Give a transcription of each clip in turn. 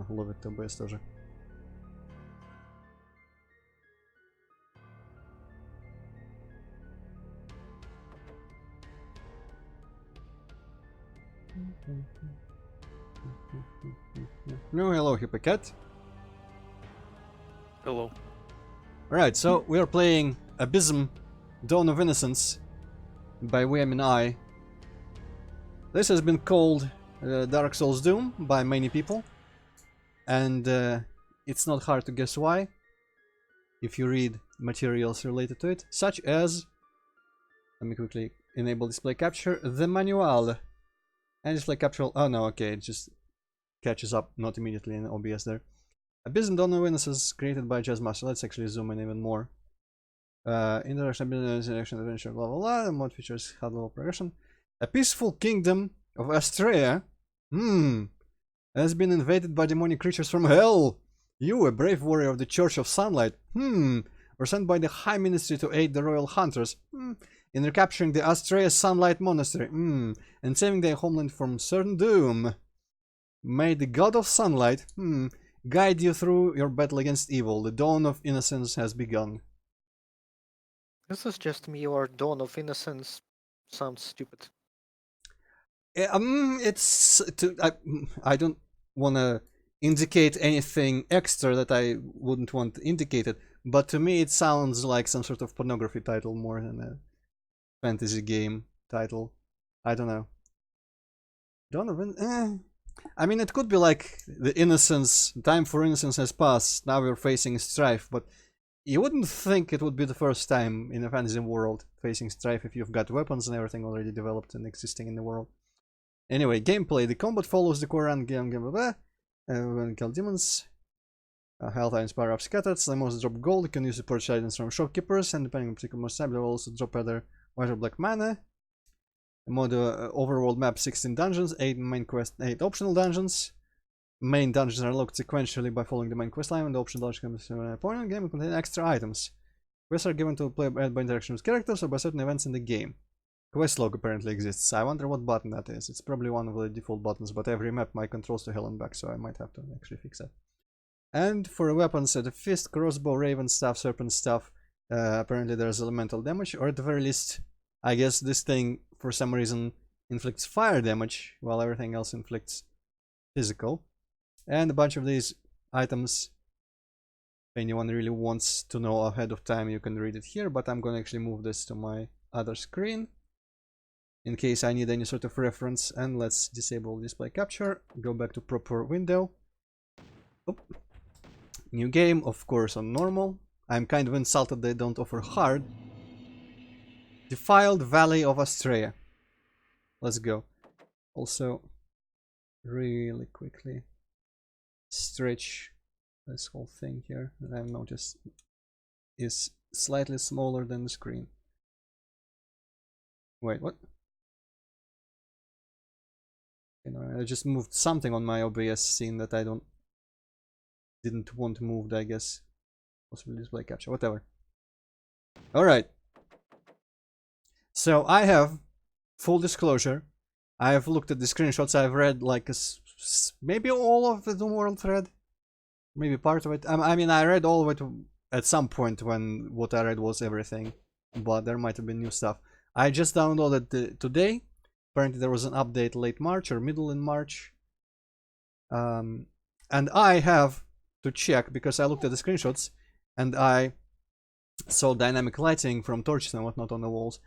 ловит OBS тоже. No, hello, Hippocat. Hello. Alright, so we are playing Abysm, Dawn of Innocence by William and I. This has been called Dark Souls Doom by many people, and it's not hard to guess why if you read materials related to it, such as, let me quickly enable display capture, the manual, and display capture, oh no, okay, it just catches up, not immediately in OBS there. Abysm Dawn of Innocence created by Jazzmaster. Let's actually zoom in even more. Interaction, business, interaction, adventure, blah blah blah. Mod features hard level progression. A peaceful kingdom of Astrea, has been invaded by demonic creatures from hell. You, a brave warrior of the Church of Sunlight, were sent by the High Ministry to aid the royal hunters, in recapturing the Astrea Sunlight Monastery, and saving their homeland from certain doom. May the God of Sunlight, guide you through your battle against evil. The Dawn of Innocence has begun. This is just me, or Dawn of Innocence sounds stupid. I don't want to indicate anything extra that I wouldn't want indicated, but to me it sounds like some sort of pornography title more than a fantasy game title. I don't know. Dawn of I mean, it could be like the Innocence, time for Innocence has passed, now we're facing strife, but you wouldn't think it would be the first time in a fantasy world facing strife if you've got weapons and everything already developed and existing in the world. Anyway, gameplay. The combat follows the core run game, when kill demons. Health items power up scattered. Slamos drop gold. You can use support items from shopkeepers, and depending on particular type, they will also drop either white or black mana. Mod overworld map 16 dungeons, 8 main quest, 8 optional dungeons. Main dungeons are locked sequentially by following the main quest line, and the optional dungeon comes from an opponent. Game contain extra items. Quests are given to player by interaction with characters or by certain events in the game. Quest log apparently exists. I wonder what button that is. It's probably one of the default buttons, but every map my controls to hell and back, so I might have to actually fix that. And for weapons, the fist, crossbow, raven staff, serpent staff, apparently there's elemental damage, or at the very least, I guess this thing for some reason inflicts fire damage, while everything else inflicts physical. And a bunch of these items, if anyone really wants to know ahead of time, you can read it here, but I'm going to actually move this to my other screen in case I need any sort of reference. And let's disable display capture, go back to proper window. Oop. New game, of course, on normal. I'm kind of insulted they don't offer hard. Defiled Valley of Astrea. Let's go. Also, really quickly stretch this whole thing here that I've noticed is slightly smaller than the screen. Wait, what? You know, I just moved something on my OBS scene that I didn't want moved, I guess. Possibly display capture, whatever. Alright. So I have, full disclosure, I have looked at the screenshots, I've read like maybe all of the Doom World thread, maybe part of it. I mean, I read all of it at some point when what I read was everything, but there might have been new stuff. I just downloaded it today. Apparently there was an update late March or middle in March. And I have to check, because I looked at the screenshots and I saw dynamic lighting from torches and whatnot on the walls.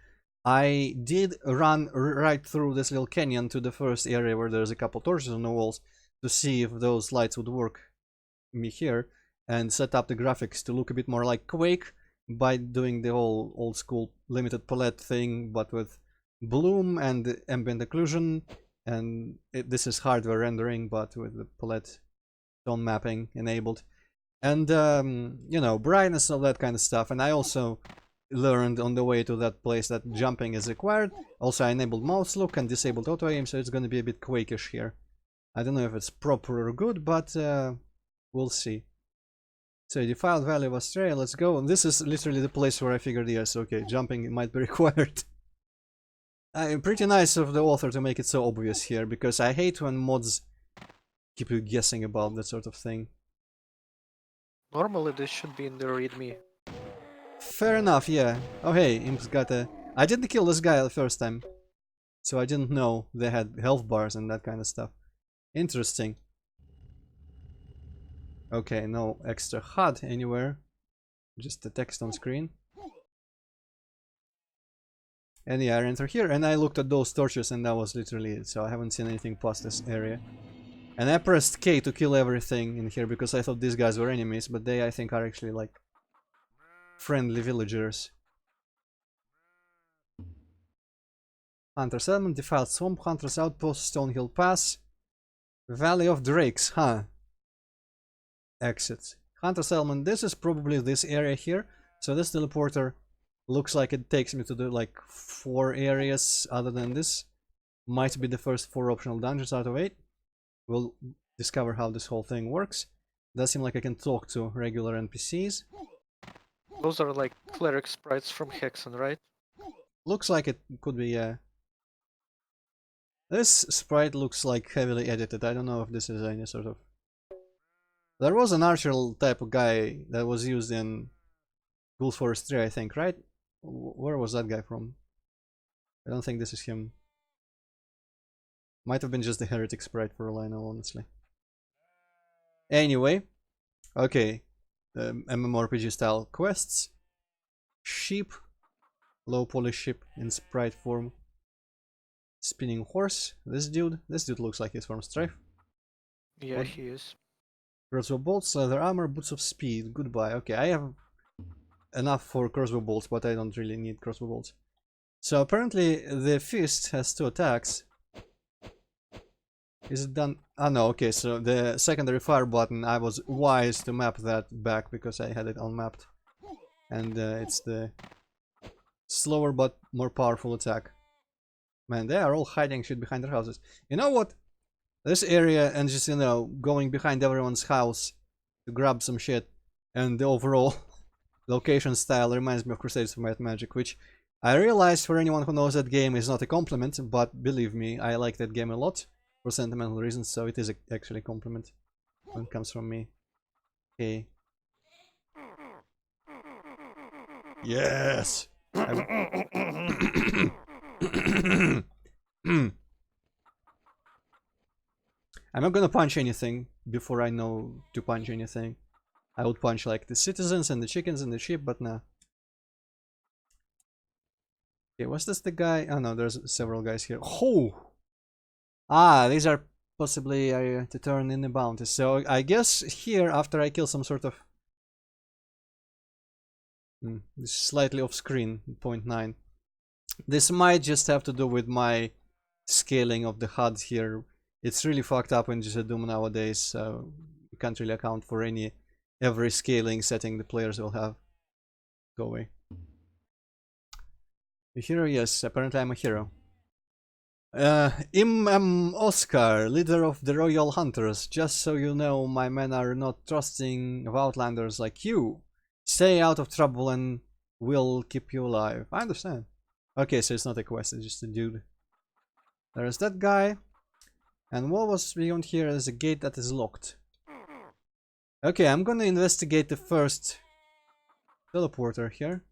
I did run right through this little canyon to the first area where there's a couple torches on the walls to see if those lights would work me here, and set up the graphics to look a bit more like Quake by doing the whole old school limited palette thing, but with bloom and ambient occlusion, and this is hardware rendering but with the palette tone mapping enabled, and you know, brightness and all that kind of stuff. And I also learned on the way to that place that jumping is required. Also, I enabled mouse look and disabled auto aim, so it's going to be a bit Quake-ish here. I don't know if it's proper or good, but we'll see. So, Defiled Valley of Astrea, let's go. And this is literally the place where I figured, yes, okay, jumping might be required. Pretty nice of the author to make it so obvious here, because I hate when mods keep you guessing about that sort of thing. Normally this should be in the readme. Fair enough, yeah. Oh hey, Imp's got a... I didn't kill this guy the first time, so I didn't know they had health bars and that kind of stuff. Interesting. Okay, no extra HUD anywhere. Just the text on screen. And yeah, I enter here and I looked at those torches and that was literally it. So I haven't seen anything past this area. And I pressed K to kill everything in here because I thought these guys were enemies, but they I think are actually like friendly villagers. Hunter Settlement, Defiled Swamp, Hunter's Outpost, Stonehill Pass, Valley of Drakes, huh? Exit. Hunter Settlement, this is probably this area here. So this teleporter looks like it takes me to the like 4 areas other than this. Might be the first 4 optional dungeons out of 8. We'll discover how this whole thing works. Does seem like I can talk to regular NPCs. Those are like cleric sprites from Hexen, right? Looks like it could be, yeah. This sprite looks like heavily edited. I don't know if this is any sort of... There was an archer type of guy that was used in Ghoul Forest 3, I think, right? Where was that guy from? I don't think this is him. Might have been just the heretic sprite for all I know, honestly. Anyway, okay. MMORPG style quests. Sheep. Low poly sheep in sprite form. Spinning horse. This dude looks like he's from Strife. Yeah, What? he is. Crossbow bolts, leather armor, boots of speed. Goodbye. Okay, I have enough for crossbow bolts, but I don't really need crossbow bolts. So apparently the fist has 2 attacks. Is it done? Ah no, okay, so the secondary fire button, I was wise to map that back because I had it unmapped. And it's the slower but more powerful attack. Man, they are all hiding shit behind their houses. You know what? This area and just, you know, going behind everyone's house to grab some shit and the overall location style reminds me of Crusades of Might and Magic, which I realized for anyone who knows that game is not a compliment, but believe me, I like that game a lot for sentimental reasons, so it is actually a compliment when it comes from me. Okay. Yes! I'm not gonna punch anything before I know to punch anything. I would punch like the citizens and the chickens and the sheep, but nah. Okay, was this the guy? Oh no, there's several guys here. Oh! Ah, these are possibly to turn in the bounties. So I guess here, after I kill some sort of... this is slightly off screen, 0.9. This might just have to do with my scaling of the HUD here. It's really fucked up in just a Doom nowadays, so you can't really account for every scaling setting the players will have. Go away. A hero? Yes, apparently I'm a hero. Oscar, leader of the Royal Hunters. Just so you know, my men are not trusting of outlanders like you. Stay out of trouble and we'll keep you alive. I understand. Okay, so it's not a quest, it's just a dude. There's that guy. And what was beyond here is a gate that is locked. Okay, I'm gonna investigate the first teleporter here.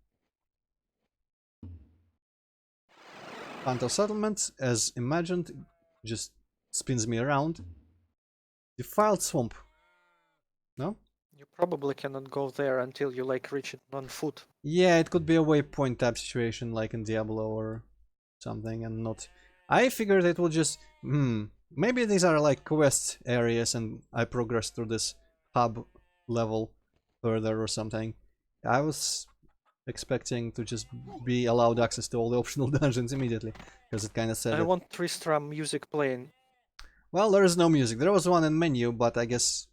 Hunter Settlement, as imagined, just spins me around. Defiled Swamp. No? You probably cannot go there until you like reach it on foot. Yeah, it could be a waypoint type situation like in Diablo or something and not... I figured it would just... maybe these are like quest areas and I progress through this hub level further or something. I was expecting to just be allowed access to all the optional dungeons immediately, because it kind of said... I want Tristram music playing. Well, there is no music. There was one in menu, but I guess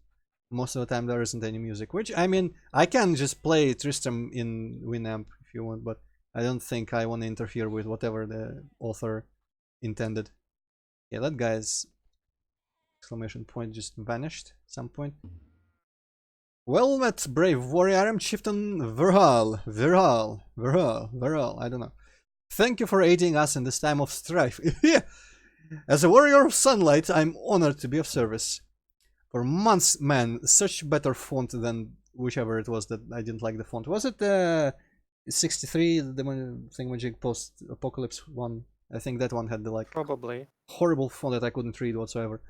most of the time there isn't any music. Which, I mean, I can just play Tristram in Winamp if you want, but I don't think I want to interfere with whatever the author intended. Yeah, that guy's exclamation point just vanished at some point. Well met, brave warrior. I'm Chieftain Verhal. I don't know. Thank you for aiding us in this time of strife. As a warrior of sunlight, I'm honored to be of service. For months, man, such better font than whichever it was that I didn't like the font. Was it the 63, the thingamajig post-apocalypse one? I think that one had the like Probably. horrible font that I couldn't read whatsoever.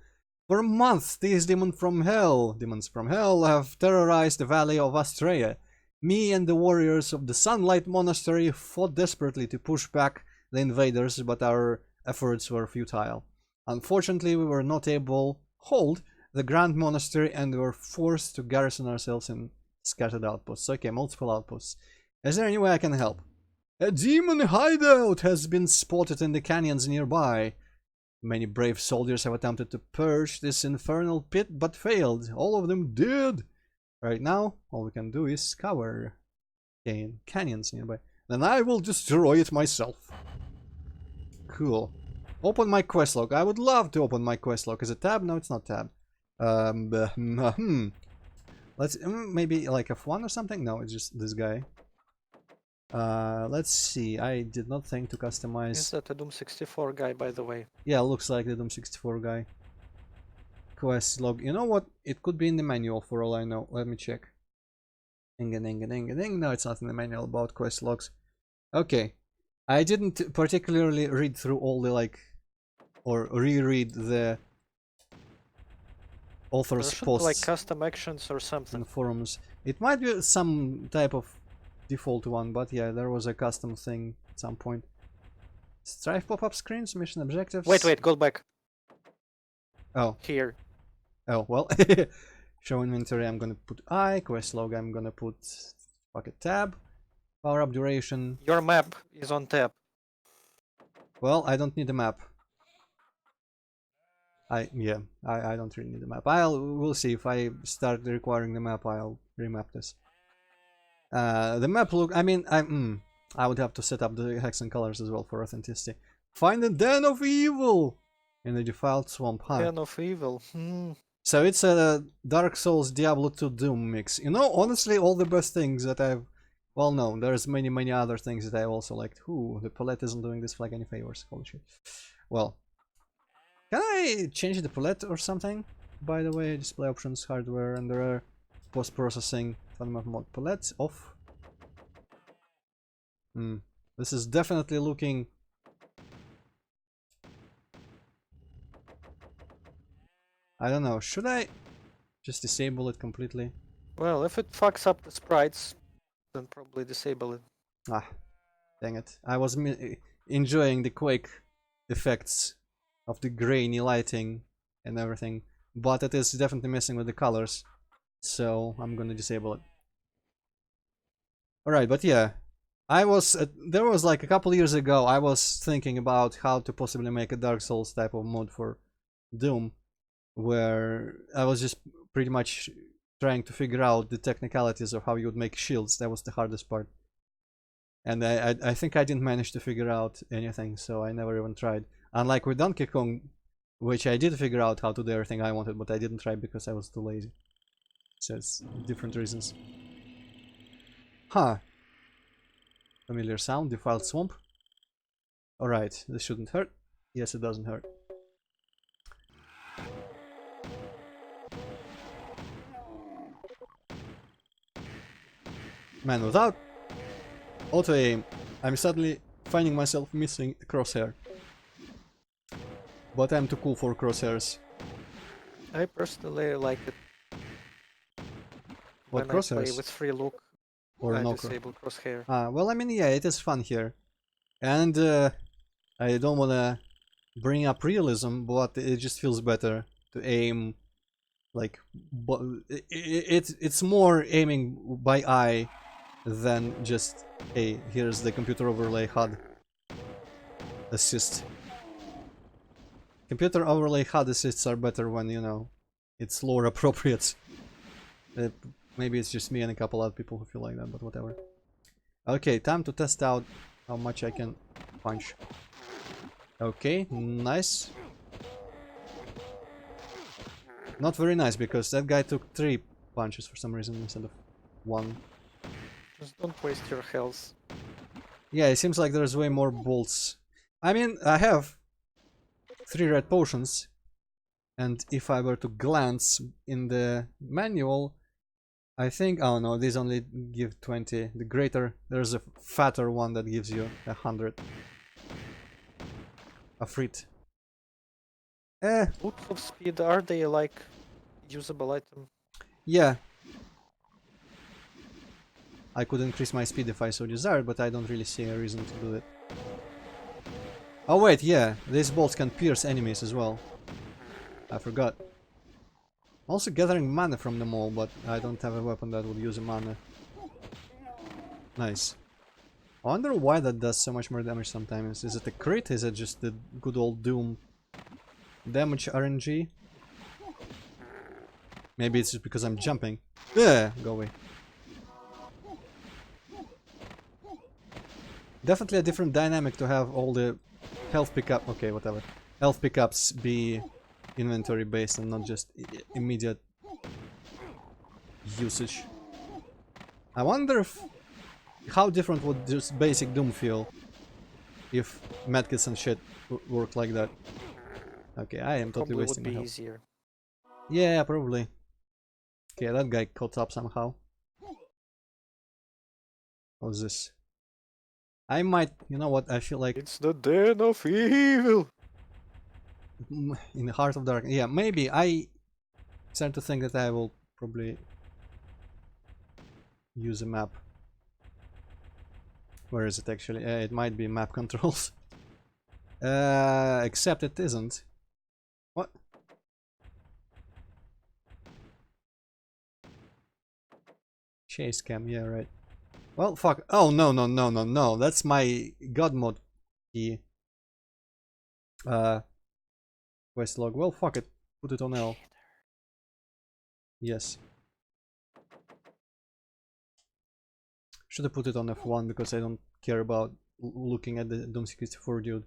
For months, these demons from hell, have terrorized the valley of Astrea. Me and the warriors of the Sunlight Monastery fought desperately to push back the invaders, but our efforts were futile. Unfortunately, we were not able to hold the Grand Monastery and were forced to garrison ourselves in scattered outposts. Okay, multiple outposts. Is there any way I can help? A demon hideout has been spotted in the canyons nearby. Many brave soldiers have attempted to purge this infernal pit, but failed. All of them did. Right now, all we can do is cover canyons nearby. Then I will destroy it myself. Cool. Open my quest log. I would love to open my quest log. Is it tab? No, it's not tab. Let's maybe like F1 or something. No, it's just this guy. Let's see. I did not think to customize. Is that a Doom 64 guy, by the way? Yeah, looks like the Doom 64 guy. Quest log. You know what? It could be in the manual for all I know. Let me check. Ding, ding, ding, ding. No, it's not in the manual about quest logs. Okay. I didn't particularly read through all the like, or reread the author's posts. Like custom actions or something. In forums. It might be some type of default one, but yeah, there was a custom thing at some point. Strife pop-up screens, mission objectives. Wait, go back. Oh. Here. Oh, well. Show inventory, I'm gonna put I. Quest log, I'm gonna put bucket tab. Power up duration. Your map is on tab. Well, I don't need a map. I don't really need a map. We'll see if I start requiring the map. I'll remap this. The map look. I mean, I would have to set up the hex and colors as well for authenticity. Find the Den of Evil in the defiled swamp. Huh? Den of Evil. So it's a Dark Souls Diablo 2 Doom mix. You know, honestly, all the best things that I've. Well, no, there's many other things that I also liked. Ooh, the palette isn't doing this flag any favors. Holy shit. Well. Can I change the palette or something? By the way, display options, hardware, and there are post-processing. Mod palette off. This is definitely looking. I don't know. Should I just disable it completely? Well, if it fucks up the sprites, then probably disable it. Ah, dang it! I was enjoying the Quake effects of the grainy lighting and everything, but it is definitely messing with the colors, so I'm gonna disable it. Alright, but yeah, there was like a couple years ago, I was thinking about how to possibly make a Dark Souls type of mod for Doom, where I was just pretty much trying to figure out the technicalities of how you would make shields. That was the hardest part. And I think I didn't manage to figure out anything, so I never even tried. Unlike with Donkey Kong, which I did figure out how to do everything I wanted, but I didn't try because I was too lazy. So it's different reasons. Huh. Familiar sound, defiled swamp. Alright, this shouldn't hurt. Yes, it doesn't hurt. Man, without auto-aim, I'm suddenly finding myself missing a crosshair. But I'm too cool for crosshairs. I personally like it. What, when crosshairs? I play with free look, Or I no disable crosshair. well, I mean, yeah, it is fun here. And I don't want to bring up realism, but it just feels better to aim like... It's more aiming by eye than just, hey, here's the computer overlay HUD assist. Computer overlay HUD assists are better when, you know, it's lore appropriate. Maybe it's just me and a couple other people who feel like that, but whatever. Okay, time to test out how much I can punch. Okay, nice. Not very nice, because that guy took 3 punches for some reason instead of 1. Just don't waste your health. Yeah, it seems like there's way more bolts. I mean, I have 3 red potions, And if I were to glance in the manual, I think, oh no, these only give 20. The greater, there's a fatter one that gives you 100. A frit. Boots of speed, are they like usable item? Yeah. I could increase my speed if I so desired, but I don't really see a reason to do it. Oh wait, yeah, these bolts can pierce enemies as well. I forgot. Also gathering mana from them all, but I don't have a weapon that would use a mana. Nice. I wonder why that does so much more damage sometimes. Is it a crit? Is it just the good old Doom damage RNG? Maybe it's just because I'm jumping. Yeah, go away. Definitely a different dynamic to have all the health pickup. Okay, whatever. Health pickups be inventory based and not just immediate usage. I wonder if how different would just basic Doom feel if medkits and shit work like that. Okay, I am totally Probably wasting would my be health. easier. Yeah, probably. Okay, that guy caught up somehow. What's this? I might, you know what, I feel like It's the den of evil! in the heart of darkness. Yeah, maybe I start to think that I will probably use a map. Where is it actually? It might be map controls. Except it isn't. What? Chase cam, yeah, right. Well, fuck. Oh, no, no, no, no, no. That's my god mod key. Quest log. Well, fuck it. Put it on L. Yes. Should have put it on F1 because I don't care about looking at the Doom 64 dude.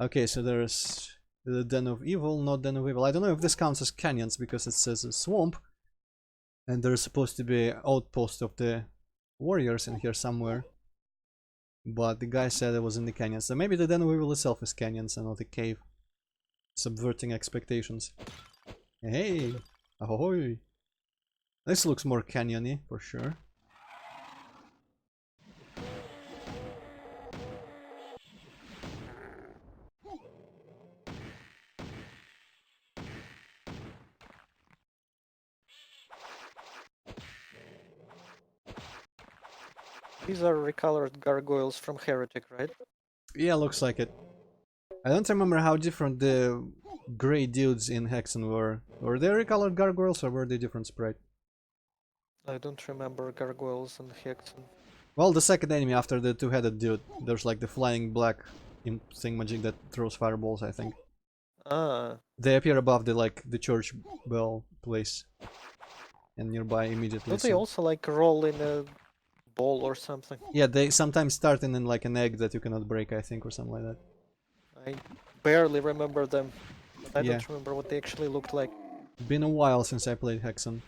Okay, so there's the Den of Evil, not Den of Evil. I don't know if this counts as canyons because it says a swamp. And there's supposed to be outpost of the warriors in here somewhere. But the guy said it was in the canyons. So maybe the Den of Evil itself is canyons and not a cave. Subverting expectations. Hey! Ahoy! This looks more canyony, for sure. These are recolored gargoyles from Heretic, right? Yeah, looks like it. I don't remember how different the grey dudes in Hexen were. Were they recolored gargoyles or were they different sprite? I don't remember gargoyles and Hexen. Well, the second enemy after the two-headed dude, there's like the flying black thingamajig that throws fireballs, I think. Ah, They appear above the church bell place and nearby immediately. don't they So also like roll in a ball or something? yeah, they sometimes start in like an egg that you cannot break, I think, or something like that. I barely remember them. But I Yeah. don't remember what they actually looked like. Been a while since I played Hexen.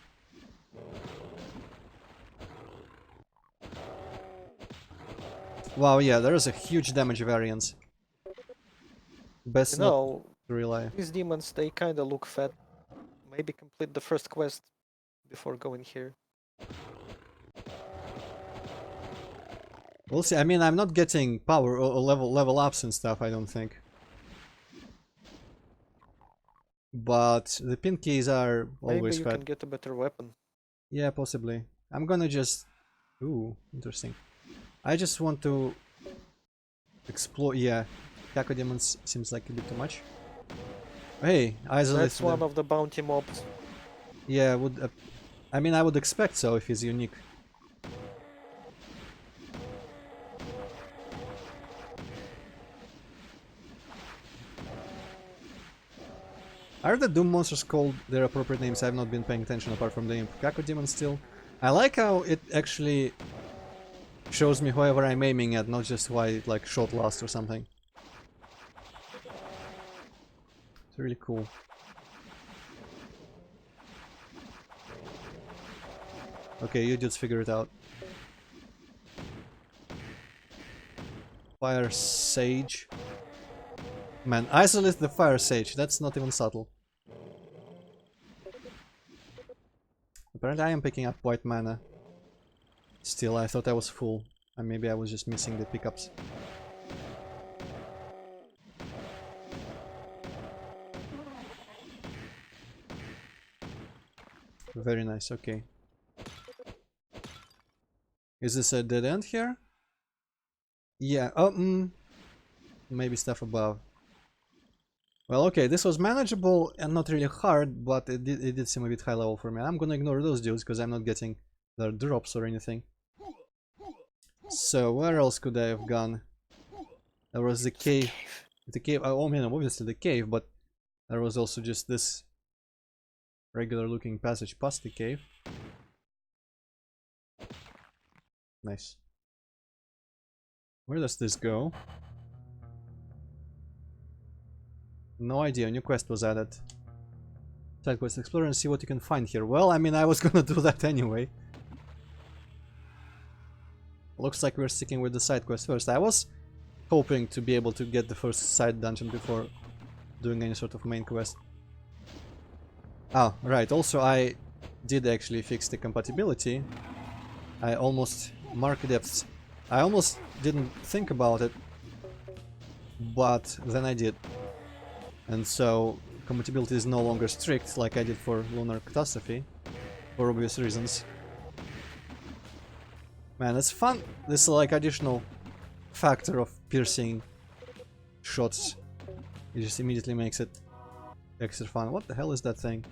Wow, yeah, there is a huge damage variance. Best You not know, to rely. these demons, they kinda look fat. Maybe complete the first quest before going here. We'll see. I mean, I'm not getting power or level ups and stuff, I don't think. But the pin keys are Maybe always you fat. can get a better weapon. Yeah, possibly. I'm gonna just... Ooh, interesting. I just want to explore... Yeah, Catacombs seems like a bit too much. Hey, isolate That's one of the bounty mobs. Yeah, would... I mean, I would expect so if he's unique. Are the Doom monsters called their appropriate names? I've not been paying attention apart from the Catacombs still. I like how it actually shows me whoever I'm aiming at, not just why it like shot last or something. It's really cool. Okay, you just figure it out. Fire Sage. Man, isolate the fire sage. That's not even subtle. Apparently I am picking up white mana. Still, I thought I was full. And maybe I was just missing the pickups. Very nice, okay. Is this a dead end here? Yeah, maybe stuff above. Well, okay, this was manageable and not really hard, but it did seem a bit high level for me. I'm gonna ignore those dudes because I'm not getting their drops or anything. So, where else could I have gone? There was the cave. The cave, oh man, obviously the cave, but there was also just this regular looking passage past the cave. Nice. Where does this go? No idea, new quest was added. Side quest, explore and see what you can find here. Well, I mean, I was gonna do that anyway. Looks like we're sticking with the side quest first. I was hoping to be able to get the first side dungeon before doing any sort of main quest. Oh, right, also I did actually fix the compatibility. I almost marked depths. I almost didn't think about it, but then I did. And so compatibility is no longer strict like I did for Lunar Catastrophe, for obvious reasons. Man, it's fun. This like additional factor of piercing shots. It just immediately makes it extra fun. What the hell is that thing?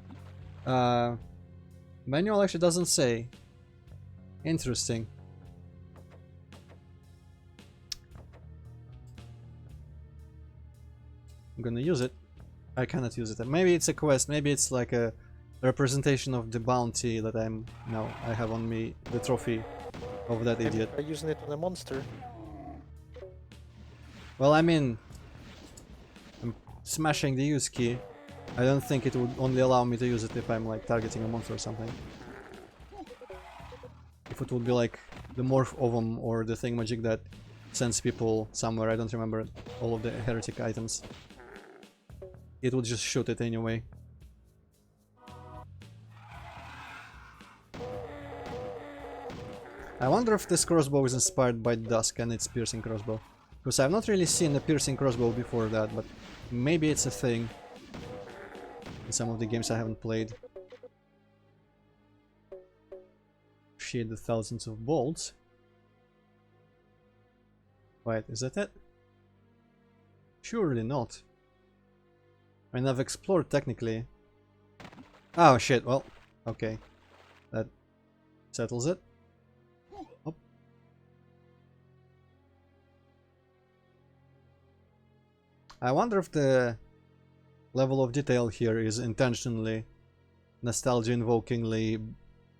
Manual actually doesn't say. Interesting. I'm gonna use it. I cannot use it. Maybe it's a quest. Maybe it's like a representation of the bounty that I have on me, the trophy of that idiot. I'm using it on a monster. Well, I mean, I'm smashing the use key. I don't think it would only allow me to use it if I'm like targeting a monster or something. If it would be like the morph of them or the thingamagic that sends people somewhere, I don't remember all of the heretic items. It would just shoot it anyway. I wonder if this crossbow is inspired by Dusk and its piercing crossbow. Because I've not really seen a piercing crossbow before that, but maybe it's a thing in some of the games I haven't played. Shade the thousands of bolts. Wait, is that it? Surely not. I mean, I've explored technically. Oh shit, well, okay. That settles it. Oh. I wonder if the level of detail here is intentionally nostalgia-invokingly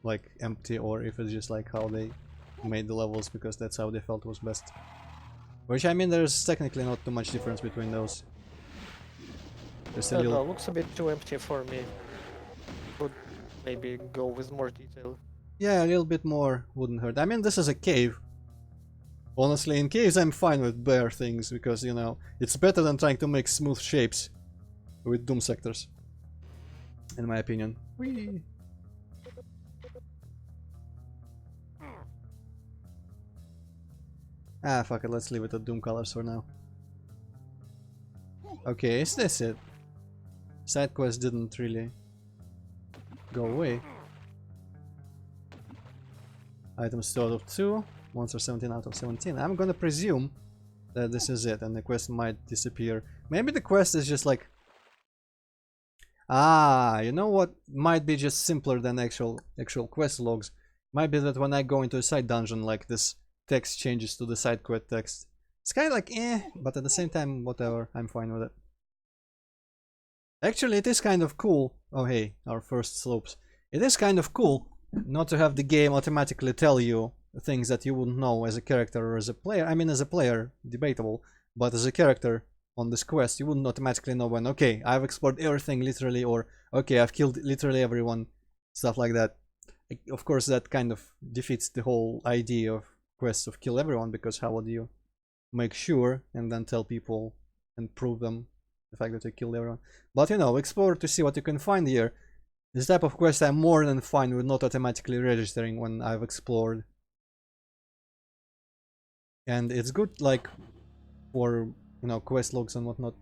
like empty, or if it's just like how they made the levels because that's how they felt was best. Which, I mean, there's technically not too much difference between those. There's a little... looks a bit too empty for me. Would maybe go with more detail. Yeah, a little bit more wouldn't hurt. I mean, this is a cave. Honestly, in caves I'm fine with bare things, because, you know, it's better than trying to make smooth shapes with Doom sectors. In my opinion. Whee! Ah, fuck it, let's leave it at Doom colors for now. Okay, is this it? Side quest didn't really go away. Items 2 out of 2, monster 17 out of 17. I'm gonna presume that this is it, and the quest might disappear. Maybe the quest is just like... Ah, you know what? Might be just simpler than actual quest logs. Might be that when I go into a side dungeon, like this text changes to the side quest text. It's kind of like but at the same time, whatever, I'm fine with it. Actually, it is kind of cool. Oh hey, our first slopes. It is kind of cool not to have the game automatically tell you things that you wouldn't know as a character or as a player. I mean, as a player, debatable, but as a character on this quest, you wouldn't automatically know when, okay, I've explored everything literally, or okay, I've killed literally everyone, stuff like that. Of course, that kind of defeats the whole idea of quests of kill everyone, because how would you make sure and then tell people and prove them the fact that you killed everyone. But you know, explore to see what you can find here. This type of quest I'm more than fine with not automatically registering when I've explored. And it's good, like, for, you know, quest logs and whatnot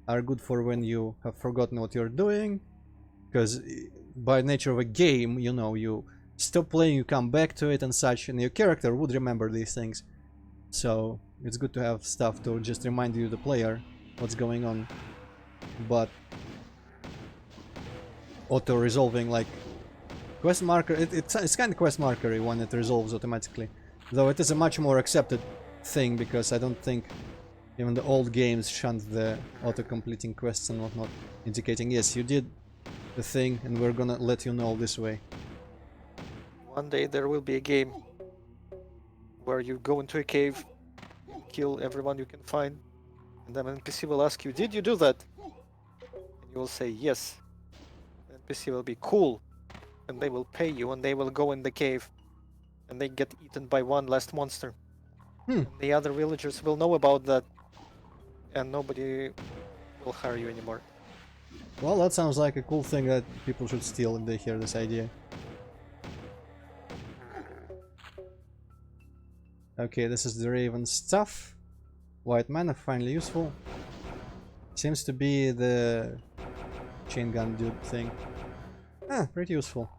are good for when you have forgotten what you're doing. Because by nature of a game, you know, you stop playing, you come back to it and such, and your character would remember these things. So it's good to have stuff to just remind you, the player, what's going on. But auto-resolving, like, quest marker, it's kind of quest markery when it resolves automatically. Though it is a much more accepted thing, because I don't think even the old games shunned the auto-completing quests and whatnot, indicating, yes, you did the thing and we're gonna let you know this way. One day there will be a game where you go into a cave, kill everyone you can find, and then an NPC will ask you, did you do that? And you will say yes. The NPC will be cool, and they will pay you, and they will go in the cave, and they get eaten by one last monster. And the other villagers will know about that, and nobody will hire you anymore. Well, that sounds like a cool thing that people should steal if they hear this idea. Okay, this is the Raven stuff. White mana, finally useful. Seems to be the chain gun dude thing. Ah, pretty useful.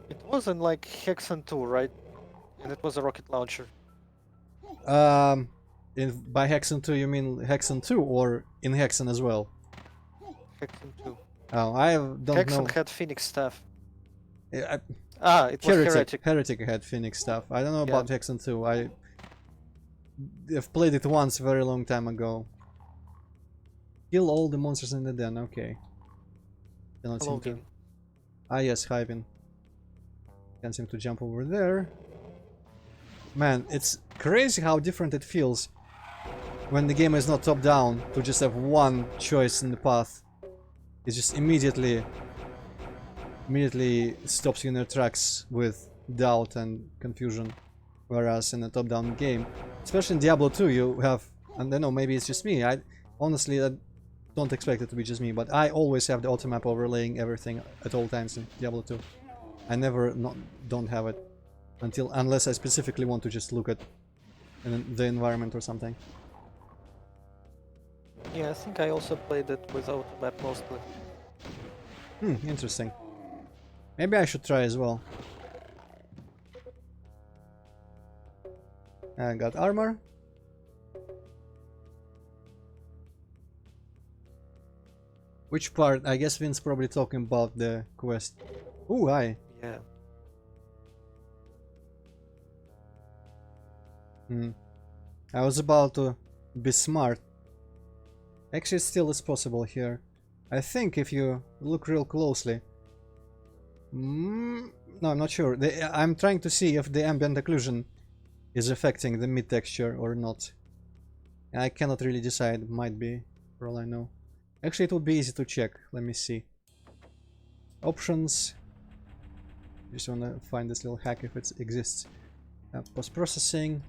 It wasn't like Hexen 2, right? And it was a rocket launcher. By Hexen 2 you mean Hexen 2 or in Hexen as well? Hexen 2. Oh, I don't know. Hexen had Phoenix staff. I, It was Heretic. Heretic had Phoenix stuff. I don't know Yeah. about Hexen 2. I've played it once a very long time ago. Kill all the monsters in the den, okay. Cannot seem to... Halloween. Ah yes, Hyven. Can't seem to jump over there. Man, it's crazy how different it feels when the game is not top-down, to just have one choice in the path. It just immediately stops you in your tracks with doubt and confusion. Whereas in a top-down game, especially in Diablo 2, you have, and I don't know, maybe it's just me, I don't expect it to be just me, but I always have the automap overlaying everything at all times in Diablo 2. I never don't have it unless I specifically want to just look at the environment or something. Yeah, I think I also played it with automap mostly. Interesting. Maybe I should try as well. I got armor. Which part? I guess Vin's probably talking about the quest. Ooh, hi. Yeah. I was about to be smart. Actually, it still is possible here. I think if you look real closely. No, I'm not sure. I'm trying to see if the ambient occlusion is affecting the mid texture or not. I cannot really decide. Might be, for all I know. Actually, it would be easy to check. Let me see. Options. Just wanna find this little hack if it exists. Post-processing.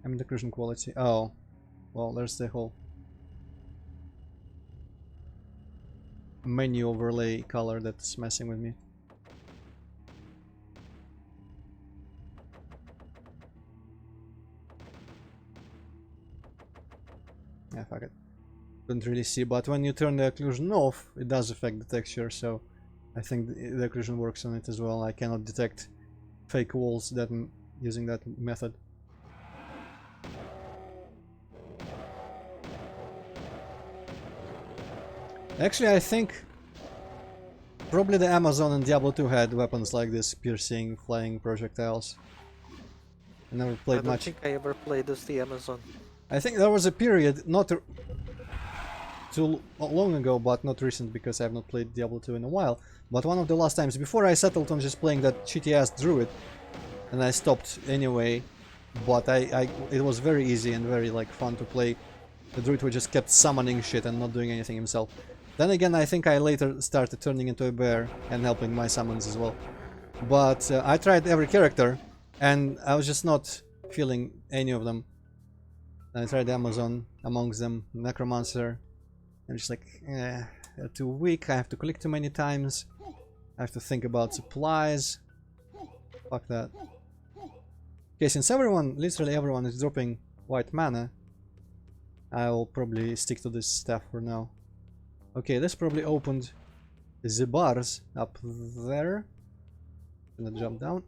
Ambient occlusion quality. Oh, well, there's the whole menu overlay color that's messing with me. Yeah, fuck it. Couldn't really see, but when you turn the occlusion off, it does affect the texture, so I think the occlusion works on it as well. I cannot detect fake walls that using that method. Actually, I think probably the Amazon and Diablo 2 had weapons like this, piercing, flying projectiles. I never played much. I don't think I ever played as the Amazon. I think there was a period, not too long ago, but not recent, because I have not played Diablo 2 in a while. But one of the last times, before I settled on just playing that shitty-ass druid, and I stopped anyway. But it was very easy and very like fun to play. The druid who just kept summoning shit and not doing anything himself. Then again, I think I later started turning into a bear and helping my summons as well. But I tried every character, and I was just not feeling any of them. I tried Amazon amongst them, necromancer, I'm just like, they're too weak. I have to click too many times. I have to think about supplies. Fuck that. Okay, since everyone, literally everyone, is dropping white mana, I'll probably stick to this stuff for now. Okay, this probably opened the bars up there. Gonna jump down.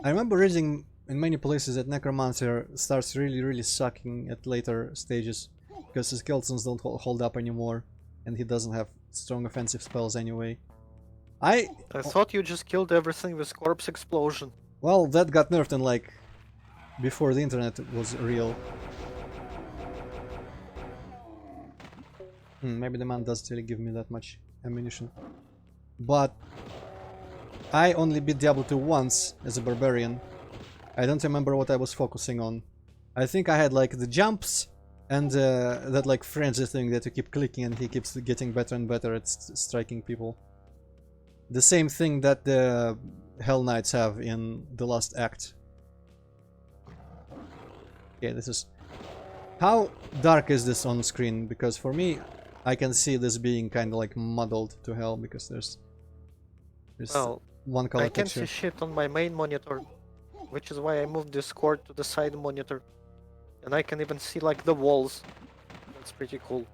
I remember reading in many places that necromancer starts really sucking at later stages because his skeletons don't hold up anymore and he doesn't have strong offensive spells anyway. I thought you just killed everything with corpse explosion. Well, that got nerfed in like before the internet was real. Maybe the man doesn't really give me that much ammunition. But I only beat Diablo 2 once as a barbarian. I don't remember what I was focusing on. I think I had like the jumps and that like frenzy thing that you keep clicking and he keeps getting better and better at striking people. The same thing that the Hell Knights have in the last act. Okay, this is... How dark is this on screen? Because for me, I can see this being kind of like muddled to hell because there's well, one color I can't texture. see shit on my main monitor, which is why I moved this cord to the side monitor. And I can even see like the walls. That's pretty cool.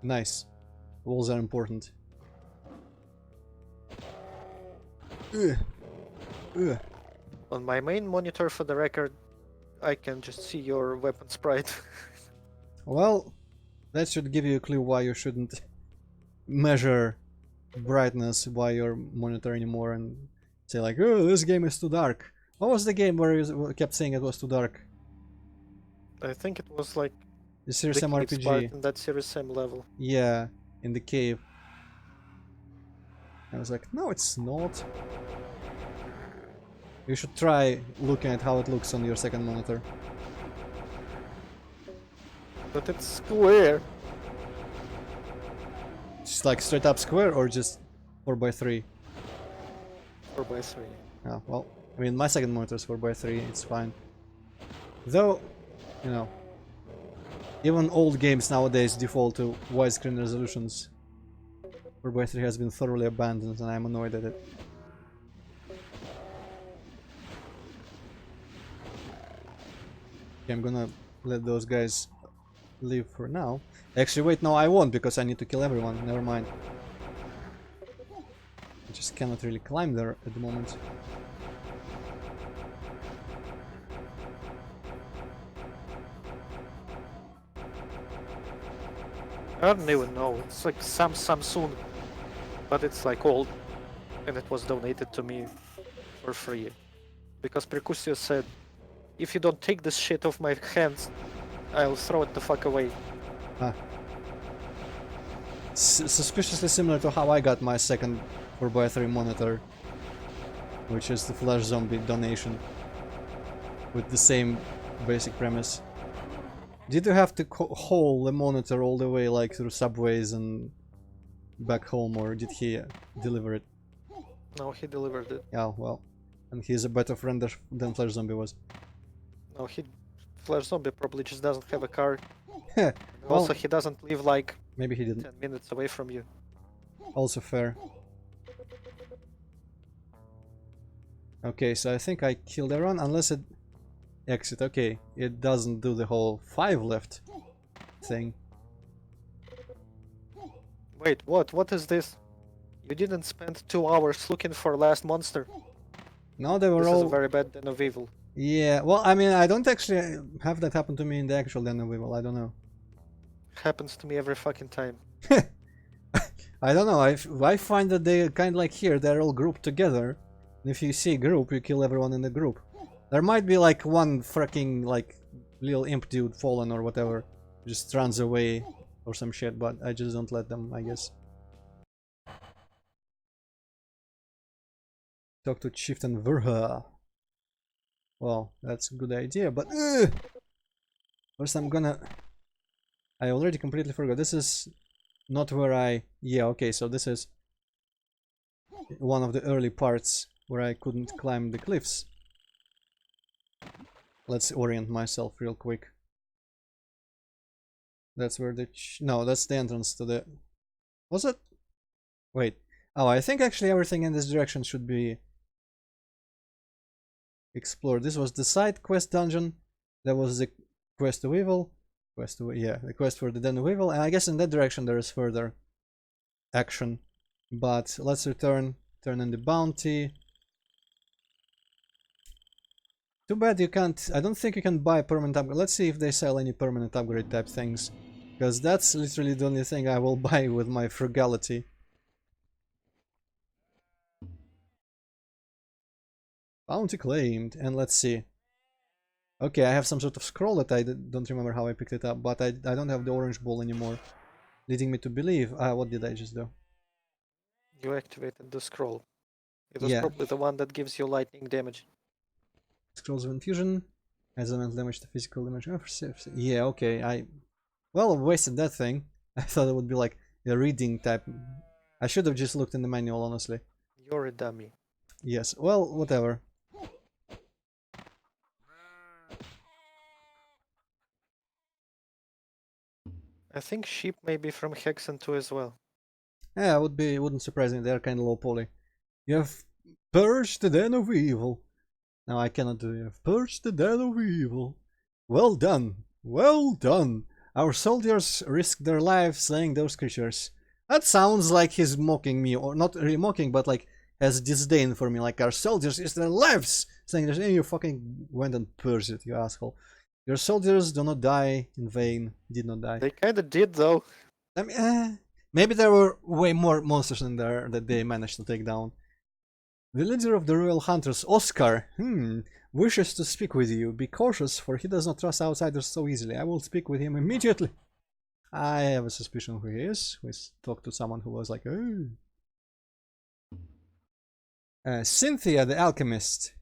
Nice. Walls are important. Ugh. Ugh. On my main monitor, for the record, I can just see your weapon sprite. Well, that should give you a clue why you shouldn't measure brightness by your monitor anymore and say like, oh, this game is too dark. What was the game where you kept saying it was too dark? I think it was like The Serious the Sam cave part RPG. in that Serious Sam level. Yeah, in the cave. I was like, no, it's not. You should try looking at how it looks on your second monitor. But it's square. Just like straight up square or just 4x3? 4x3. Oh, well, I mean, my second monitor is 4x3, it's fine. Though, you know, even old games nowadays default to widescreen resolutions. 4x3 has been thoroughly abandoned and I'm annoyed at it. Okay, I'm gonna let those guys leave for now. Actually, wait, no, I won't because I need to kill everyone. Never mind. I just cannot really climb there at the moment. I don't even know. It's like some Samsung, but it's like old, and it was donated to me for free. Because Percussius said, if you don't take this shit off my hands, I'll throw it the fuck away. Ah. Suspiciously similar to how I got my second 4x3 monitor, which is the Flash Zombie donation, with the same basic premise. Did you have to haul the monitor all the way like through subways and back home, or did he deliver it? No, he delivered it. Yeah, well, and he's a better friend than Flash Zombie was. No, Flash Zombie probably just doesn't have a car. Well, Also, he doesn't live like maybe he didn't. 10 minutes away from you. Also fair. Okay, so I think I killed everyone, unless it... Exit, okay. It doesn't do the whole 5 left thing. Wait, what? What is this? You didn't spend 2 hours looking for last monster. No, they were This all... is a very bad Den of Evil. Yeah, well, I mean, I don't actually have that happen to me in the actual Den of Evil, I don't know. Happens to me every fucking time. I don't know, I find that they kind of like here, they're all grouped together. And if you see a group, you kill everyone in the group. There might be like one freaking like little imp dude fallen or whatever, just runs away or some shit, but I just don't let them, I guess. Talk to Chieftain Verha. Well, that's a good idea, but first I'm gonna... I already completely forgot. This is not where I... Yeah, okay, so this is one of the early parts where I couldn't climb the cliffs. Let's orient myself real quick. That's where the... No, that's the entrance to the... Was it? Wait. Oh, I think actually everything in this direction should be explored. This was the side quest dungeon. That was the quest to evil. Yeah, the quest for the den of evil. And I guess in that direction there is further action. But let's turn in the bounty. Too bad you can't... I don't think you can buy permanent upgrade. Let's see if they sell any permanent upgrade type things. Because that's literally the only thing I will buy with my frugality. Bounty claimed. And let's see. Okay, I have some sort of scroll that I don't remember how I picked it up. But I don't have the orange ball anymore. Leading me to believe... what did I just do? You activated the scroll. It was Yeah. probably the one that gives you lightning damage. Scrolls of infusion. Adds mental damage to physical damage. Yeah, okay. I wasted that thing. I thought it would be like a reading type. I should have just looked in the manual, honestly. You're a dummy. Yes, well, whatever. I think sheep may be from Hexen too as well. Yeah, wouldn't surprise me. They're kind of low poly. You have purged the den of evil. No, I cannot do it. You have purged the den of evil. Well done. Well done. Our soldiers risked their lives slaying those creatures. That sounds like he's mocking me, or not really mocking, but like has disdain for me. Like, our soldiers risked their lives saying this, and you fucking went and purged it, you asshole. Your soldiers do not die in vain. Did not die. They kinda did though. I mean, maybe there were way more monsters in there that they managed to take down. The leader of the royal hunters, Oscar, wishes to speak with you. Be cautious, for he does not trust outsiders so easily. I will speak with him immediately. I have a suspicion who he is. We talked to someone who was like, oh. Cynthia the alchemist.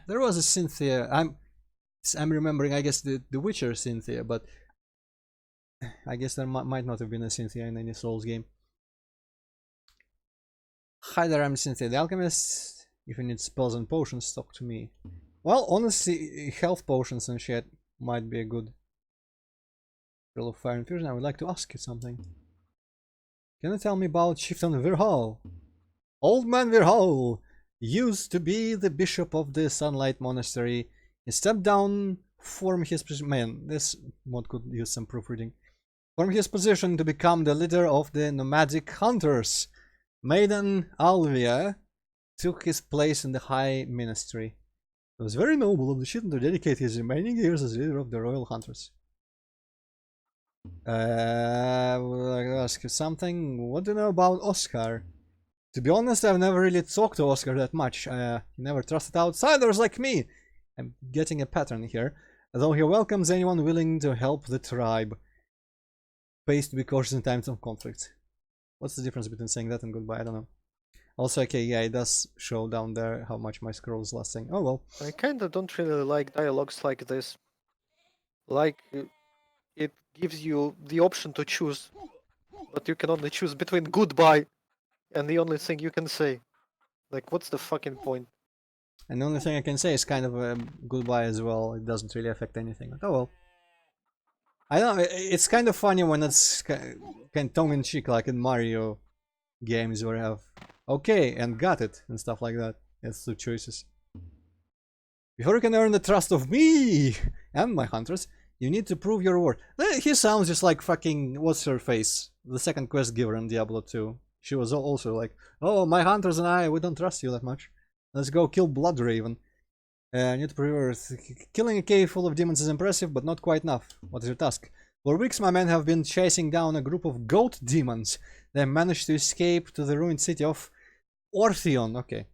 There was a Cynthia. I'm remembering, I guess, the Witcher Cynthia, but I guess there might not have been a Cynthia in any Souls game. Hi there, I'm Cynthia the alchemist. If you need spells and potions, talk to me. Well, honestly, health potions and shit might be a good Pearl of Fire Infusion. I would like to ask you something. Can you tell me about Chieftain Virhal? Old man Virhal used to be the bishop of the Sunlight Monastery. He stepped down from his position. Man, this mod could use some proofreading. From his position to become the leader of the nomadic hunters. Maiden Alvia took his place in the high ministry. It was very noble of the chieftain to dedicate his remaining years as leader of the royal hunters. I would like to ask you something. What do you know about Oscar? To be honest, I've never really talked to Oscar that much. He never trusted outsiders like me. I'm getting a pattern here. Though he welcomes anyone willing to help the tribe. Pays to be cautious in times of conflict. What's the difference between saying that and goodbye? I don't know. Also, okay, yeah, it does show down there how much my scroll is lasting. Oh well. I kinda don't really like dialogues like this. Like, it gives you the option to choose, but you can only choose between goodbye and the only thing you can say. Like, what's the fucking point? And the only thing I can say is kind of a goodbye as well. It doesn't really affect anything. But oh well. I don't know, it's kind of funny when it's kind of tongue-in-cheek, like in Mario games where you have okay and got it and stuff like that. It's two choices. Before you can earn the trust of me and my hunters, you need to prove your worth. He sounds just like fucking what's her face, the second quest giver in Diablo 2. She was also like, oh, my hunters and I, we don't trust you that much. Let's go kill Bloodraven. Need to prove your worth. Killing a cave full of demons is impressive, but not quite enough. What is your task? For weeks, my men have been chasing down a group of goat demons. They managed to escape to the ruined city of Orthion. Okay.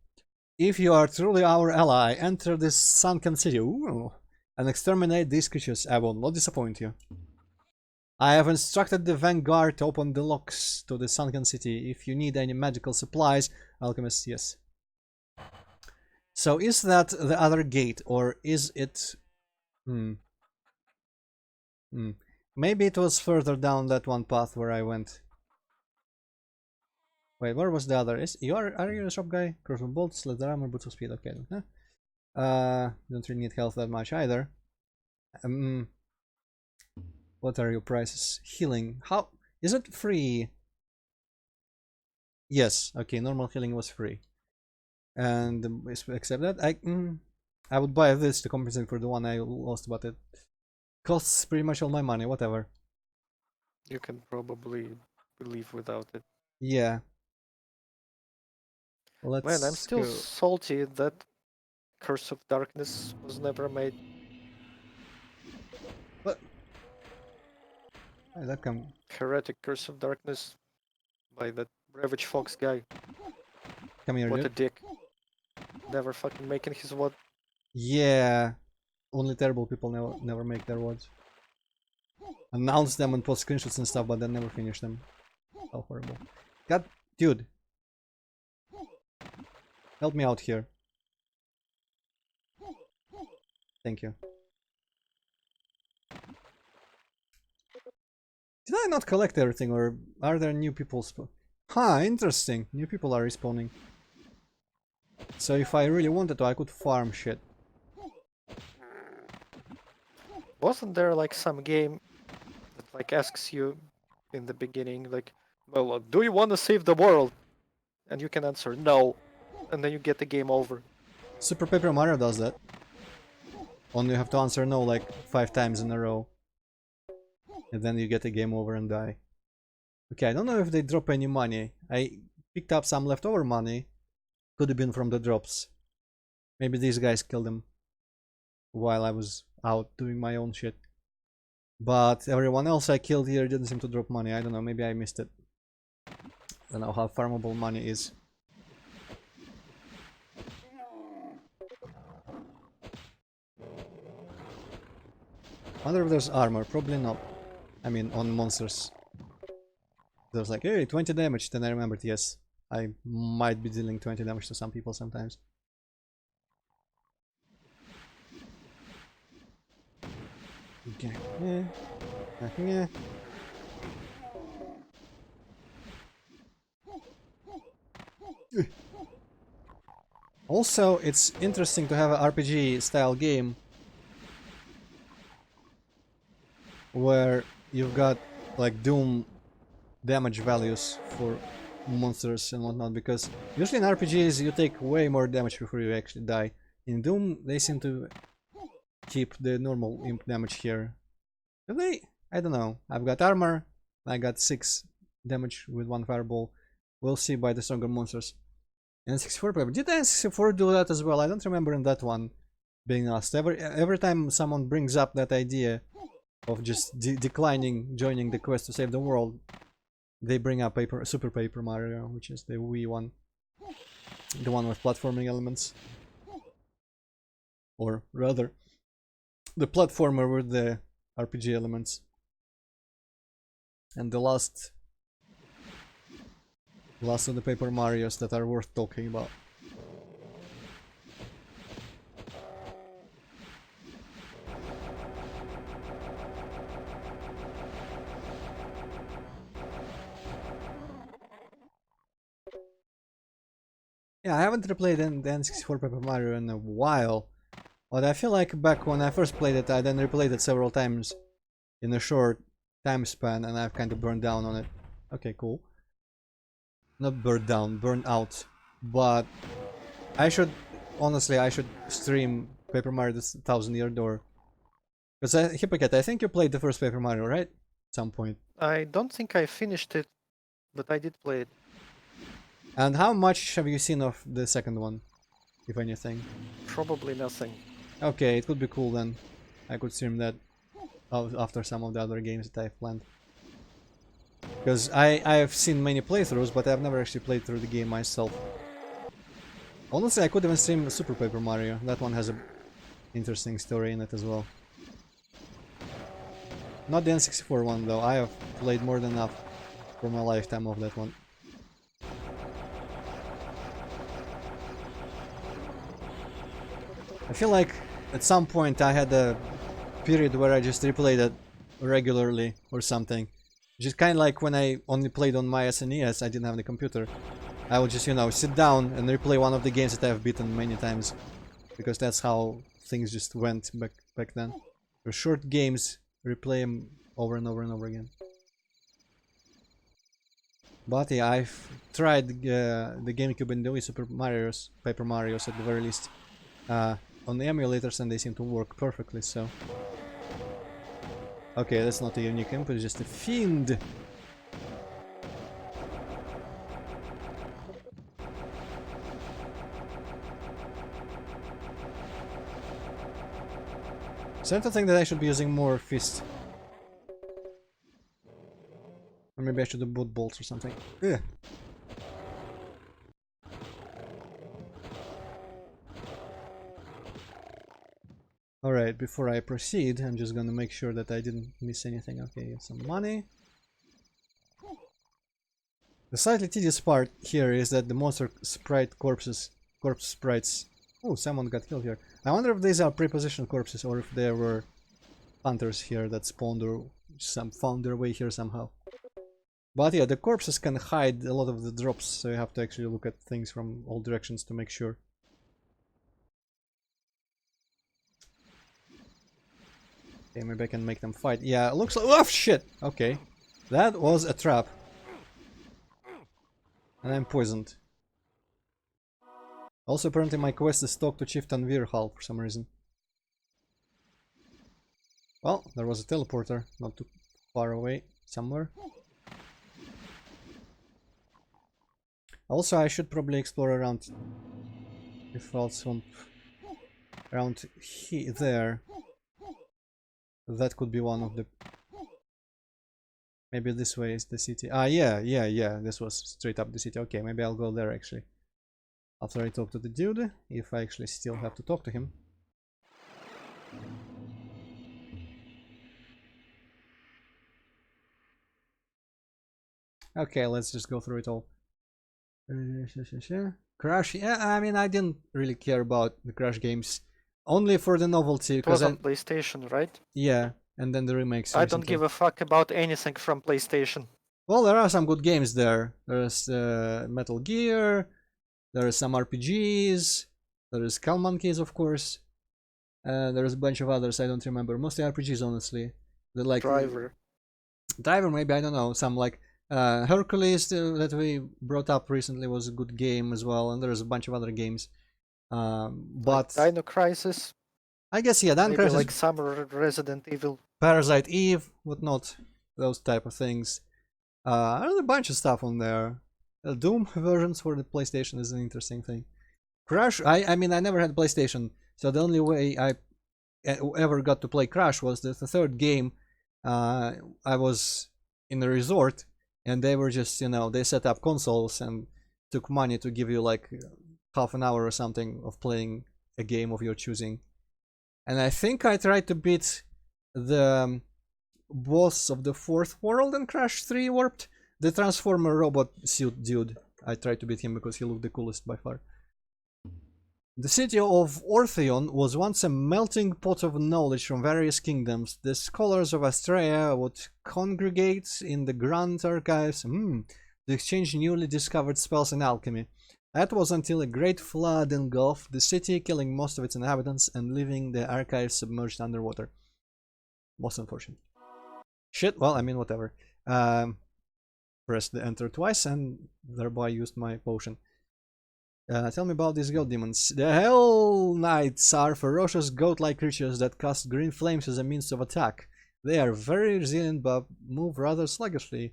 If you are truly our ally, enter this sunken city and exterminate these creatures. I will not disappoint you. I have instructed the vanguard to open the locks to the sunken city. If you need any magical supplies, alchemist, yes. So is that the other gate, or is it... Maybe it was further down that one path where I went. Wait, where was the other? Are you a shop guy? Crossbow bolts, leather armor, boots of speed. Okay. Don't really need health that much either. What are your prices? Healing. How is it free? Yes. Okay, normal healing was free. And except that I would buy this to compensate for the one I lost, but it costs pretty much all my money. Whatever. You can probably live without it. Yeah. Let's Man, I'm still go. salty that Curse of Darkness was never made. What? How did that come? Heretic Curse of Darkness by that Ravage Fox guy. Come here, What a dude. dick. Never fucking making his what? Yeah. Only terrible people never make their words. Announce them and post screenshots and stuff, but then never finish them. How horrible. God, dude. Help me out here. Thank you. Did I not collect everything, or are there new people interesting. New people are respawning. So if I really wanted to, I could farm shit. Wasn't there like some game that like asks you in the beginning, like, well, do you want to save the world? And you can answer no, and then you get the game over. Super Paper Mario does that. Only you have to answer no like 5 times in a row. And then you get a game over and die. Okay, I don't know if they drop any money. I picked up some leftover money. Could have been from the drops. Maybe these guys killed them while I was out doing my own shit. But everyone else I killed here didn't seem to drop money. I don't know, maybe I missed it. I don't know how farmable money is. Wonder if there's armor. Probably not. I mean, on monsters. There's like, hey, 20 damage. Then I remembered, yes, I might be dealing 20 damage to some people sometimes. Okay. Yeah. Also, it's interesting to have an RPG style game where you've got like Doom damage values for monsters and whatnot, because usually in RPGs you take way more damage before you actually die. In Doom they seem to keep the normal imp damage here. Do they? I don't know. I've got armor, I got 6 damage with 1 fireball. We'll see by the stronger monsters. N64 paper. Did N64 do that as well? I don't remember in that one being asked. Every time someone brings up that idea of just declining joining the quest to save the world, they bring up Super Paper Mario, which is the Wii one. The one with platforming elements. Or rather, the platformer with the RPG elements. And the last of the Paper Marios that are worth talking about. Yeah, I haven't replayed the N64 Paper Mario in a while, but I feel like back when I first played it, I then replayed it several times in a short time span, and I've kind of burned down on it. Okay, cool. Not burned down, burned out. But I should, honestly, I should stream Paper Mario: The Thousand Year Door. Because Hypocat, I think you played the first Paper Mario, right? At some point. I don't think I finished it, but I did play it. And how much have you seen of the second one, if anything? Probably nothing. Okay, it could be cool then. I could stream that after some of the other games that I've planned. Because I have seen many playthroughs, but I've never actually played through the game myself. Honestly, I could even stream Super Paper Mario. That one has a interesting story in it as well. Not the N64 one though. I have played more than enough for my lifetime of that one. I feel like at some point I had a period where I just replayed it regularly or something. Just kind of like when I only played on my SNES, I didn't have the computer. I would just, you know, sit down and replay one of the games that I've beaten many times. Because that's how things just went back then. For short games, replay them over and over and over again. But yeah, I've tried the GameCube and the Wii Paper Mario's at the very least on the emulators, and they seem to work perfectly. So okay, that's not a unique imp, it's just a fiend. So I don't think that I should be using more fist. Or maybe I should do boot bolts or something. Ugh. Alright, before I proceed, I'm just gonna make sure that I didn't miss anything. Okay, get some money. The slightly tedious part here is that the monster sprite corpse sprites... Oh, someone got killed here. I wonder if these are pre-positioned corpses or if there were hunters here that spawned or found their way here somehow. But yeah, the corpses can hide a lot of the drops, so you have to actually look at things from all directions to make sure. Okay, maybe I can make them fight. Yeah, it looks like... Oh, shit! Okay. That was a trap. And I'm poisoned. Also, apparently my quest is talk to Chieftain Virhal for some reason. Well, there was a teleporter, not too far away, somewhere. Also, I should probably explore around... Default swamp. Around there. That could be one of the... Maybe this way is the city. Ah, yeah, this was straight up the city. Okay, maybe I'll go there actually. After I talk to the dude, if I actually still have to talk to him. Okay, let's just go through it all. Crash, yeah, I mean, I didn't really care about the Crash games. Only for the novelty, It was because on PlayStation, right? Yeah, and then the remakes. I don't give a fuck about anything from PlayStation. Well, there are some good games there. There's Metal Gear, there are some RPGs, there is Skull Monkeys, of course. There's a bunch of others I don't remember. Mostly RPGs, honestly. The like Driver, maybe, I don't know. Some like Hercules that we brought up recently was a good game as well, and there's a bunch of other games. But like Dino Crisis. I guess yeah, Dino Crisis, like some Resident Evil, Parasite Eve, whatnot, those type of things. There's a bunch of stuff on there. Doom versions for the PlayStation is an interesting thing. Crash, I mean, I never had PlayStation, so the only way I ever got to play Crash was the third game. I was in a resort, and they were just, you know, they set up consoles and took money to give you like half an hour or something of playing a game of your choosing. And I think I tried to beat the boss of the fourth world in Crash 3 Warped, the Transformer robot suit dude. I tried to beat him because he looked the coolest by far. The city of Ortheon was once a melting pot of knowledge from various kingdoms. The scholars of Astrea would congregate in the Grand Archives to exchange newly discovered spells and alchemy. That was until a great flood engulfed the city, killing most of its inhabitants and leaving the archives submerged underwater. Most unfortunate. Shit, well, I mean, whatever. Pressed the enter twice and thereby used my potion. Tell me about these goat demons. The Hell Knights are ferocious goat-like creatures that cast green flames as a means of attack. They are very resilient but move rather sluggishly.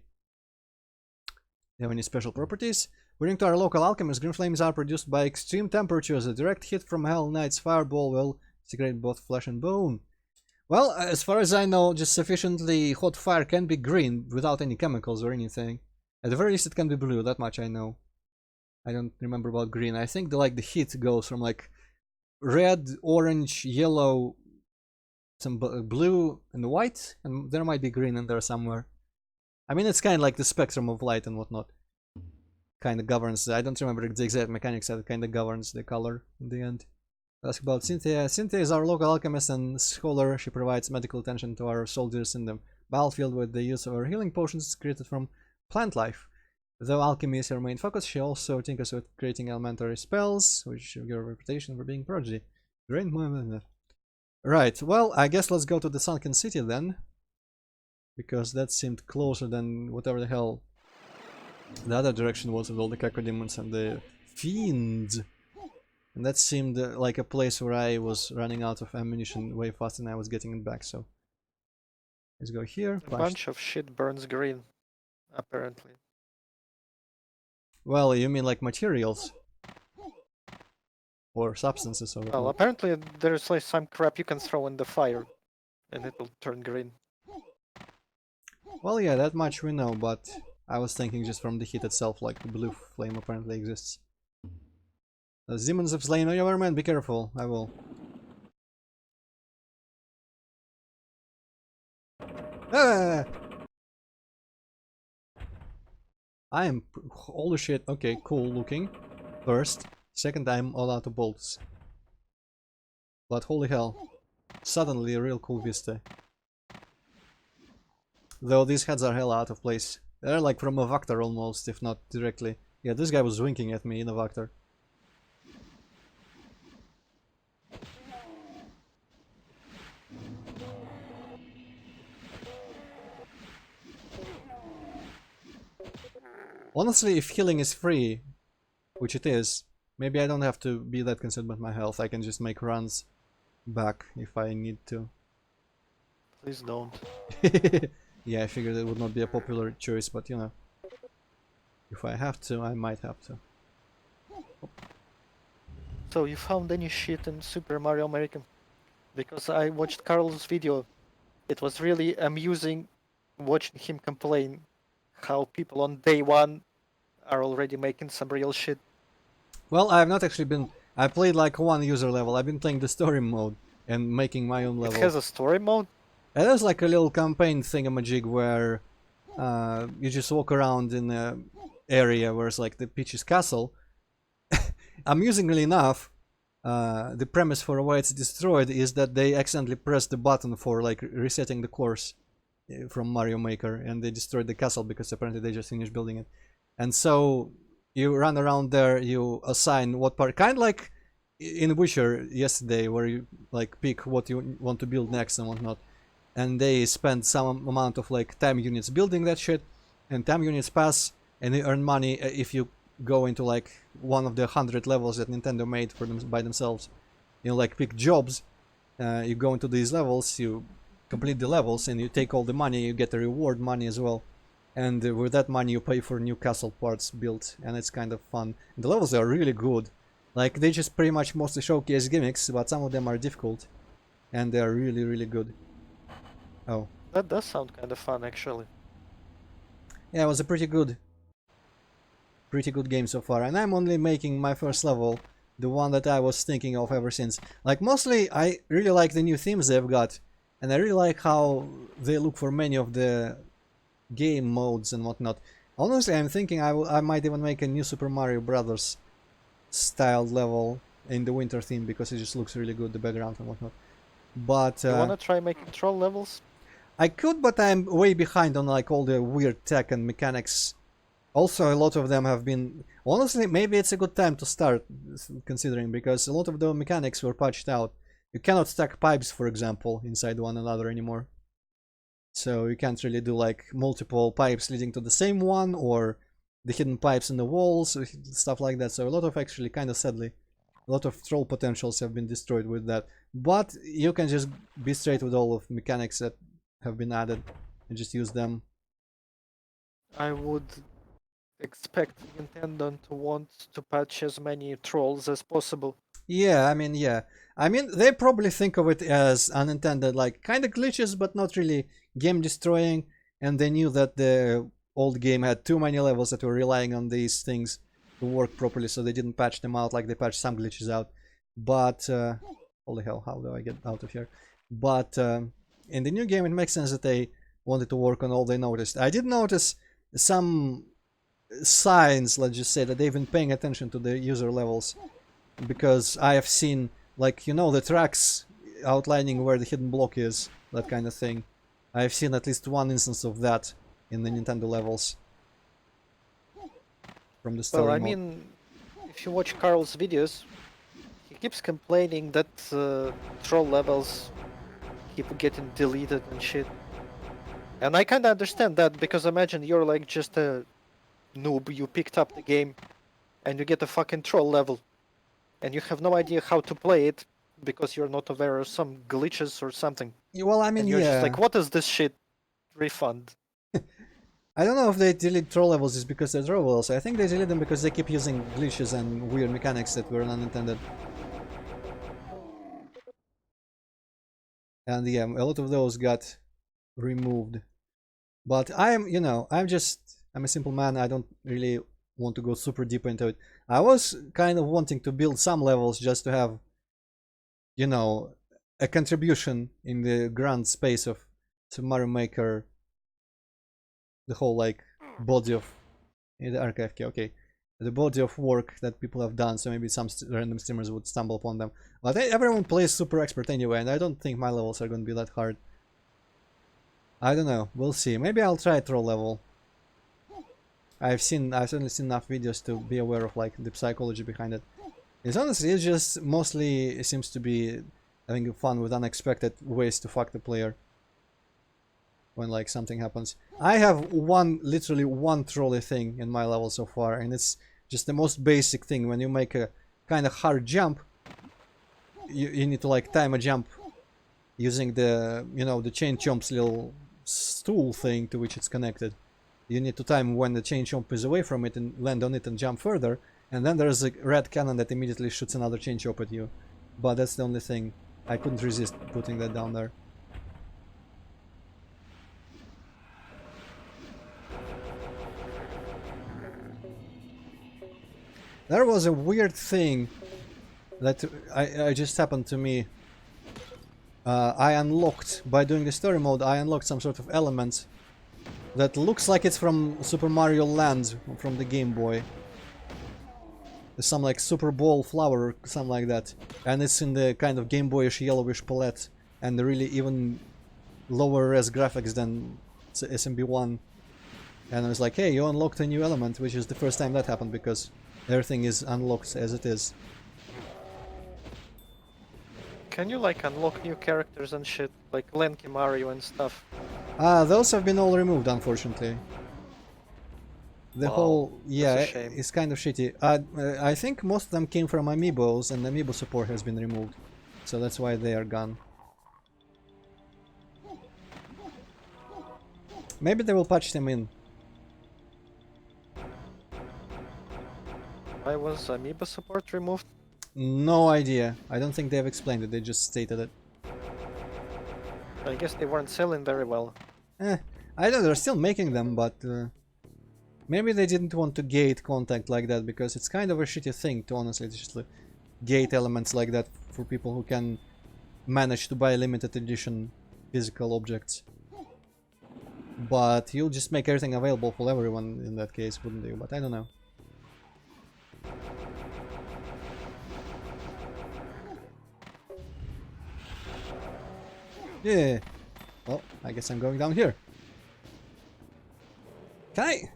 Do you have any special properties? According to our local alchemist, green flames are produced by extreme temperatures. A direct hit from Hell Knight's fireball will disintegrate both flesh and bone. Well, as far as I know, just sufficiently hot fire can be green without any chemicals or anything. At the very least, it can be blue. That much I know. I don't remember about green. I think the heat goes from like red, orange, yellow, some blue and white, and there might be green in there somewhere. I mean, it's kind of like the spectrum of light and whatnot. Kind of governs. I don't remember the exact mechanics that kind of governs the color in the end. Ask about Cynthia. Cynthia is our local alchemist and scholar. She provides medical attention to our soldiers in the battlefield with the use of her healing potions created from plant life. Though alchemy is her main focus, she also tinkers with creating elementary spells, which give her a reputation for being prodigy. Right, well, I guess let's go to the sunken city then. because that seemed closer than whatever the hell the other direction was with all the cacodemons and the fiends. And that seemed like a place where I was running out of ammunition way faster than I was getting it back, so let's go here. A bunch of shit burns green, apparently. Well, you mean like materials? Or substances or Well, apparently there's like some crap you can throw in the fire, and it will turn green. Well, yeah, that much we know, but I was thinking just from the heat itself, like the blue flame apparently exists. The demons have slain your man, be careful, I will. Ah! I am... holy shit, okay, cool looking. First. Second, I'm all out of bolts. But holy hell. Suddenly a real cool vista. Though these heads are hell out of place. They're like from a Vector almost, if not directly. Yeah, this guy was winking at me in a Vector. Honestly, if healing is free, which it is, maybe I don't have to be that concerned about my health. I can just make runs back if I need to. Please don't. Yeah, I figured it would not be a popular choice, but you know. If I have to, I might have to. So you found any shit in Super Mario Maker? Because I watched Carl's video. It was really amusing watching him complain how people on day one are already making some real shit. Well, I have not actually been... I played like one user level. I've been playing the story mode and making my own level. It has a story mode? And there's like a little campaign thingamajig where you just walk around in an area where it's like the Peach's castle. Amusingly enough, the premise for why it's destroyed is that they accidentally pressed the button for like resetting the course from Mario Maker, and they destroyed the castle because apparently they just finished building it. And so you run around there, you assign what part, kind of like in Witcher yesterday, where you like pick what you want to build next and whatnot. And they spend some amount of like time units building that shit, and time units pass, and they earn money if you go into like one of the 100 levels that Nintendo made for them by themselves. You know, like pick jobs. You go into these levels, you complete the levels, and you take all the money. You get the reward money as well, and with that money you pay for new castle parts built, and it's kind of fun. And the levels are really good. Like they just pretty much mostly showcase gimmicks, but some of them are difficult, and they are really, really good. Oh. That does sound kind of fun, actually. Yeah, it was a pretty good game so far, and I'm only making my first level, the one that I was thinking of ever since. Like, mostly I really like the new themes they've got, and I really like how they look for many of the game modes and whatnot. Honestly, I'm thinking I might even make a new Super Mario Brothers styled level in the winter theme, because it just looks really good, the background and whatnot. But You wanna try making troll levels? I could, but I'm way behind on like all the weird tech and mechanics. Also, a lot of them have been... Honestly, maybe it's a good time to start, considering, because a lot of the mechanics were patched out. You cannot stack pipes, for example, inside one another anymore. So you can't really do like multiple pipes leading to the same one, or the hidden pipes in the walls, stuff like that. So a lot of, actually, kind of sadly, a lot of troll potentials have been destroyed with that. But you can just be straight with all of mechanics that have been added and just use them. I would expect Nintendo to want to patch as many trolls as possible. Yeah, I mean, yeah. I mean, they probably think of it as unintended, like, kind of glitches, but not really game destroying. And they knew that the old game had too many levels that were relying on these things to work properly, so they didn't patch them out like they patched some glitches out. But, holy hell, how do I get out of here? But, in the new game, it makes sense that they wanted to work on all they noticed. I did notice some signs, let's just say, that they've been paying attention to the user levels, because I have seen, like, you know, the tracks outlining where the hidden block is, that kind of thing. I've seen at least one instance of that in the Nintendo levels from the story Well, I mode. mean, if you watch Carl's videos, he keeps complaining that troll levels keep getting deleted and shit. And I kind of understand that, because imagine you're like just a noob, you picked up the game, and you get a fucking troll level, and you have no idea how to play it because you're not aware of some glitches or something. Well, I mean, And you're just yeah. like, what is this shit? Refund. I don't know if they delete troll levels is because they're troll levels. I think they delete them because they keep using glitches and weird mechanics that were unintended. And yeah, a lot of those got removed. But I am, you know, I'm a simple man. I don't really want to go super deep into it. I was kind of wanting to build some levels just to have, you know, a contribution in the grand space of Super Mario Maker, the whole like body of in the archive key, okay, the body of work that people have done, so maybe some random streamers would stumble upon them. But everyone plays super expert anyway, and I don't think my levels are going to be that hard. I don't know, we'll see. Maybe I'll try a troll level. I've certainly seen enough videos to be aware of like the psychology behind it. It's honestly, it just mostly seems to be having fun with unexpected ways to fuck the player when like something happens. I have literally one trolley thing in my level so far, and it's just the most basic thing. When you make a kind of hard jump, you need to like time a jump using the, you know, the chain chomp's little stool thing to which it's connected. You need to time when the chain chomp is away from it and land on it and jump further, and then there's a red cannon that immediately shoots another chain chomp at you. But that's the only thing. I couldn't resist putting that down there. There was a weird thing that I just happened to me. I unlocked, by doing the story mode, I unlocked some sort of element that looks like it's from Super Mario Land from the Game Boy. Some like Super Bowl flower or something like that. And it's in the kind of Game Boyish yellowish palette and really even lower res graphics than SMB1. And I was like, hey, you unlocked a new element, which is the first time that happened because everything is unlocked as it is. Can you like unlock new characters and shit, like Lanky Mario and stuff? Those have been all removed, unfortunately. The Wow, whole, yeah, that's a shame. it's kind of shitty. I think most of them came from amiibos, and amiibo support has been removed, so that's why they are gone. Maybe they will patch them in. Why was Amiibo support removed? No idea. I don't think they've explained it. They just stated it. I guess they weren't selling very well. I know they're still making them, but maybe they didn't want to gate contact like that because it's kind of a shitty thing to honestly just like, gate elements like that for people who can manage to buy limited edition physical objects. But you'll just make everything available for everyone in that case, wouldn't you? But I don't know. Yeah. Well, I guess I'm going down here. Can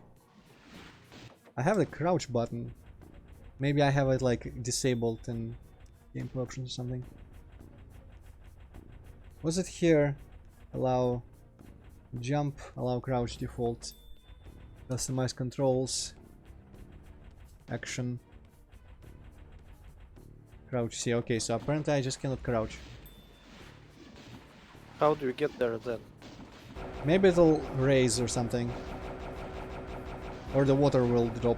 I have the crouch button. Maybe I have it like disabled in gameplay options or something. Was it here? Allow jump, allow crouch default. Customize controls. Action. Crouch C. Okay, so apparently I just cannot crouch. How do you get there then? Maybe it'll raise or something. Or the water will drop.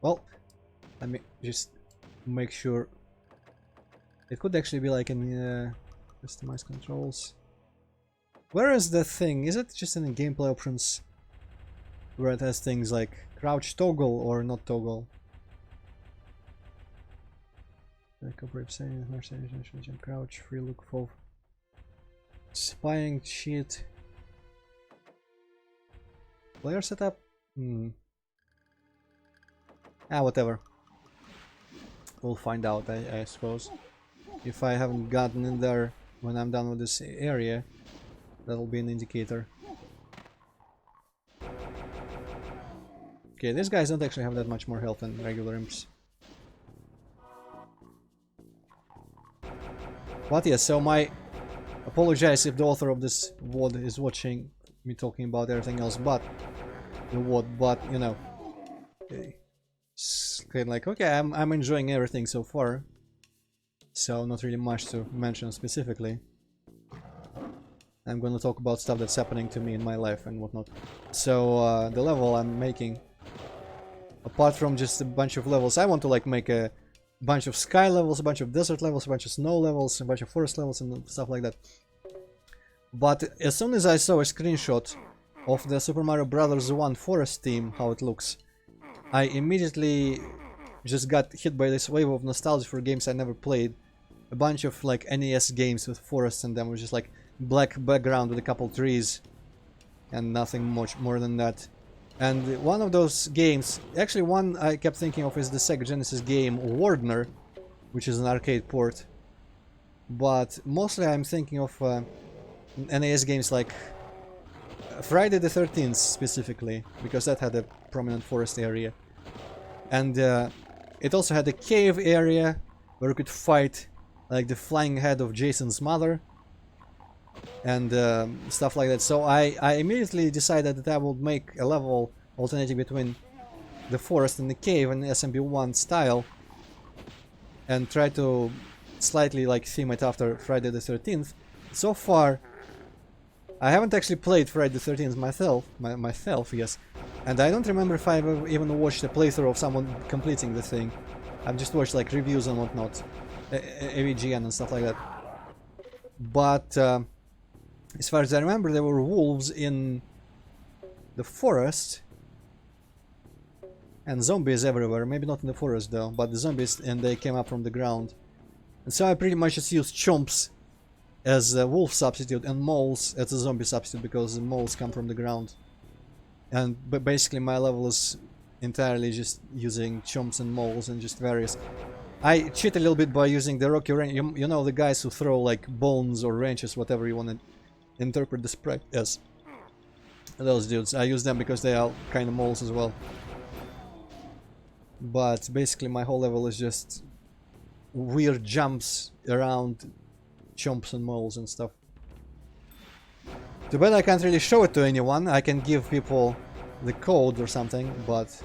Well, let me just make sure. It could actually be like in customize controls. Where is the thing? Is it just in gameplay options? Where it has things like crouch toggle or not toggle? Crouch, free look for spying cheat. Player setup? Whatever. We'll find out, I suppose. If I haven't gotten in there when I'm done with this area, that'll be an indicator. Okay, these guys don't actually have that much more health than regular imps. But yeah, so my... Apologize if the author of this VOD is watching me talking about everything else but the VOD, but, you know... It's kind of like, okay, I'm enjoying everything so far. So, not really much to mention specifically. I'm gonna talk about stuff that's happening to me in my life and whatnot. So, the level I'm making... Apart from just a bunch of levels, I want to like make a bunch of sky levels, a bunch of desert levels, a bunch of snow levels, a bunch of forest levels and stuff like that. But as soon as I saw a screenshot of the Super Mario Bros. 1 forest theme, how it looks, I immediately just got hit by this wave of nostalgia for games I never played. A bunch of like NES games with forests in them, which is like black background with a couple trees and nothing much more than that. And one of those games, actually one I kept thinking of is the Sega Genesis game Wardener, which is an arcade port. But mostly I'm thinking of NES games like Friday the 13th specifically, because that had a prominent forest area. And it also had a cave area where you could fight like the flying head of Jason's mother and stuff like that. So I immediately decided that I would make a level alternating between the forest and the cave in SMB1 style and try to slightly like theme it after Friday the 13th. So far I haven't actually played Friday the 13th myself, yes, and I don't remember if I've ever even watched a playthrough of someone completing the thing. I've just watched like reviews and whatnot, AVGN and stuff like that. But as far as I remember, there were wolves in the forest and zombies everywhere. Maybe not in the forest though, but the zombies, and they came up from the ground. And so I pretty much just used chomps as a wolf substitute and moles as a zombie substitute, because the moles come from the ground. And but basically my level is entirely just using chomps and moles and just various. I cheat a little bit by using the rocky wrench. You know, the guys who throw like bones or wrenches, whatever you want to interpret the sprite as. Those dudes, I use them because they are kind of moles as well. But basically my whole level is just weird jumps around chomps and moles and stuff. Too bad I can't really show it to anyone. I can give people the code or something, but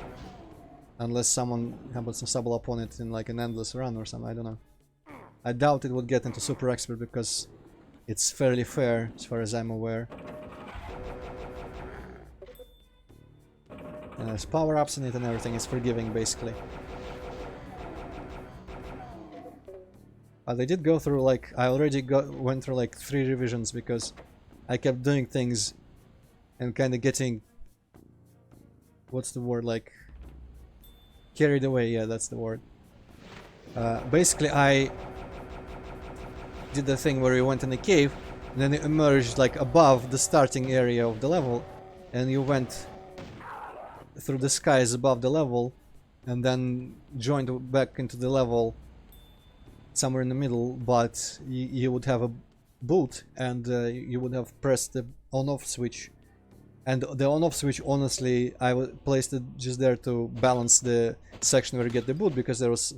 unless someone happens to stumble upon it in like an endless run or something, I don't know. I doubt it would get into Super Expert because it's fairly fair as far as I'm aware. And there's power-ups in it and everything. It's forgiving basically. They did go through like, I already went through like 3 revisions because I kept doing things and kind of getting, what's the word, like carried away. Yeah, that's the word. Basically I did the thing where you went in a cave and then you emerged like above the starting area of the level and you went through the skies above the level and then joined back into the level somewhere in the middle, but you would have a boot and you would have pressed the on-off switch, and the on-off switch, honestly, I placed it just there to balance the section where you get the boot, because there was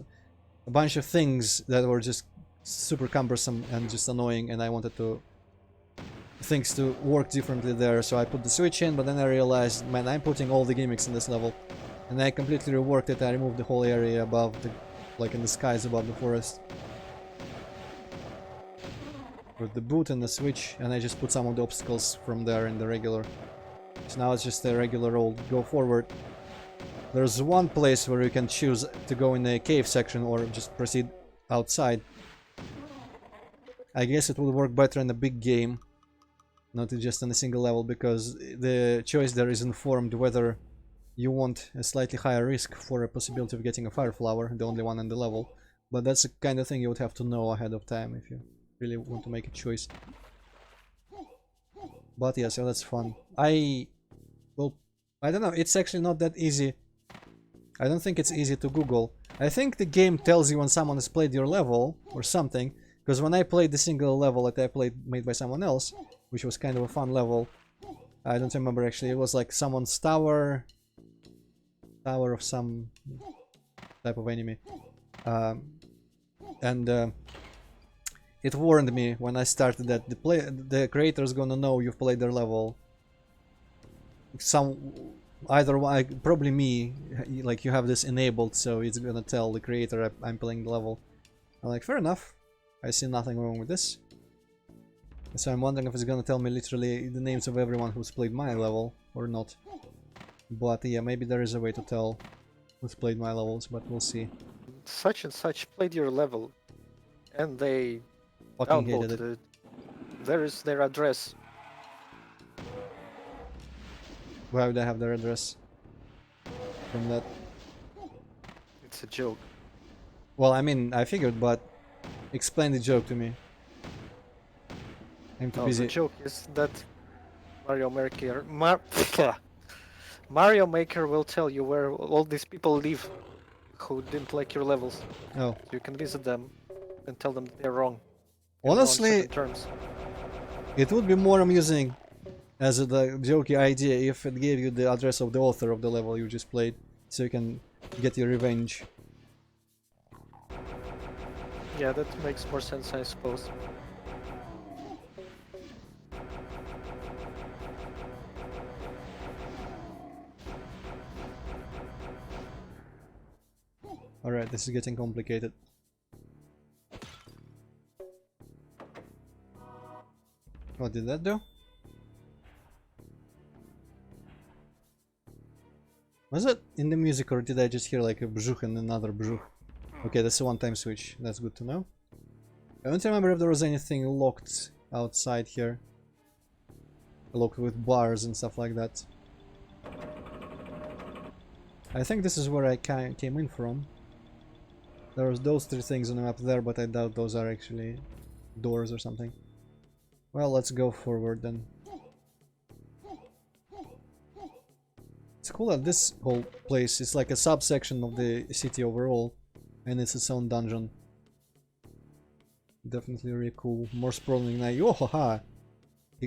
a bunch of things that were just super cumbersome and just annoying, and I wanted things to work differently there, so I put the switch in. But then I realized, man, I'm putting all the gimmicks in this level, and I completely reworked it. I removed the whole area above the, like in the skies above the forest, with the boot and the switch, and I just put some of the obstacles from there in the regular. So now it's just a regular old go forward. There's one place where you can choose to go in the cave section or just proceed outside. I guess it would work better in a big game, not just on a single level, because the choice there is informed whether you want a slightly higher risk for a possibility of getting a fire flower, the only one in the level. But that's the kind of thing you would have to know ahead of time if you really want to make a choice. But yeah, so that's fun. I don't know, it's actually not that easy. I don't think it's easy to Google. I think the game tells you when someone has played your level or something, because when I played the single level that I played made by someone else, which was kind of a fun level, I don't remember actually, it was like someone's tower, tower of some type of enemy. And it warned me when I started that the creator's gonna know you've played their level. Probably me, like you have this enabled, so it's gonna tell the creator I'm playing the level. I'm like, fair enough. I see nothing wrong with this. So I'm wondering if it's gonna tell me literally the names of everyone who's played my level or not. But yeah, maybe there is a way to tell who's played my levels, but we'll see. Such and such played your level, and they Fucking hated downvoted it. it. There is their address. Why would I have their address from that? It's a joke. Well, I mean, I figured, but explain the joke to me. I'm too No, busy. the joke is that Mario Maker will tell you where all these people live who didn't like your levels. Oh. So you can visit them and tell them they're wrong. Honestly, terms. it would be more amusing as a jokey idea if it gave you the address of the author of the level you just played, so you can get your revenge. Yeah, that makes more sense, I suppose. Alright, this is getting complicated. What did that do? Was it in the music or did I just hear like a bzhuch and another bzhuch? Okay, that's a one-time switch. That's good to know. I don't remember if there was anything locked outside here. Locked with bars and stuff like that. I think this is where I came in from. There was those three things on the map there, but I doubt those are actually doors or something. Well, let's go forward then. It's cool that this whole place is like a subsection of the city overall, and it's its own dungeon. Definitely really cool. More sprawling than I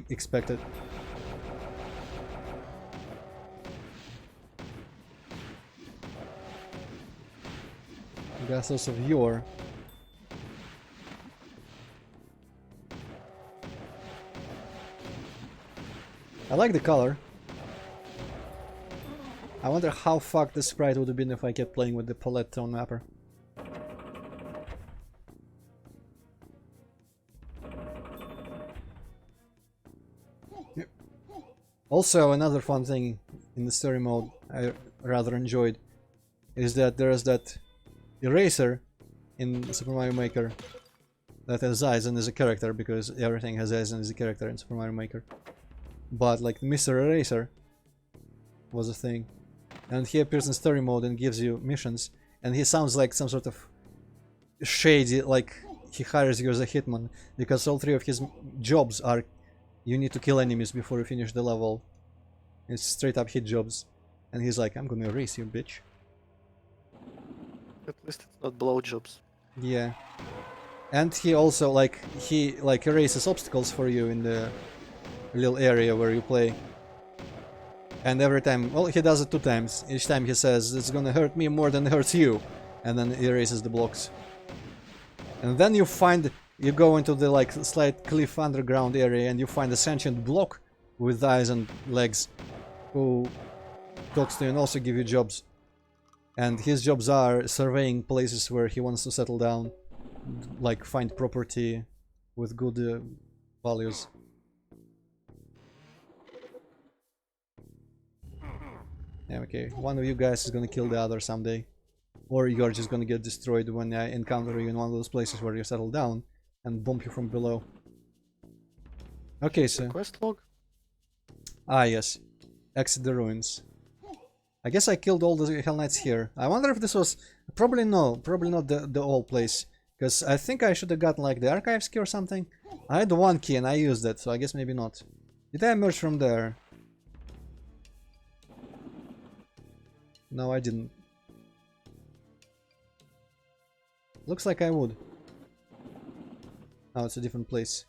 expected. Gasos of yore. I like the color. I wonder how fucked the sprite would have been if I kept playing with the palette tone mapper. Yep. Also, another fun thing in the story mode I rather enjoyed is that there is that eraser in Super Mario Maker that has eyes and is a character, because everything has eyes and is a character in Super Mario Maker. But like Mr. Eraser was a thing, and he appears in story mode and gives you missions, and he sounds like some sort of shady, like he hires you as a hitman, because all three of his jobs are you need to kill enemies before you finish the level. It's straight up hit jobs, and he's like, I'm gonna erase you, bitch. At least it's not blowjobs. Yeah. And he also like erases obstacles for you in the little area where you play. And every time, well, he does it 2 times. Each time he says it's gonna hurt me more than it hurts you, and then he erases the blocks. And then you go into the like slight cliff underground area and you find a sentient block with eyes and legs who talks to you and also give you jobs. And his jobs are surveying places where he wants to settle down, like find property with good values. Yeah, okay, one of you guys is gonna kill the other someday. Or you're just gonna get destroyed when I encounter you in one of those places where you settle down and bump you from below. Okay, so... Quest log? Ah, yes. Exit the ruins. I guess I killed all the Hell Knights here. I wonder if this was... Probably no. Probably not the old place. Because I think I should have gotten like the archives key or something. I had 1 key and I used it, so I guess maybe not. Did I emerge from there? No, I didn't. Looks like I would. Oh, it's a different place.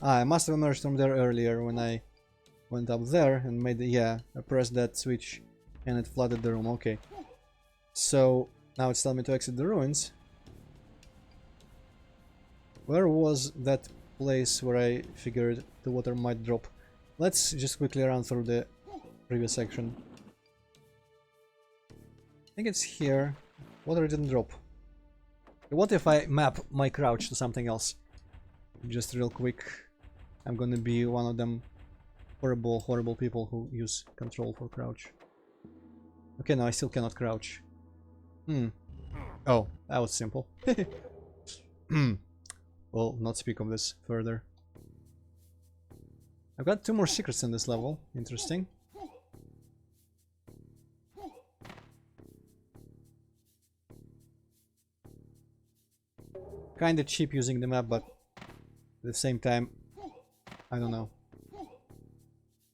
Ah, I must have emerged from there earlier when I went up there and made the... Yeah, I pressed that switch And it flooded the room, okay. So, now it's telling me to exit the ruins. Where was that place where I figured the water might drop? Let's just quickly run through the previous section. I think it's here. Water didn't drop. What if I map my crouch to something else? Just real quick. I'm gonna be one of them horrible people who use control for crouch. Okay, no, I still cannot crouch. Oh, that was simple. Well, not speak of this further. I've got 2 more secrets in this level. Interesting. Kinda cheap using the map, but at the same time, I don't know.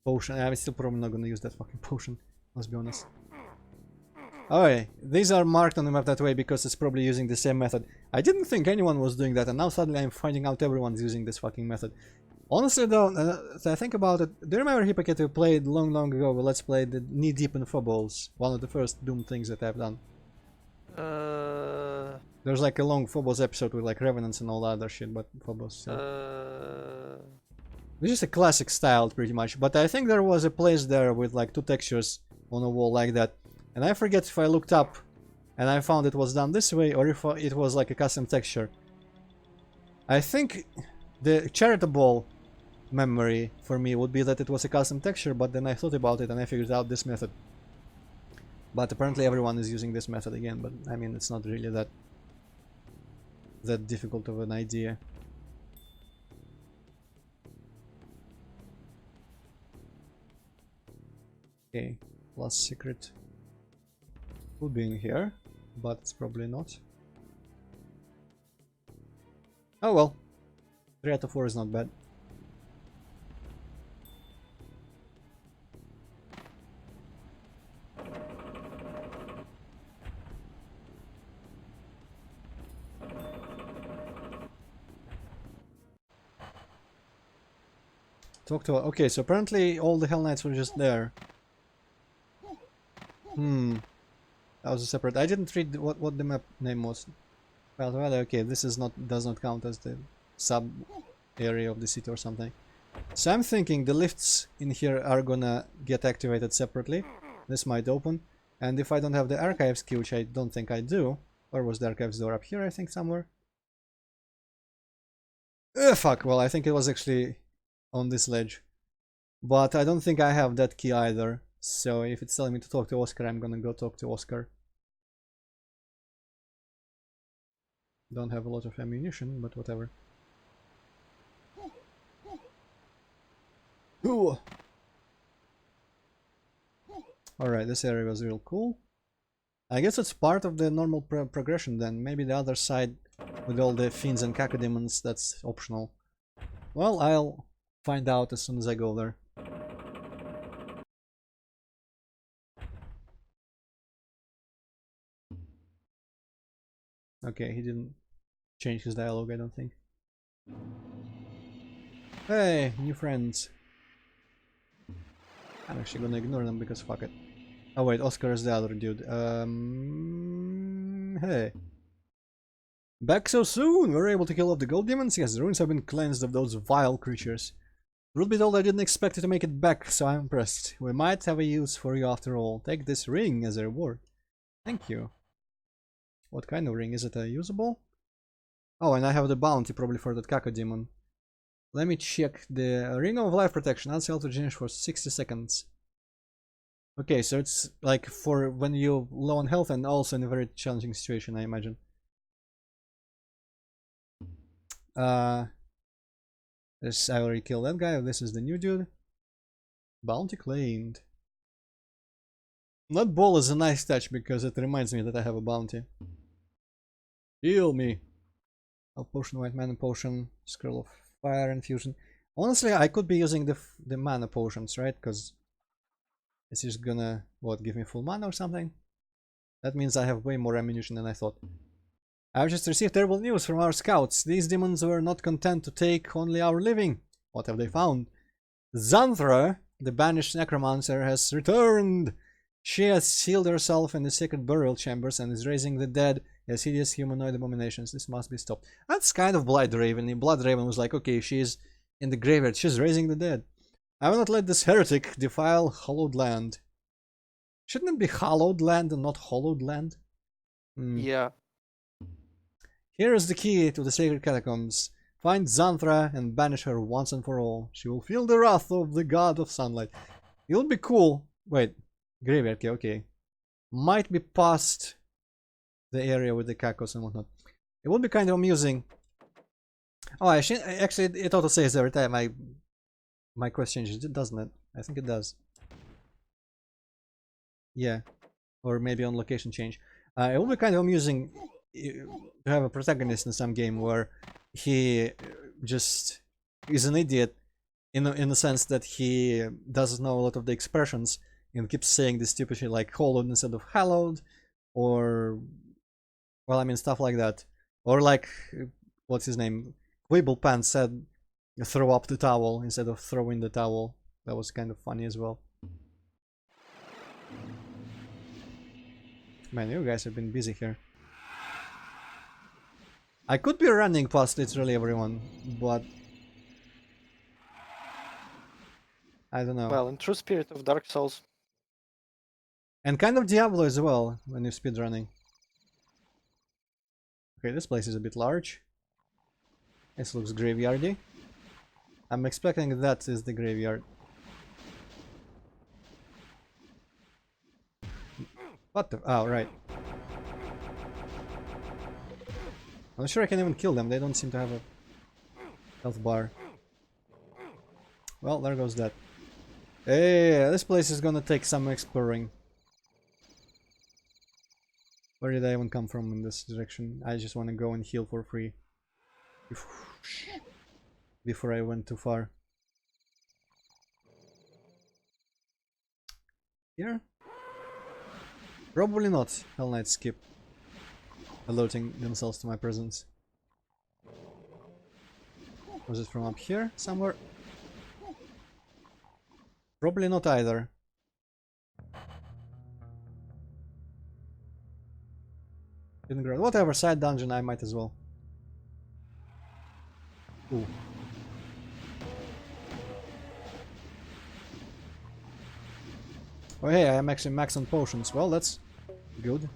Potion. I'm still probably not gonna use that fucking potion. Let's be honest. Okay, these are marked on the map that way because it's probably using the same method. I didn't think anyone was doing that, and now suddenly I'm finding out everyone's using this fucking method. Honestly though, as I think about it, do you remember Hypocrite who played long ago? Let's play the Knee Deep in Phobos, one of the first Doom things that I've done. There's like a long Phobos episode with like Revenants and all that other shit, but Phobos. It's just a classic style pretty much, but I think there was a place there with like 2 textures on a wall like that. And I forget if I looked up and I found it was done this way or if it was like a custom texture. I think the charitable memory for me would be that it was a custom texture, but then I thought about it and I figured out this method. But apparently everyone is using this method again, but I mean it's not really that difficult of an idea. Okay, last secret. Would be in here, but it's probably not. Oh well, 3 out of 4 is not bad. Talk to. Okay, so apparently all the Hell Knights were just there. That was a separate. I didn't read what the map name was. Well, okay, this is does not count as the sub area of the city or something. So I'm thinking the lifts in here are gonna get activated separately. This might open, and if I don't have the archives key, which I don't think I do, or was the archives door up here? I think somewhere. Fuck. Well, I think it was actually on this ledge, but I don't think I have that key either. So if it's telling me to talk to Oscar, I'm gonna go talk to Oscar. Don't have a lot of ammunition, but whatever. Ooh. Alright, this area was real cool. I guess it's part of the normal progression then. Maybe the other side with all the fiends and cacodemons, that's optional. Well, I'll find out as soon as I go there. Okay, he didn't change his dialogue, I don't think. Hey, new friends. I'm actually gonna ignore them because fuck it. Oh wait, Oscar is the other dude. Hey. Back so soon! We're able to kill off the gold demons? Yes, the ruins have been cleansed of those vile creatures. Truth be told, I didn't expect you to make it back, so I'm impressed. We might have a use for you after all. Take this ring as a reward. Thank you. What kind of ring? Is it a usable? Oh, and I have the bounty probably for that cacodemon. Let me check the ring of life protection. Adds health regeneration for 60 seconds. Okay, so it's like for when you're low on health and also in a very challenging situation, I imagine. This I already killed that guy. This is the new dude. Bounty claimed. That ball is a nice touch because it reminds me that I have a bounty. Heal me. Health potion, white mana potion, scroll of fire infusion. Honestly, I could be using the mana potions, right? Because this is gonna give me full mana or something. That means I have way more ammunition than I thought. I've just received terrible news from our scouts. These demons were not content to take only our living. What have they found? Xanthra, the banished necromancer, has returned. She has sealed herself in the secret burial chambers and is raising the dead as hideous humanoid abominations. This must be stopped. That's kind of Bloodraven. Bloodraven was like, okay, she's in the graveyard. She's raising the dead. I will not let this heretic defile hallowed land. Shouldn't it be hallowed land and not hollowed land? Yeah. Here is the key to the sacred catacombs. Find Xanthra and banish her once and for all. She will feel the wrath of the god of sunlight. It would be cool. Wait, graveyard key, okay. Might be past the area with the cacos and whatnot. It would be kind of amusing. Oh, actually, it auto says every time my quest changes, doesn't it? I think it does. Yeah, or maybe on location change. It would be kind of amusing to have a protagonist in some game where he just is an idiot in the sense that he doesn't know a lot of the expressions and keeps saying this stupid shit like hollowed instead of hallowed, or well, I mean stuff like that, or like what's his name? Quibblepants said, "Throw up the towel" instead of throwing the towel. That was kind of funny as well. Man, you guys have been busy here. I could be running past literally everyone, but I don't know. Well, in true spirit of Dark Souls. And kind of Diablo as well, when you're speedrunning. Okay, this place is a bit large. This looks graveyardy. I'm expecting that is the graveyard. What the? Oh, right. I'm not sure I can even kill them. They don't seem to have a health bar. Well, there goes that. Hey, this place is gonna take some exploring. Where did I even come from in this direction? I just want to go and heal for free. Before I went too far. Here? Probably not. Hell Knights skip alerting themselves to my presence. Was it from up here somewhere? Probably not either. Didn't grow. Whatever, side dungeon, I might as well. Ooh. Oh hey, I am actually max on potions. Well, that's good.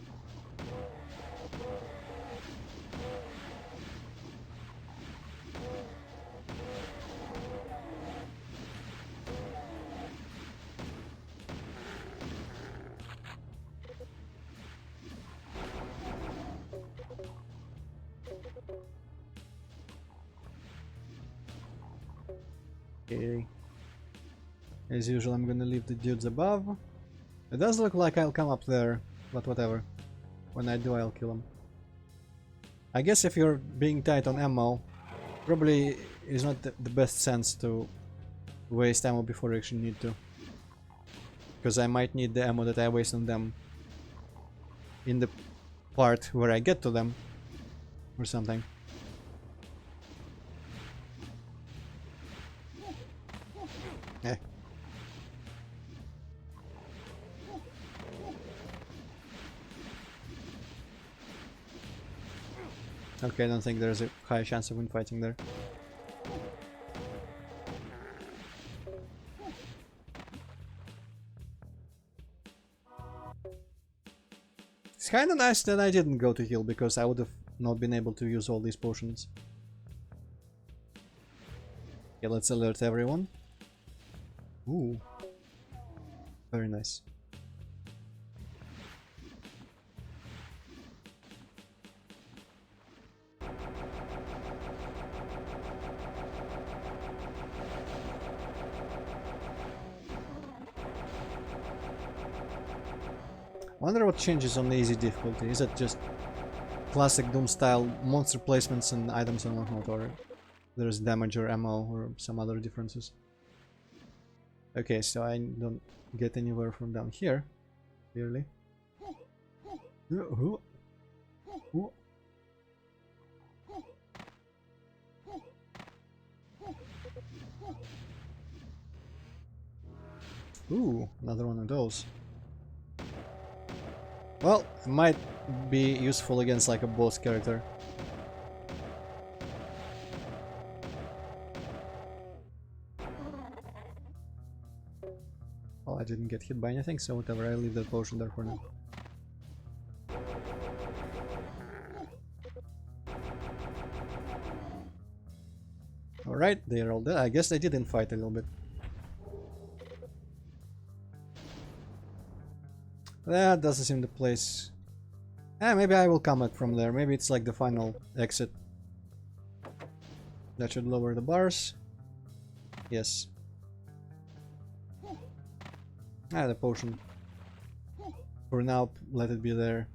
Okay. As usual, I'm gonna leave the dudes above. It does look like I'll come up there, but whatever. When I do, I'll kill them. I guess if you're being tight on ammo, probably is not the best sense to waste ammo before you actually need to. Because I might need the ammo that I waste on them in the part where I get to them, or something. Eh. Okay, I don't think there's a high chance of infighting there. It's kinda nice that I didn't go to heal, because I would have not been able to use all these potions. Okay, let's alert everyone. Ooh. Very nice. Wonder what changes on the easy difficulty. Is it just classic Doom style monster placements and items and whatnot, or there's damage or ammo or some other differences? Okay, so I don't get anywhere from down here, clearly. Ooh, another one of those. Well, it might be useful against like a boss character. Well, I didn't get hit by anything, so whatever, I leave that potion there for now. Alright, they're all dead. I guess they didn't fight a little bit. That doesn't seem the place. Maybe I will come out from there. Maybe it's like the final exit. That should lower the bars. Yes. The potion. For now, let it be there.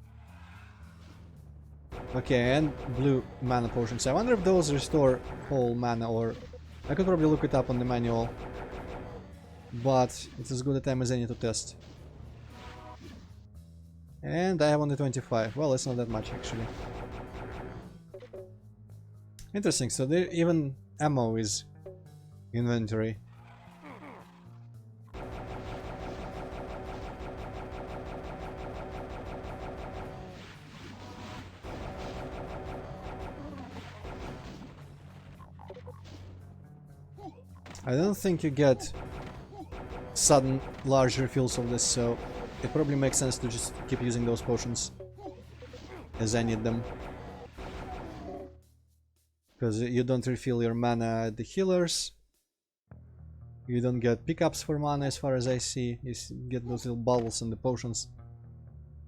Okay, and blue mana potions. I wonder if those restore whole mana, or I could probably look it up on the manual. But it's as good a time as any to test. And I have only 25. Well, it's not that much actually. Interesting, so there even ammo is inventory. I don't think you get sudden large refills of this, so it probably makes sense to just keep using those potions as I need them. Because you don't refill your mana at the healers. You don't get pickups for mana as far as I see. You get those little bubbles in the potions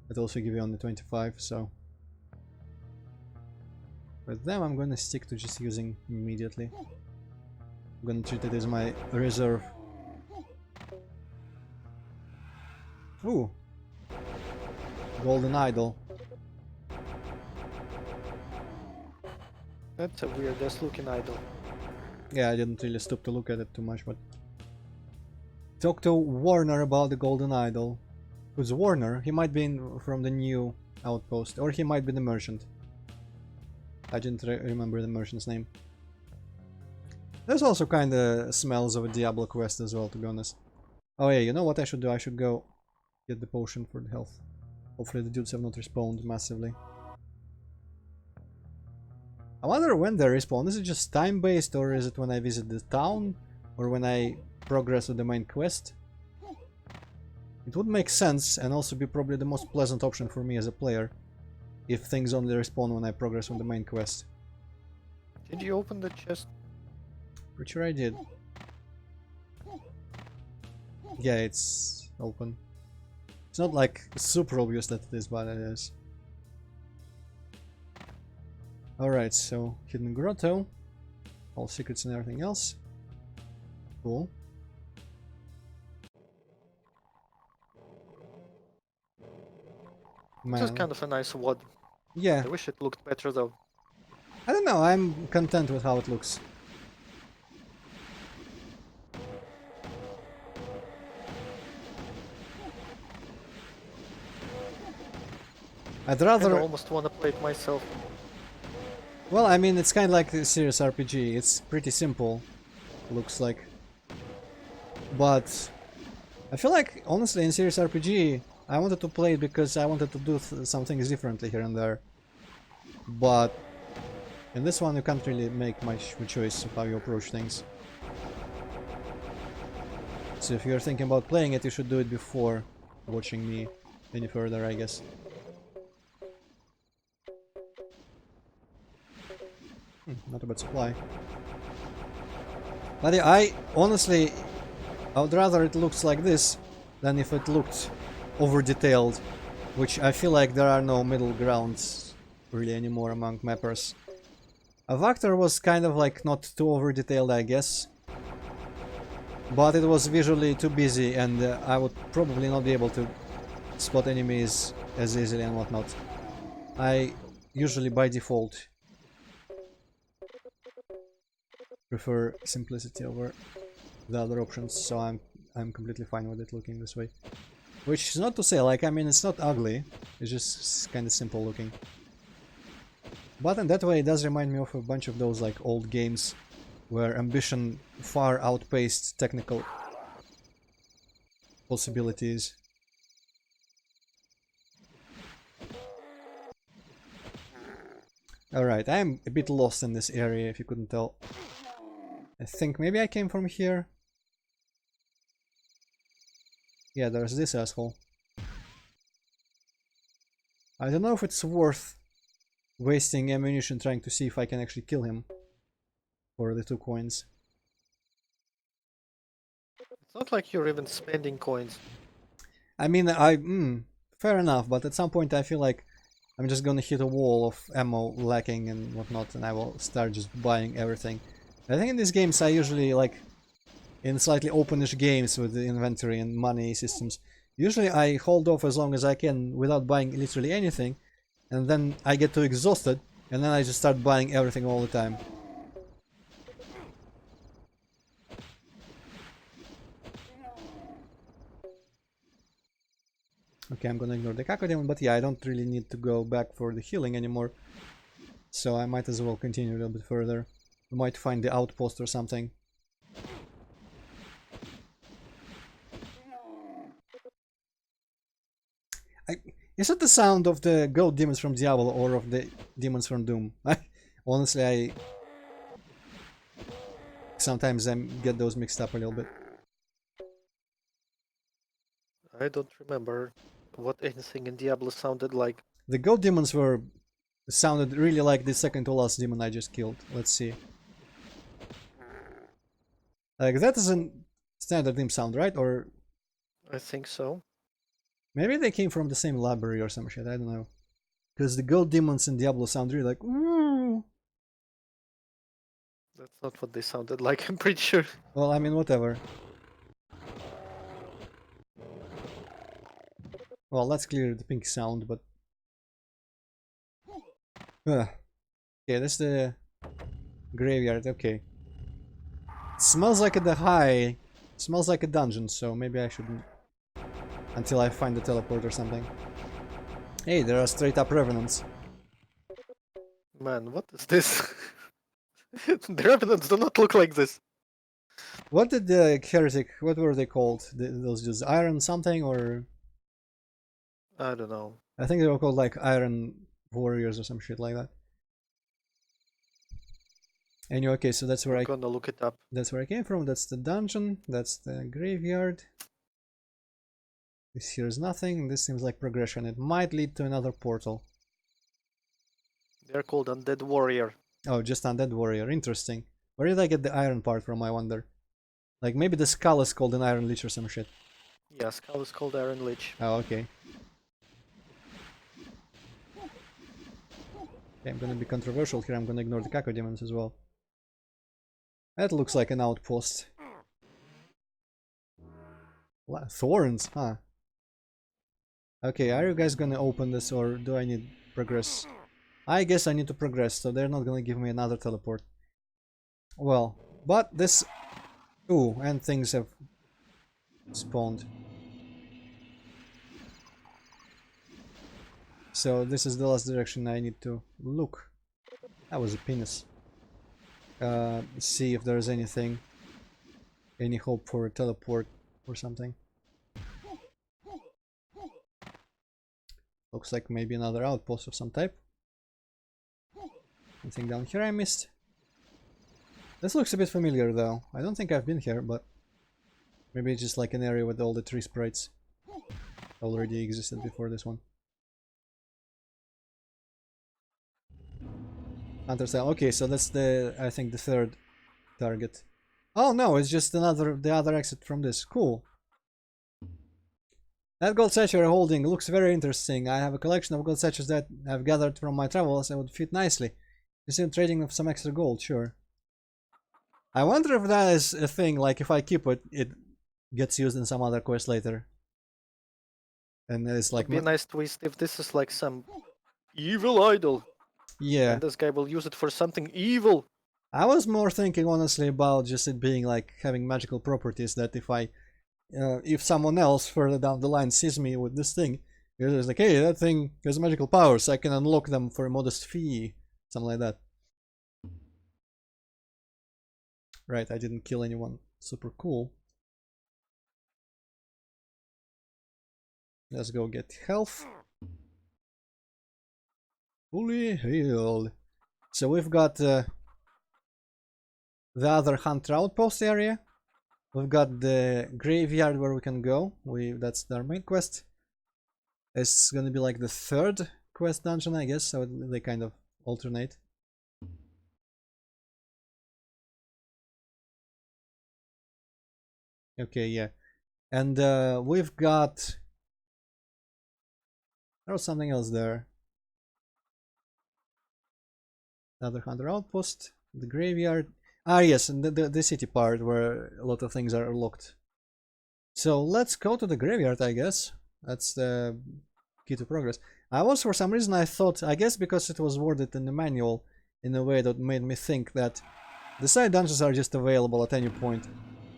that also give you only 25, so... With them I'm gonna stick to just using immediately. I'm gonna treat it as my reserve. Ooh! Golden idol. That's a weird-ass looking idol. Yeah, I didn't really stop to look at it too much, but... Talk to Warner about the golden idol. Who's Warner? He might be from the new Outpost, or he might be the merchant. I didn't remember the merchant's name. There's also kinda smells of a Diablo quest as well, to be honest. Oh yeah, you know what I should do? I should go get the potion for the health. Hopefully the dudes have not respawned massively. I wonder when they respawn. Is it just time-based, or is it when I visit the town? Or when I progress with the main quest? It would make sense, and also be probably the most pleasant option for me as a player, if things only respawn when I progress on the main quest. Did you open the chest? Pretty sure I did. Yeah, it's open. It's not like super obvious that it is, but it is. Alright, so hidden grotto. All secrets and everything else. Cool. This is kind of a nice wad. Yeah. I wish it looked better though. I don't know, I'm content with how it looks. I'd rather... I almost want to play it myself. Well, I mean, it's kind of like a serious RPG. It's pretty simple, looks like. But I feel like, honestly, in serious RPG, I wanted to play it because I wanted to do some things differently here and there. But in this one, you can't really make much of a choice of how you approach things. So if you're thinking about playing it, you should do it before watching me any further, I guess. Not a bad supply. But yeah, I honestly, I would rather it looks like this than if it looked over-detailed, which I feel like there are no middle grounds really anymore among mappers. Vector was kind of like not too over-detailed, I guess, but it was visually too busy, and I would probably not be able to spot enemies as easily and whatnot. I usually by default prefer simplicity over the other options, so I'm completely fine with it looking this way. Which is not to say, like, I mean, it's not ugly, it's just kind of simple looking. But in that way it does remind me of a bunch of those like old games where ambition far outpaced technical possibilities. Alright, I'm a bit lost in this area, if you couldn't tell. I think maybe I came from here. Yeah, there's this asshole. I don't know if it's worth wasting ammunition trying to see if I can actually kill him for the 2 coins. It's not like you're even spending coins. I mean, fair enough, but at some point I feel like I'm just gonna hit a wall of ammo lacking and whatnot, and I will start just buying everything. I think in these games I usually, like, in slightly openish games with the inventory and money systems, usually I hold off as long as I can without buying literally anything, and then I get too exhausted, and then I just start buying everything all the time. Okay, I'm gonna ignore the Catacombs, but yeah, I don't really need to go back for the healing anymore, so I might as well continue a little bit further. We might find the outpost or something. Is it the sound of the goat demons from Diablo or of the demons from Doom? Honestly, I sometimes get those mixed up a little bit. I don't remember what anything in Diablo sounded like. The goat demons sounded really like the second to last demon I just killed. Let's see. Like, that is a standard demon sound, right? Or I think so. maybe they came from the same library or some shit, I don't know. Because the goat demons in Diablo sound really like, ooh. That's not what they sounded like, I'm pretty sure. Well, I mean, whatever. Well, that's clearly the pink sound, but... Okay, that's the graveyard, okay. It smells like it smells like a dungeon, so maybe I shouldn't... Until I find the teleport or something. Hey, there are straight up revenants. Man, what is this? The revenants do not look like this. What did the heretic, what were they called? Those just iron something, or... I don't know. I think they were called like iron warriors or some shit like that. Anyway, okay, so that's where I'm gonna look it up. that's where I came from. That's the dungeon. That's the graveyard. This here is nothing. This seems like progression. It might lead to another portal. They're called Undead Warrior. Oh, just undead warrior. Interesting. Where did I get the iron part from, I wonder? Like, maybe the skull is called an iron lich or some shit. Yeah, Skull is called Iron Lich. Oh, okay. Okay, I'm gonna be controversial here. I'm gonna ignore the Cacodemons as well. That looks like an outpost. Thorns, huh? Okay, are you guys gonna open this, or do I need progress? I guess I need to progress, so they're not gonna give me another teleport. Well, but this... Ooh, and things have spawned. So this is the last direction I need to look. That was a penis. See if there's anything. Any hope for a teleport or something. Looks like maybe another outpost of some type. Anything down here I missed? This looks a bit familiar though. I don't think I've been here, but maybe it's just like an area with all the tree sprites already existed before this one. Hunter style. Okay, so that's the, I think, the third target. Oh no, it's just the other exit from this. Cool. That gold statue you're holding looks very interesting. I have a collection of gold statues that I've gathered from my travels and would fit nicely. Consider trading of some extra gold, sure. I wonder if that is a thing, like if I keep it, it gets used in some other quest later. And it's like... It'd be a nice twist if this is like some evil idol. Yeah. And this guy will use it for something evil. I was more thinking honestly about just it being like having magical properties, that if someone else further down the line sees me with this thing, it's like, hey, that thing has magical powers, I can unlock them for a modest fee, something like that. Right, I didn't kill anyone. Super cool. Let's go get health. Fully healed. So we've got the other Hunter Outpost area. We've got the graveyard where we can go. That's our main quest. It's gonna be like the third quest dungeon, I guess, so they kind of alternate. Okay, yeah. And we've got... There was something else there. Another Hunter Outpost, the graveyard. Ah, yes, and the city part where a lot of things are locked. So let's go to the graveyard, I guess. That's the key to progress. I was, for some reason, I thought, I guess because it was worded in the manual in a way that made me think that the side dungeons are just available at any point.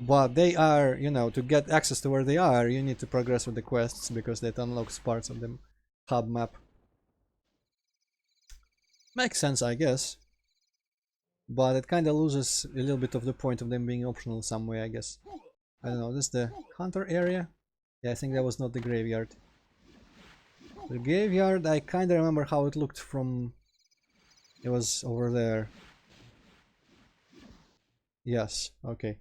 But they are, you know, to get access to where they are, you need to progress with the quests because that unlocks parts of the hub map. Makes sense, I guess. But it kind of loses a little bit of the point of them being optional some way, I guess. I don't know, this is the Hunter area? Yeah, I think that was not the graveyard. The graveyard, I kind of remember how it looked from... It was over there. Yes, okay.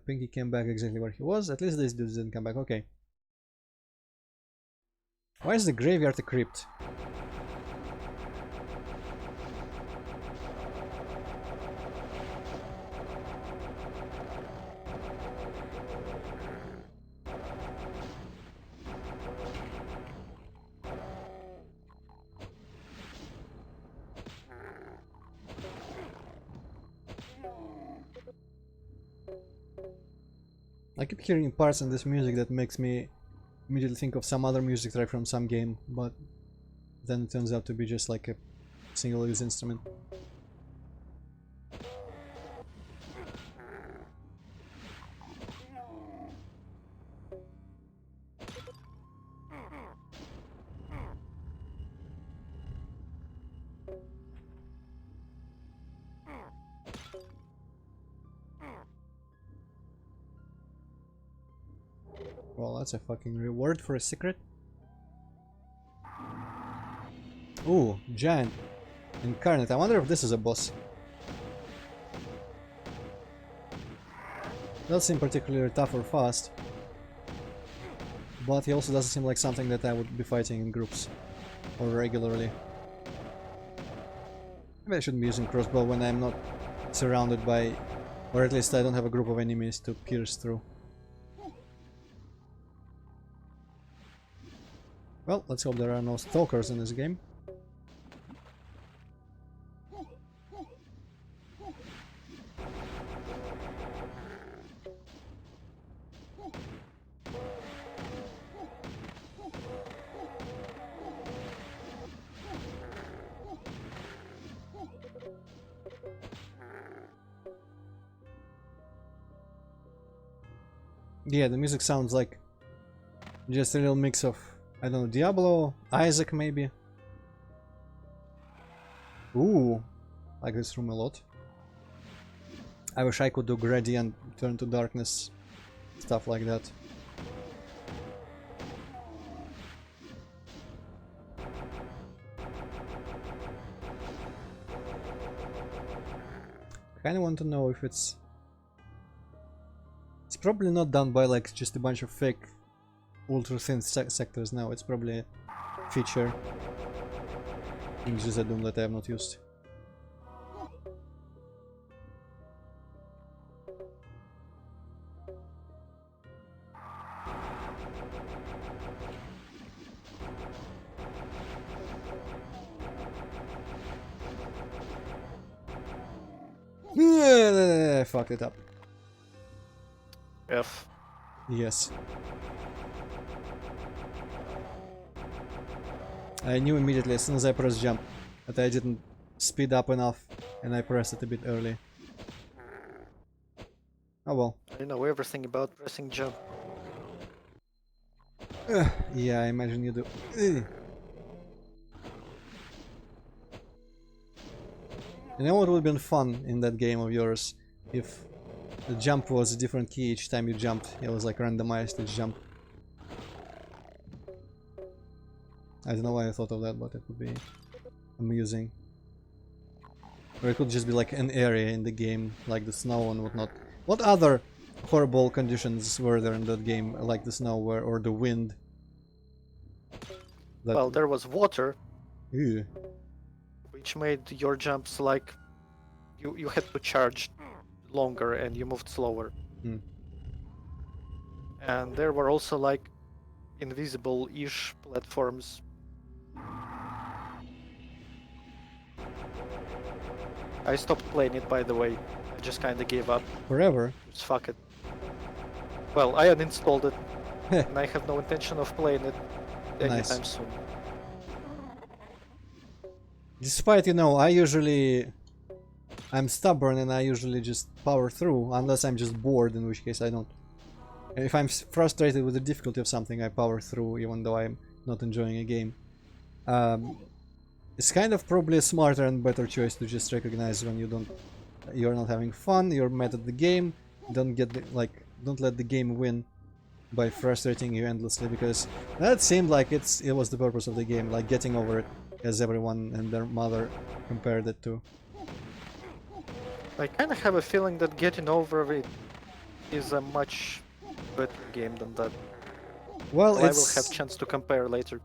Pinky came back exactly where he was. At least this dude didn't come back, okay. Why is the graveyard a crypt? I keep hearing parts in this music that makes me immediately think of some other music track from some game, but then it turns out to be just like a single-use instrument. Well, that's a fucking reward for a secret. Ooh, giant incarnate. I wonder if this is a boss. Doesn't seem particularly tough or fast. But he also doesn't seem like something that I would be fighting in groups or regularly. Maybe I shouldn't be using crossbow when I'm not surrounded by... Or at least I don't have a group of enemies to pierce through. Well, let's hope there are no stalkers in this game. Yeah, the music sounds like just a little mix of, I don't know, Diablo, Isaac maybe. Ooh, I like this room a lot. I wish I could do gradient, turn to darkness, stuff like that. Kinda want to know if it's probably not done by like just a bunch of fake ultra thin sectors now. It's probably a feature in Doom that I have not used. I fucked it up. F. Yes. I knew immediately as soon as I pressed jump that I didn't speed up enough and I pressed it a bit early. Oh well. I know everything about pressing jump. Yeah, I imagine you do. You know what would have been fun in that game of yours? If the jump was a different key each time you jumped. It was like randomized each jump. I don't know why I thought of that, but it would be amusing. Or it could just be like an area in the game, like the snow and whatnot. What other horrible conditions were there in that game, like the snow or the wind? That... Well, there was water, Ew. which made your jumps like you had to charge longer and you moved slower. Hmm. And there were also like invisible-ish platforms. I stopped playing it, by the way. I just kind of gave up. Forever? Just fuck it. Well, I uninstalled it, and I have no intention of playing it anytime soon. Despite, I'm stubborn and I usually just power through, unless I'm just bored, in which case I don't. If I'm frustrated with the difficulty of something, I power through, even though I'm not enjoying a game. It's kind of probably a smarter and better choice to just recognize when you're not having fun, you're mad at the game, don't let the game win by frustrating you endlessly, because that seemed like it was the purpose of the game, like getting over it, as everyone and their mother compared it to. I kind of have a feeling that getting over it is a much better game than that. Well, I will have chance to compare later.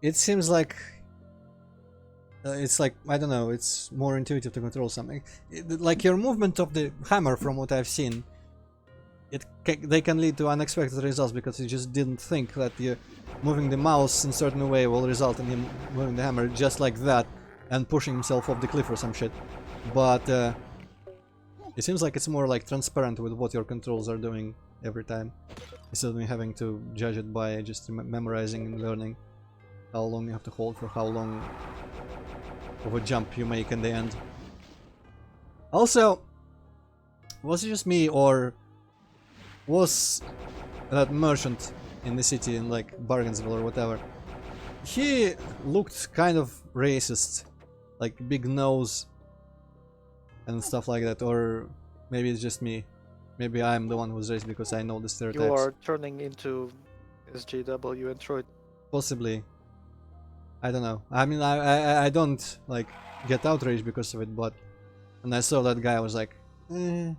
It seems like it's like, I don't know, it's more intuitive to control something. Like your movement of the hammer, from what I've seen, they can lead to unexpected results, because you just didn't think that moving the mouse in a certain way will result in him moving the hammer just like that and pushing himself off the cliff or some shit. But it seems like it's more like transparent with what your controls are doing every time, instead of me having to judge it by just memorizing and learning how long you have to hold for how long of a jump you make in the end. Also, was it just me, or was that merchant in the city in like Bargansville or whatever, he looked kind of racist, like big nose and stuff like that, or maybe it's just me. Maybe I'm the one who's racist because I know the stereotypes. You are turning into SJW Antroid. Possibly. I don't know. I mean, I don't like get outraged because of it, but when I saw that guy, I was like, I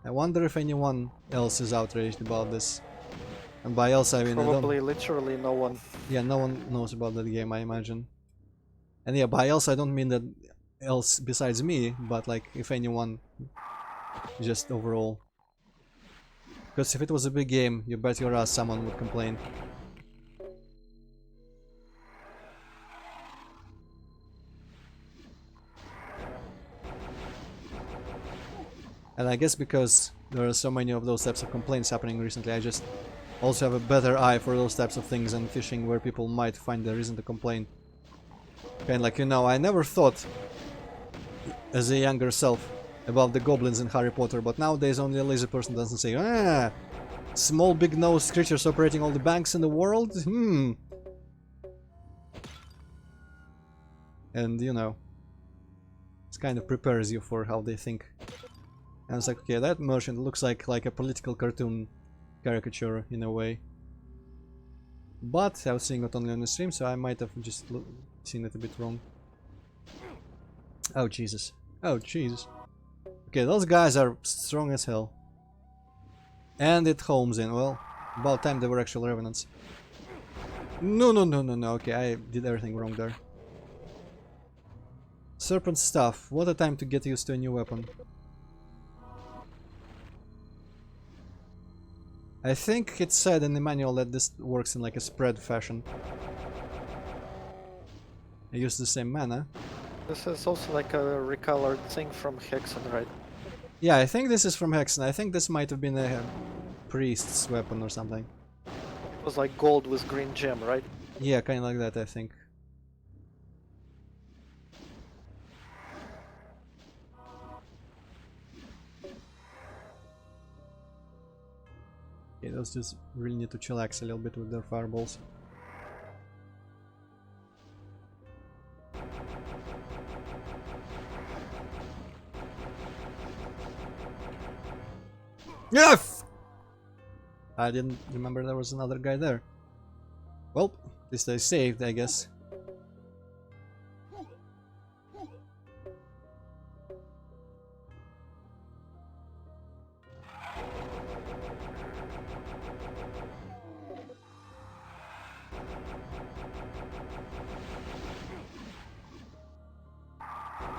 wonder if anyone else is outraged about this. And by else I mean probably literally no one. Yeah, no one knows about that game, I imagine. And yeah, by else I don't mean that else besides me, but like if anyone, just overall. Because if it was a big game, you bet your ass someone would complain. And I guess because there are so many of those types of complaints happening recently, I just also have a better eye for those types of things and fishing where people might find a reason to complain. Kinda like, I never thought as a younger self about the goblins in Harry Potter, but nowadays only a lazy person doesn't say, small big-nosed creatures operating all the banks in the world? And, it kind of prepares you for how they think. And it's like, okay, that merchant looks like a political cartoon caricature in a way. But I was seeing it only on the stream, so I might have just seen it a bit wrong. Oh, Jesus. Oh, Jesus. Okay, those guys are strong as hell. And it homes in. Well, about time they were actual revenants. No. Okay, I did everything wrong there. Serpent stuff. What a time to get used to a new weapon. I think it said in the manual that this works in like a spread fashion. I use the same mana. This is also like a recolored thing from Hexen, right? Yeah, I think this is from Hexen. I think this might have been a priest's weapon or something. It was like gold with green gem, right? Yeah, kind of like that, I think. Okay, those just really need to chillax a little bit with their fireballs. Yes! I didn't remember there was another guy there. Well, At least I saved, I guess.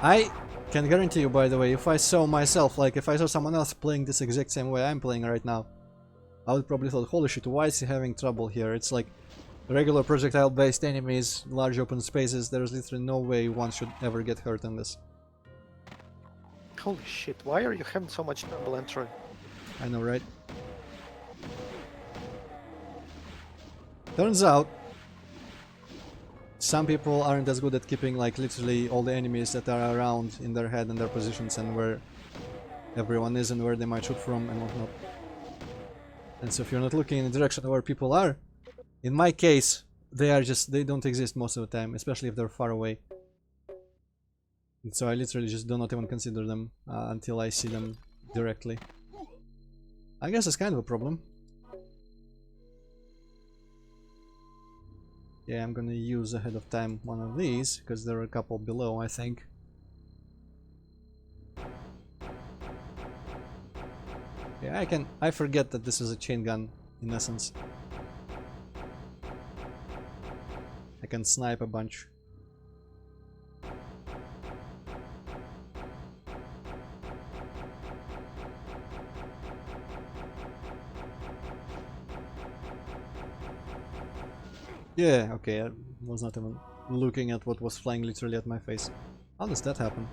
I can guarantee you, by the way, if I saw myself, like if I saw someone else playing this exact same way I'm playing right now, I would probably thought, holy shit, why is he having trouble here? It's like regular projectile-based enemies, large open spaces, there's literally no way one should ever get hurt in this. Holy shit, why are you having so much trouble, Antroid? I know, right? Turns out, some people aren't as good at keeping like literally all the enemies that are around in their head and their positions and where everyone is and where they might shoot from and whatnot. And so if you're not looking in the direction where people are, in my case, they don't exist most of the time, especially if they're far away. And so I literally just do not even consider them until I see them directly. I guess it's kind of a problem. Yeah, I'm gonna use ahead of time one of these, because there are a couple below, I think. Yeah, I forget that this is a chain gun, in essence. I can snipe a bunch. Yeah, okay, I was not even looking at what was flying literally at my face. How does that happen?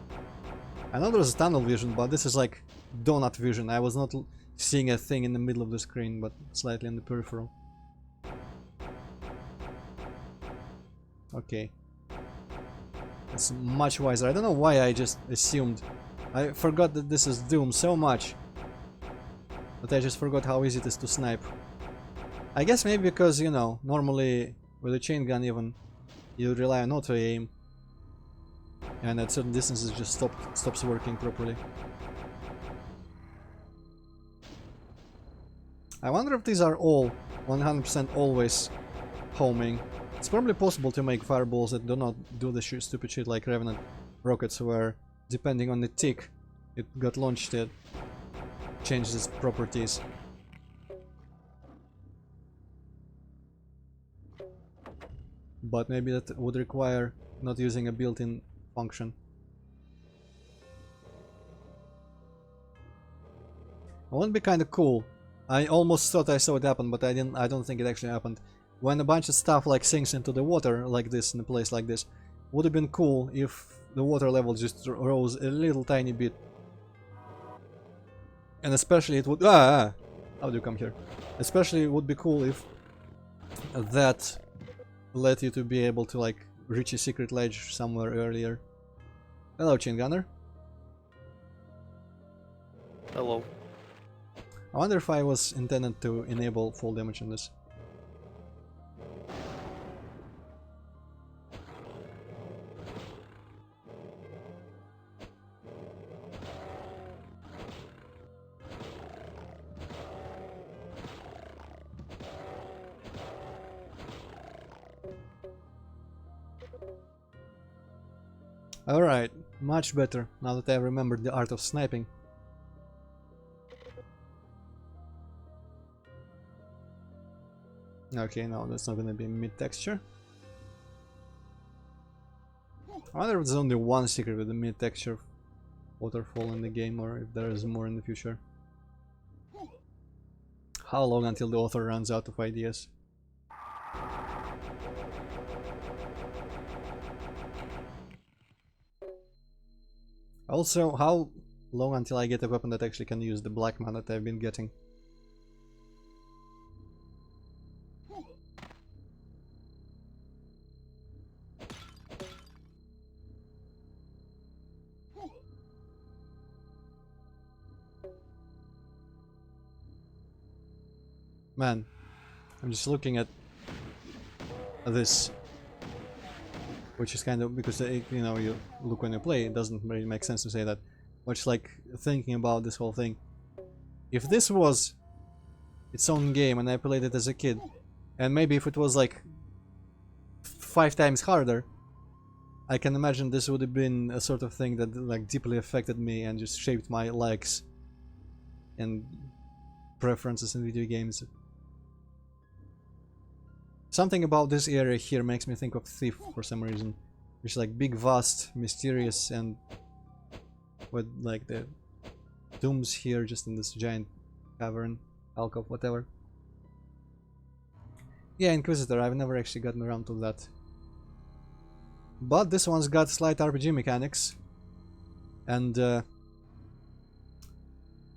I know there's tunnel vision, but this is like donut vision. I was not seeing a thing in the middle of the screen, but slightly in the peripheral. Okay. That's much wiser. I don't know why I just assumed. I forgot that this is Doom so much. But I just forgot how easy it is to snipe. I guess maybe because, you know, normally with a chain gun even, you rely on auto-aim. And at certain distances it just stops working properly. I wonder if these are all 100% always homing. It's probably possible to make fireballs that do not do the stupid shit like Revenant rockets, where depending on the tick it got launched, it changes its properties. But maybe that would require not using a built-in function. It would be kind of cool. I almost thought I saw it happen, but I don't think it actually happened. When a bunch of stuff like sinks into the water like this, in a place like this, would have been cool if the water level just rose a little tiny bit. And especially it would... how do you come here? Especially it would be cool if that let you to be able to like reach a secret ledge somewhere earlier. Hello, Chain Gunner. Hello. I wonder if I was intended to enable full damage on this. Alright, much better, now that I remembered the art of sniping. Okay, no, that's not gonna be mid-texture. I wonder if there's only one secret with the mid-texture waterfall in the game, or if there is more in the future. How long until the author runs out of ideas? Also, how long until I get a weapon that actually can use the black mana that I've been getting? Man, I'm just looking at this, which is kind of, because you know, you look when you play, it doesn't really make sense to say that, much like thinking about this whole thing. If this was its own game and I played it as a kid, and maybe if it was like 5 times harder, I can imagine this would have been a sort of thing that like deeply affected me and just shaped my likes and preferences in video games. Something about this area here makes me think of Thief for some reason. It's like big, vast, mysterious, and with like the dooms here just in this giant cavern, alcove, whatever. Yeah, Inquisitor, I've never actually gotten around to that. But this one's got slight RPG mechanics, and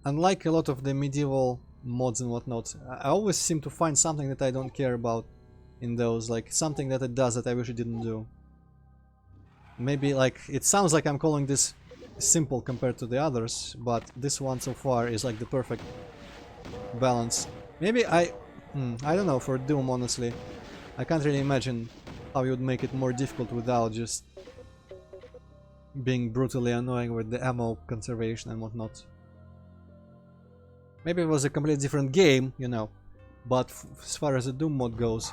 unlike a lot of the medieval mods and whatnot, I always seem to find something that I don't care about in those, like something that it does that I wish it didn't do. Maybe, like, it sounds like I'm calling this simple compared to the others, but this one so far is like the perfect balance. Maybe I don't know, for Doom, honestly. I can't really imagine how you would make it more difficult without just being brutally annoying with the ammo conservation and whatnot. Maybe it was a completely different game, you know, but as far as the Doom mod goes...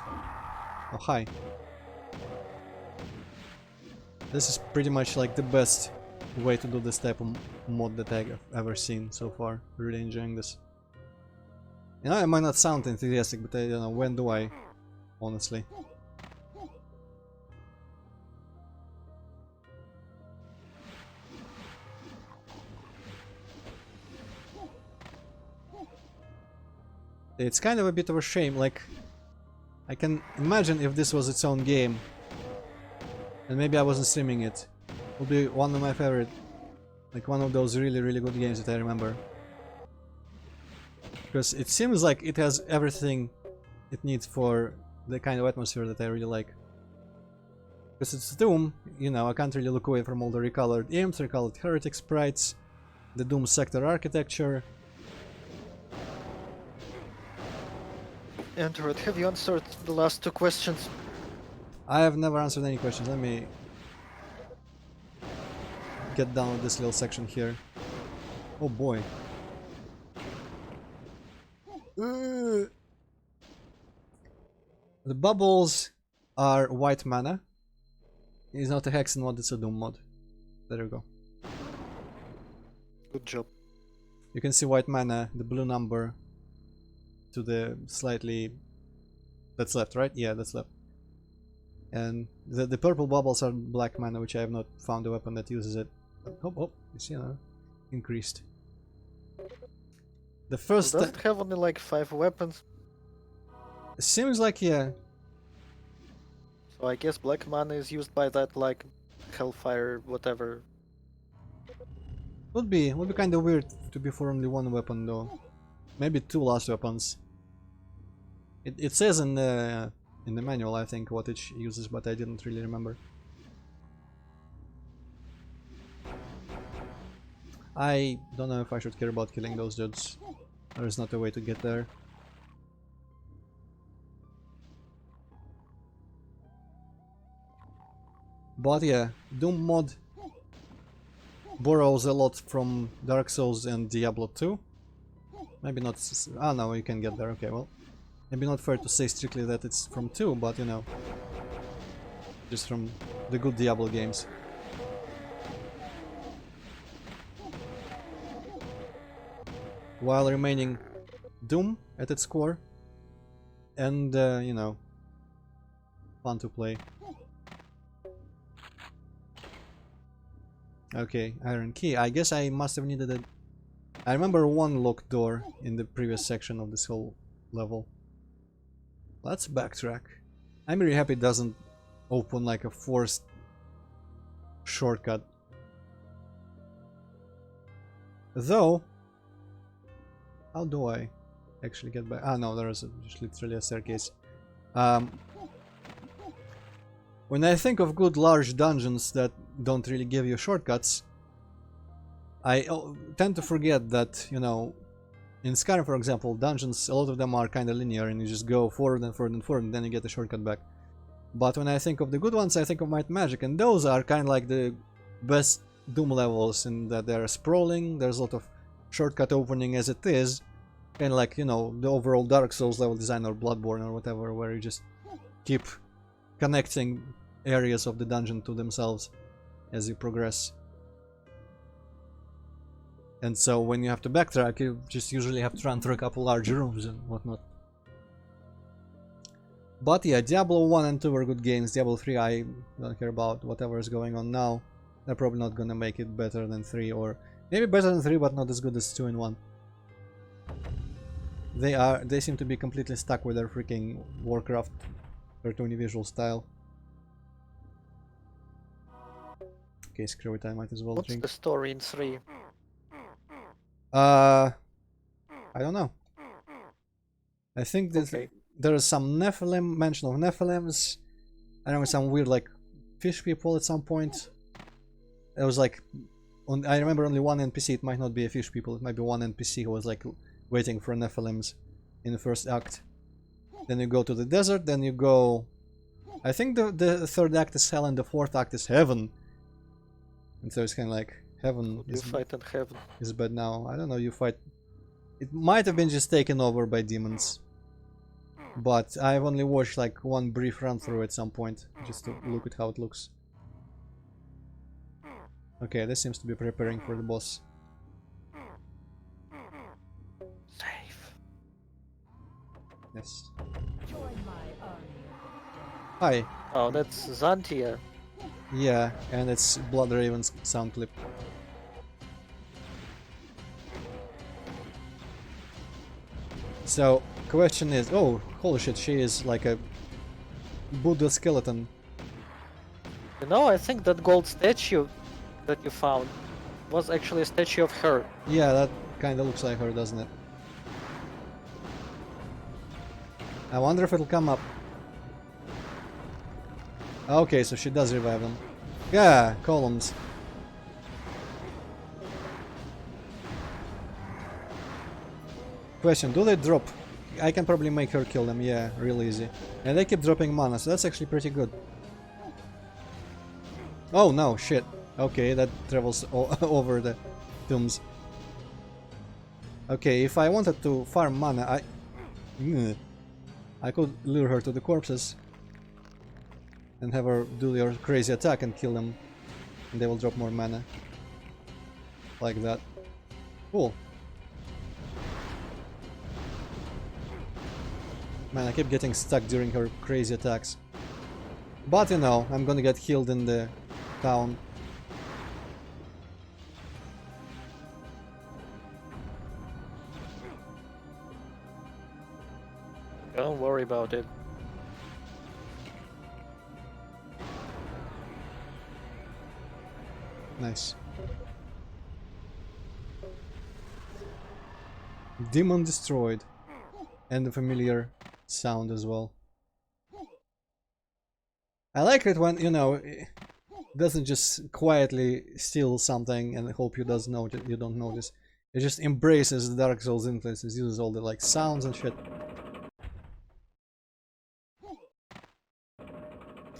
Oh, hi. This is pretty much like the best way to do this type of mod that I've ever seen so far. Really enjoying this. You know, I might not sound enthusiastic, but I don't know, when do I? Honestly. It's kind of a bit of a shame, like, I can imagine if this was its own game, and maybe I wasn't streaming it, would be one of my favorite, like one of those really, really good games that I remember. Because it seems like it has everything it needs for the kind of atmosphere that I really like. Because it's Doom, you know, I can't really look away from all the recolored imps, recolored heretic sprites, the Doom sector architecture. Antroid, have you answered the last 2 questions? I have never answered any questions. Let me get down with this little section here. Oh boy. The bubbles are white mana. It's not a Hexen mod, it's a Doom mod. There you go. Good job. You can see white mana, the blue number to the slightly... That's left, right? Yeah, that's left. And the purple bubbles are black mana, which I have not found a weapon that uses it. Oh, you see, increased. The first... Does it have only like 5 weapons? Seems like, yeah. So I guess black mana is used by that, like, Hellfire, whatever. Would be kind of weird to be for only 1 weapon, though. Maybe 2 last weapons. It says in the manual, I think, what it uses, but I didn't really remember. I don't know if I should care about killing those dudes. There is not a way to get there. But yeah, Doom mod borrows a lot from Dark Souls and Diablo 2. Maybe not... Ah, no, you can get there. Okay, well. Maybe not fair to say strictly that it's from 2, but you know. Just from the good Diablo games. While remaining Doom at its core. And, you know, fun to play. Okay, iron key. I guess I must have needed a... I remember 1 locked door in the previous section of this whole level. Let's backtrack. I'm really happy it doesn't open like a forced shortcut. Though, how do I actually get back? Ah, no, there is just literally a staircase. When I think of good large dungeons that don't really give you shortcuts, I tend to forget that, you know, in Skyrim, for example, dungeons, a lot of them are kind of linear and you just go forward and forward and forward and then you get a shortcut back. But when I think of the good ones, I think of Might and Magic, and those are kind of like the best Doom levels in that they're sprawling, there's a lot of shortcut opening as it is, kind of like, you know, the overall Dark Souls level design or Bloodborne or whatever, where you just keep connecting areas of the dungeon to themselves as you progress. And so when you have to backtrack, you just usually have to run through a couple large rooms and whatnot. But yeah, Diablo 1 and 2 were good games. Diablo 3 I don't care about whatever is going on now. They're probably not gonna make it better than 3, or maybe better than 3 but not as good as 2 and 1. They seem to be completely stuck with their freaking Warcraft cartoony visual style. Okay, screw it, I might as well What's drink. the story in 3? I don't know. I think that Okay. there is some Nephilim, mention of Nephilims. I remember some weird like fish people at some point. It was like, I remember only one NPC, it might not be a fish people, it might be one NPC who was like waiting for Nephilims in the first act. Then you go to the desert, then you go... I think the third act is hell and the fourth act is heaven. And so it's kind of like, heaven You fight in heaven. is bad now. I don't know, you fight... It might have been just taken over by demons. But I've only watched like one brief run through at some point, just to look at how it looks. Okay, this seems to be preparing for the boss. Safe. Yes. Hi. Oh, that's Xantia. Yeah, and it's Blood Raven's sound clip. So, question is, oh, holy shit, she is like a Buddha skeleton. You know, I think that gold statue that you found was actually a statue of her. Yeah, that kinda looks like her, doesn't it? I wonder if it'll come up. Okay, so she does revive them. Yeah, columns. Question, do they drop? I can probably make her kill them, yeah, real easy. And they keep dropping mana, so that's actually pretty good. Oh no, shit. Okay, that travels over the tombs. Okay, if I wanted to farm mana, I could lure her to the corpses and have her do your crazy attack and kill them, and they will drop more mana. Like that. Cool. Man, I keep getting stuck during her crazy attacks. But you know, I'm gonna get healed in the town. Don't worry about it. Nice. Demon destroyed. And the familiar sound as well. I like it when, you know, it doesn't just quietly steal something and hope you don't notice. It just embraces the Dark Souls influences, uses all the like sounds and shit.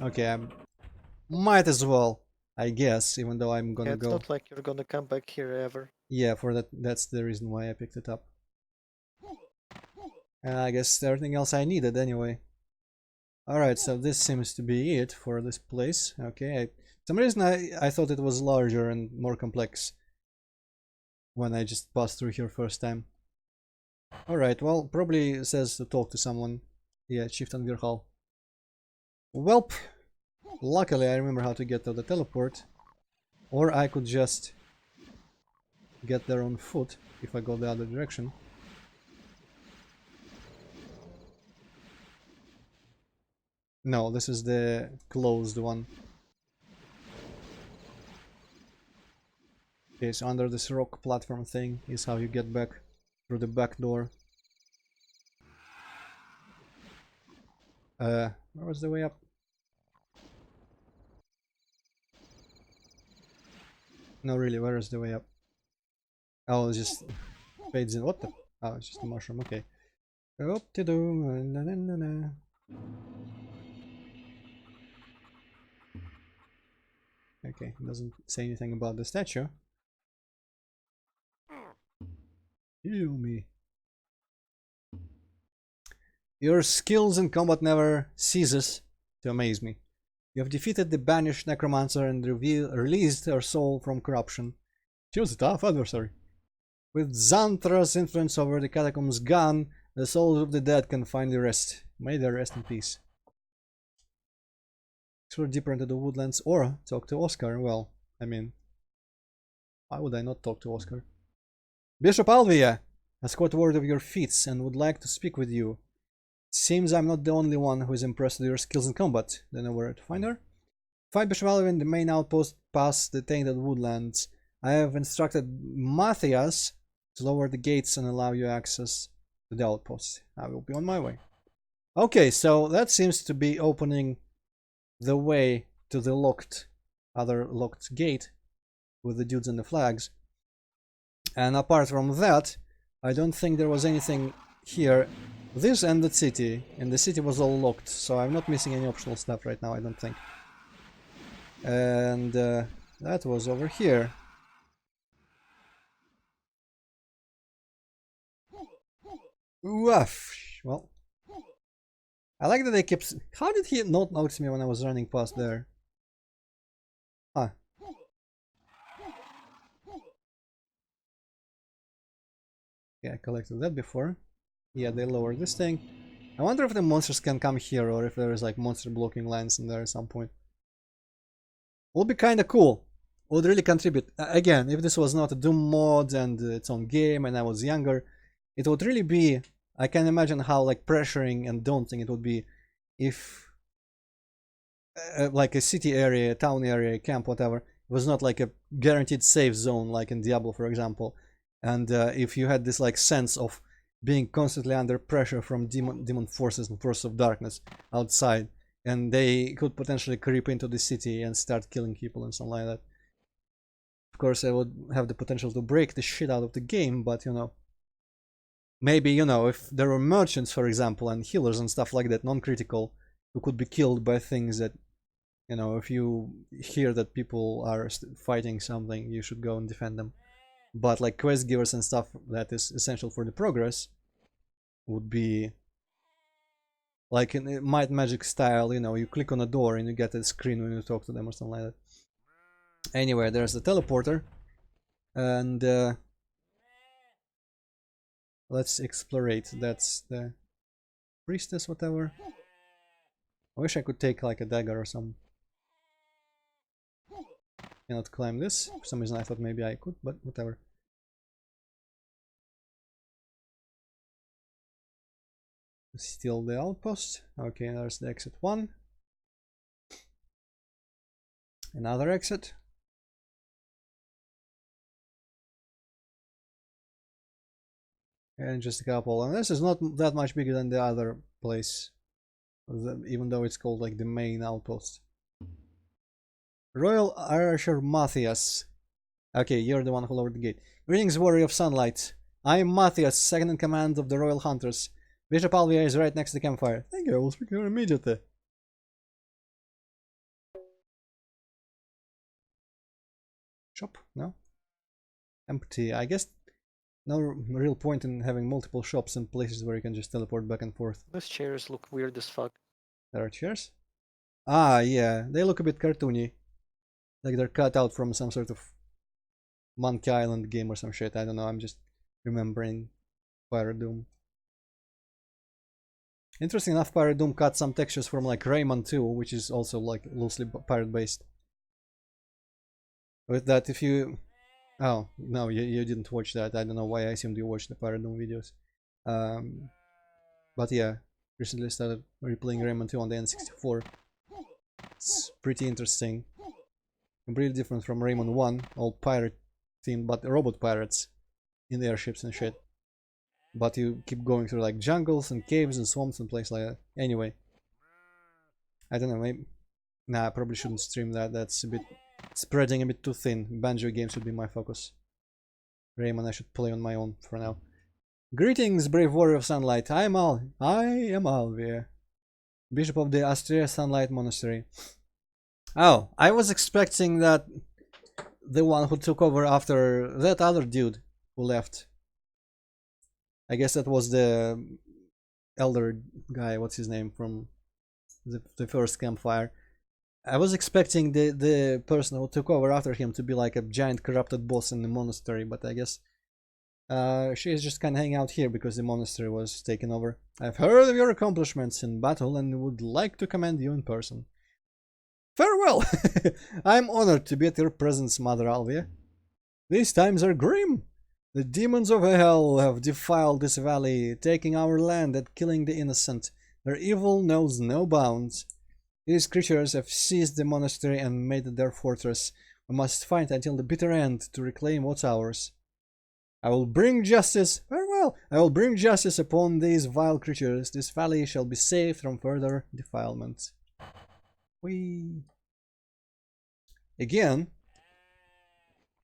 Okay, I might as well, I guess, even though I'm gonna It's go. not like you're gonna come back here ever. Yeah, for that's the reason why I picked it up. And I guess everything else I needed anyway. Alright, so this seems to be it for this place. Okay, for some reason I thought it was larger and more complex when I just passed through here first time. Alright, well, probably says to talk to someone. Yeah, Chieftain Virhal. Welp, luckily I remember how to get to the teleport. Or I could just get there on foot if I go the other direction. No, this is the closed one. Okay, so under this rock platform thing is how you get back through the back door. Where was the way up? No, really, where is the way up? Oh, it just fades in. What the? Oh, it's just a mushroom, okay. Okay, it doesn't say anything about the statue. Heal me. Your skills in combat never ceases. to amaze me. You have defeated the banished necromancer and released her soul from corruption. She was a tough adversary. With Xanthra's influence over the catacombs gone, the souls of the dead can finally rest. May they rest in peace. Explore deeper into the woodlands or talk to Oscar. Well, I mean, why would I not talk to Oscar? Bishop Alvia has caught word of your feats and would like to speak with you. It seems I'm not the only one who is impressed with your skills in combat. Don't know where to find her. Find Bishop Alvia in the main outpost past the Tainted Woodlands. I have instructed Matthias to lower the gates and allow you access to the outpost. I will be on my way. Okay, so that seems to be opening the way to the other locked gate with the dudes and the flags. And apart from that, I don't think there was anything here. This and the city, and the city was all locked, so I'm not missing any optional stuff right now, I don't think. And that was over here. Woof. Well, I like that they kept... How did he not notice me when I was running past there? Huh. Yeah, I collected that before. Yeah, they lowered this thing. I wonder if the monsters can come here or if there is like monster blocking lines in there at some point. Would be kinda cool. Would really contribute. Again, if this was not a Doom mod and its own game and I was younger, it would really be... I can imagine how like pressuring and daunting it would be if like a city area, town area, camp, whatever, it was not like a guaranteed safe zone like in Diablo, for example. And if you had this like sense of being constantly under pressure from demon forces and forces of darkness outside, and they could potentially creep into the city and start killing people and something like that. Of course, I would have the potential to break the shit out of the game, but you know, maybe, you know, if there were merchants, for example, and healers and stuff like that, non-critical, who could be killed by things that, you know, if you hear that people are fighting something, you should go and defend them. But like quest givers and stuff that is essential for the progress would be like in Might Magic style, you know, you click on a door and you get a screen when you talk to them or something like that. Anyway, there's the teleporter, and let's explorate. That's the priestess, whatever. I wish I could take like a dagger or something. Cannot climb this. For some reason I thought maybe I could, but whatever. Still the outpost. Okay, there's the exit 1. Another exit. And just a couple. And this is not that much bigger than the other place, even though it's called like the main outpost. Royal Archer Matthias. Okay, you're the one who lowered the gate. Greetings, Warrior of Sunlight. I am Matthias, second in command of the Royal Hunters. Bishop Alvia is right next to the campfire. Thank you, I will speak to her immediately. Shop? No? Empty. I guess no real point in having multiple shops and places where you can just teleport back and forth. Those chairs look weird as fuck. There are chairs? Ah, yeah. They look a bit cartoony. Like they're cut out from some sort of Monkey Island game or some shit. I don't know, I'm just remembering Pirate Doom. Interesting enough, Pirate Doom cut some textures from like Rayman 2, which is also like loosely pirate based. With that, if you... Oh, no, you didn't watch that. I don't know why I assumed you watched the Pirate Doom videos. But yeah, recently started replaying Rayman 2 on the N64. It's pretty interesting. Completely different from Rayman 1, all pirate themed, but robot pirates in airships and shit. But you keep going through like jungles and caves and swamps and places like that. Anyway, I don't know, maybe... Nah, I probably shouldn't stream that. That's a bit spreading a bit too thin. Banjo games should be my focus. Rayman I should play on my own for now. Greetings, brave warrior of sunlight. I am Alvia, bishop of the Astrea Sunlight Monastery. Oh, I was expecting that the one who took over after that other dude who left. I guess that was the elder guy, what's his name, from the first campfire. I was expecting the person who took over after him to be like a giant corrupted boss in the monastery, but I guess she is just kind of hanging out here because the monastery was taken over. I've heard of your accomplishments in battle and would like to commend you in person. Farewell! I'm honored to be at your presence, Mother Alvia. These times are grim. The demons of hell have defiled this valley, taking our land and killing the innocent. Their evil knows no bounds. These creatures have seized the monastery and made it their fortress. We must fight until the bitter end to reclaim what's ours. I will bring justice. Farewell! I will bring justice upon these vile creatures. This valley shall be saved from further defilement. Whee! Again.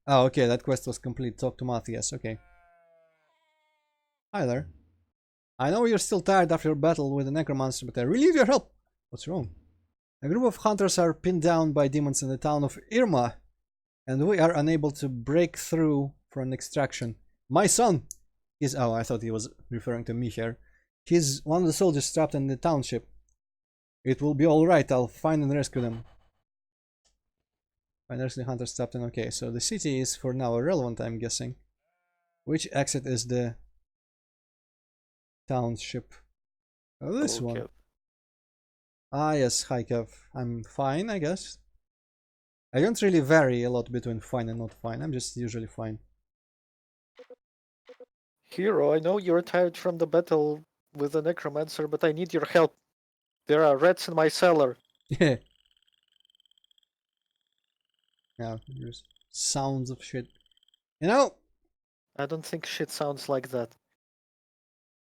Oh, okay, that quest was complete. Talk to Matthias. Okay. Hi there. I know you're still tired after your battle with the necromancer, but I really need your help. What's wrong? A group of hunters are pinned down by demons in the town of Irma, and we are unable to break through for an extraction. My son is... Oh, I thought he was referring to me here. He's one of the soldiers trapped in the township. It will be alright, I'll find and rescue them. Find rescue the hunters trapped in... Okay, so the city is for now irrelevant, I'm guessing. Which exit is the township? Oh, this one. Ah, yes, hi Kev. I'm fine, I guess. I don't really vary a lot between fine and not fine. I'm just usually fine. Hero, I know you're tired from the battle with the necromancer, but I need your help. There are rats in my cellar. Yeah. Yeah, there's sounds of shit. You know? I don't think shit sounds like that.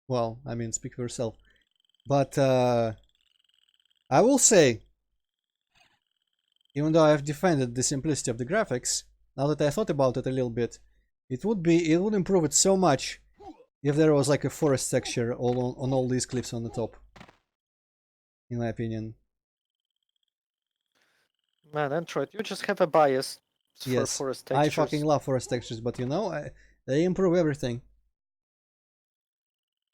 Well, I mean, speak for yourself. But, I will say, even though I have defended the simplicity of the graphics, now that I thought about it a little bit, it would improve it so much if there was like a forest texture on all these cliffs on the top. In my opinion. Man, Antroid, you just have a bias for forest textures. I fucking love forest textures, but you know, they improve everything.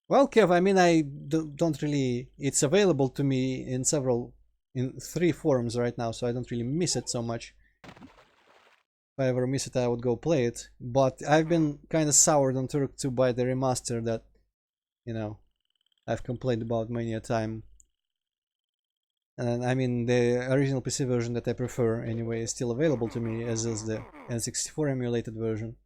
Well, Kev, I mean, I don't really... It's available to me in 3 forms right now, so I don't really miss it so much. If I ever miss it, I would go play it. But I've been kind of soured on Turk 2 by the remaster that, you know, I've complained about many a time. And I mean, the original PC version that I prefer anyway is still available to me, as is the N64 emulated version.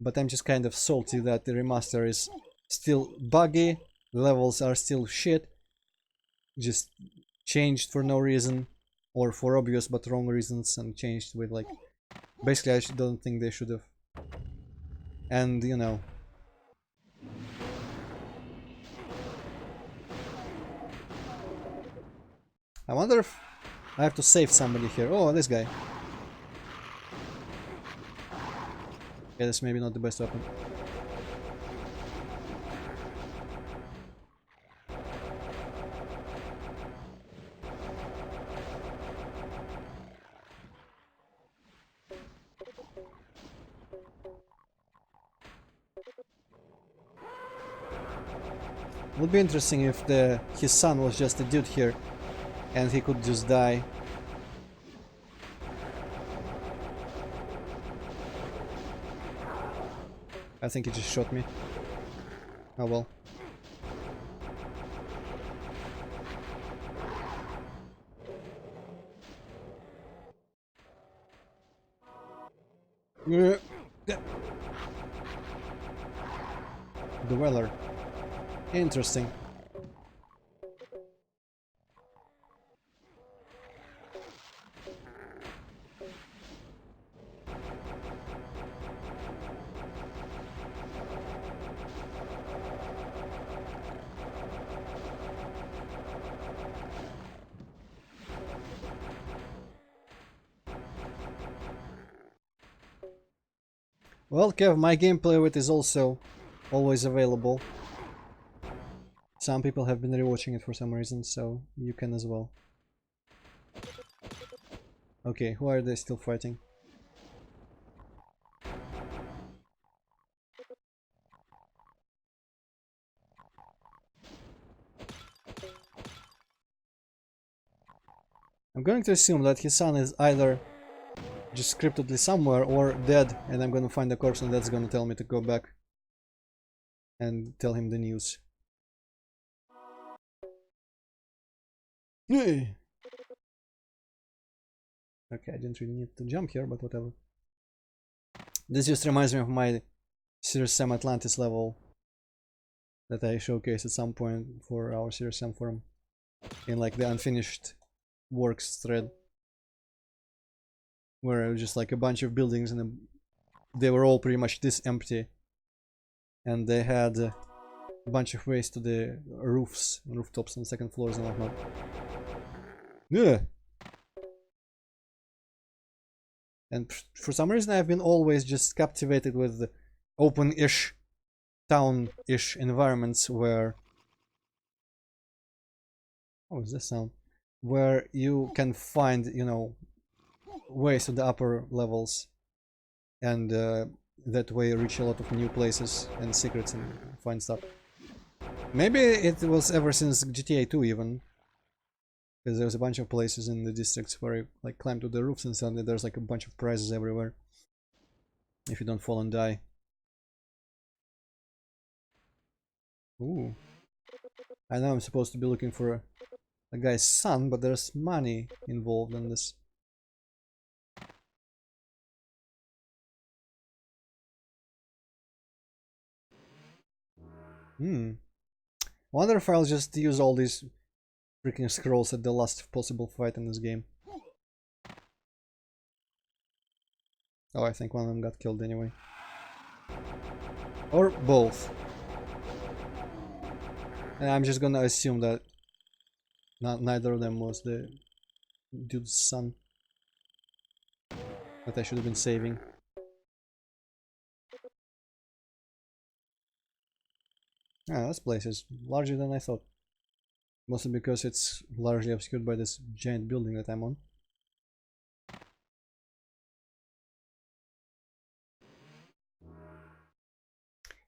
But I'm just kind of salty that the remaster is still buggy, the levels are still shit, just changed for no reason, or for obvious but wrong reasons, and changed with like... Basically, I don't think they should have. And, you know... I wonder if I have to save somebody here. Oh, this guy. Yeah, that's maybe not the best weapon. Would be interesting if his son was just a dude here and he could just die. I think he just shot me. Oh well. The weather. Interesting. Well, Kev, my gameplay with is also always available. Some people have been rewatching it for some reason, so you can as well. Okay, who are they still fighting? I'm going to assume that his son is either just scriptedly somewhere or dead, and I'm gonna find the corpse, and that's gonna tell me to go back and tell him the news. Yay! Okay, I didn't really need to jump here, but whatever. This just reminds me of my Serious Sam Atlantis level that I showcased at some point for our Serious Sam forum in like the unfinished works thread, where it was just like a bunch of buildings and they were all pretty much this empty, and they had a bunch of ways to the rooftops and second floors and whatnot. Yeah. And for some reason I've been always just captivated with the open-ish, town-ish environments where... What was this sound? Where you can find, you know, ways to the upper levels, and that way reach a lot of new places and secrets and find stuff. Maybe it was ever since GTA 2 even, because there was a bunch of places in the districts where you like climb to the roofs and suddenly there's like a bunch of prizes everywhere if you don't fall and die. Ooh. I know I'm supposed to be looking for a guy's son, but there's money involved in this. Wonder if I'll just use all these freaking scrolls at the last possible fight in this game. Oh, I think one of them got killed anyway. Or both. And I'm just gonna assume that neither of them was the dude's son that I should have been saving. Ah, this place is larger than I thought. Mostly because it's largely obscured by this giant building that I'm on.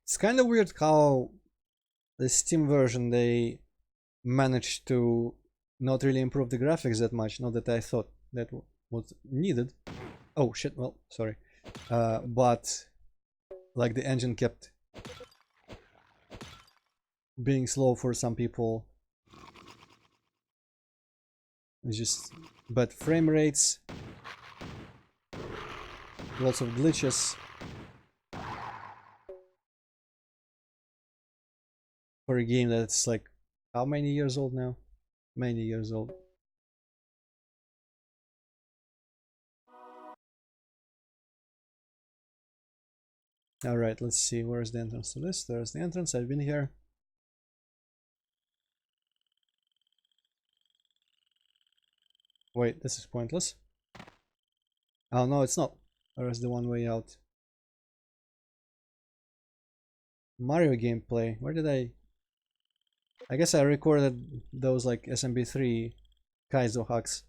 It's kind of weird how the Steam version, they managed to not really improve the graphics that much, not that I thought that was needed. Oh shit, well, sorry. But like the engine kept being slow for some people. It's just bad frame rates, lots of glitches. For a game that's like, how many years old now? Many years old. Alright, let's see, where's the entrance to this? There's the entrance, I've been here. Wait, this is pointless. Oh no, it's not. Where's the one way out? Mario gameplay, where did I guess I recorded those like SMB3 Kaizo hacks,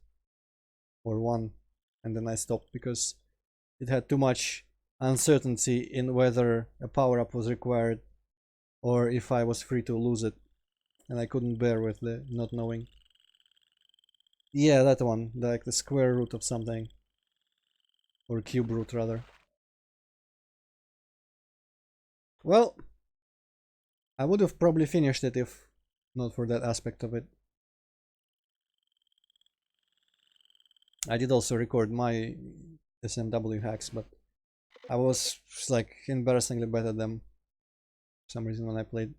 or one, and then I stopped because it had too much uncertainty in whether a power-up was required or if I was free to lose it, and I couldn't bear with the not knowing. Yeah, that one, like the square root of something, or cube root rather. Well, I would have probably finished it if not for that aspect of it. I did also record my SMW hacks, but I was like embarrassingly bad at them for some reason when I played.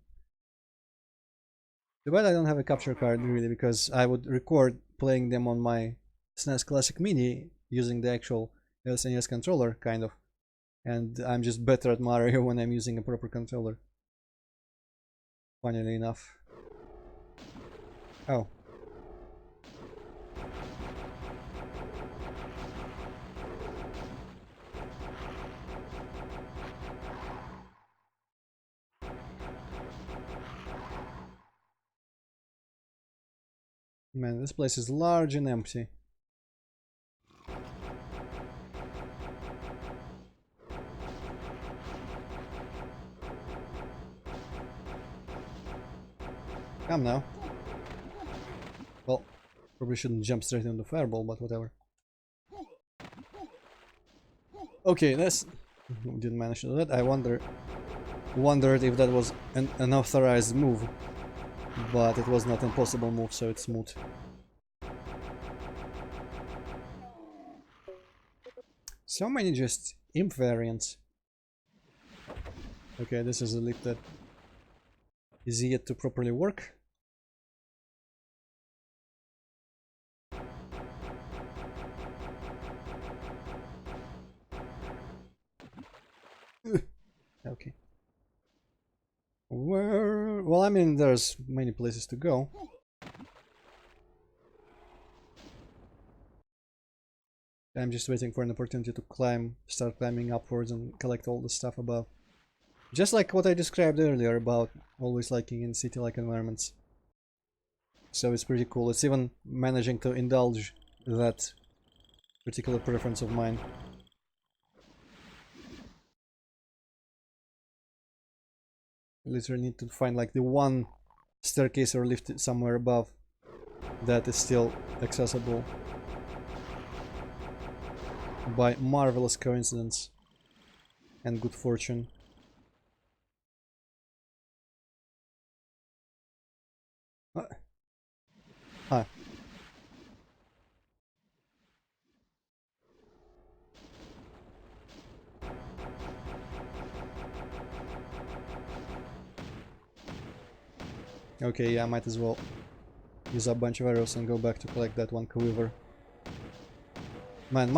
Too bad I don't have a capture card really, because I would record playing them on my SNES Classic Mini using the actual SNES controller, kind of. And I'm just better at Mario when I'm using a proper controller. Funnily enough. Oh. Man, this place is large and empty. Come now. Well, Probably shouldn't jump straight into the fireball, but whatever. Okay, that's... didn't manage to do that. I wondered if that was an authorized move. But it was not an impossible move, so it's moot. So many just imp variants. Okay, this is a lift that is yet to properly work. Okay. Well, I mean, there's many places to go. I'm just waiting for an opportunity to start climbing upwards and collect all the stuff above. Just like what I described earlier about always liking in city-like environments. So it's pretty cool. It's even managing to indulge that particular preference of mine. I literally need to find like the one staircase or lift somewhere above that is still accessible by marvelous coincidence and good fortune. Huh. Okay, yeah, I might as well use up a bunch of arrows and go back to collect that one quiver. Man,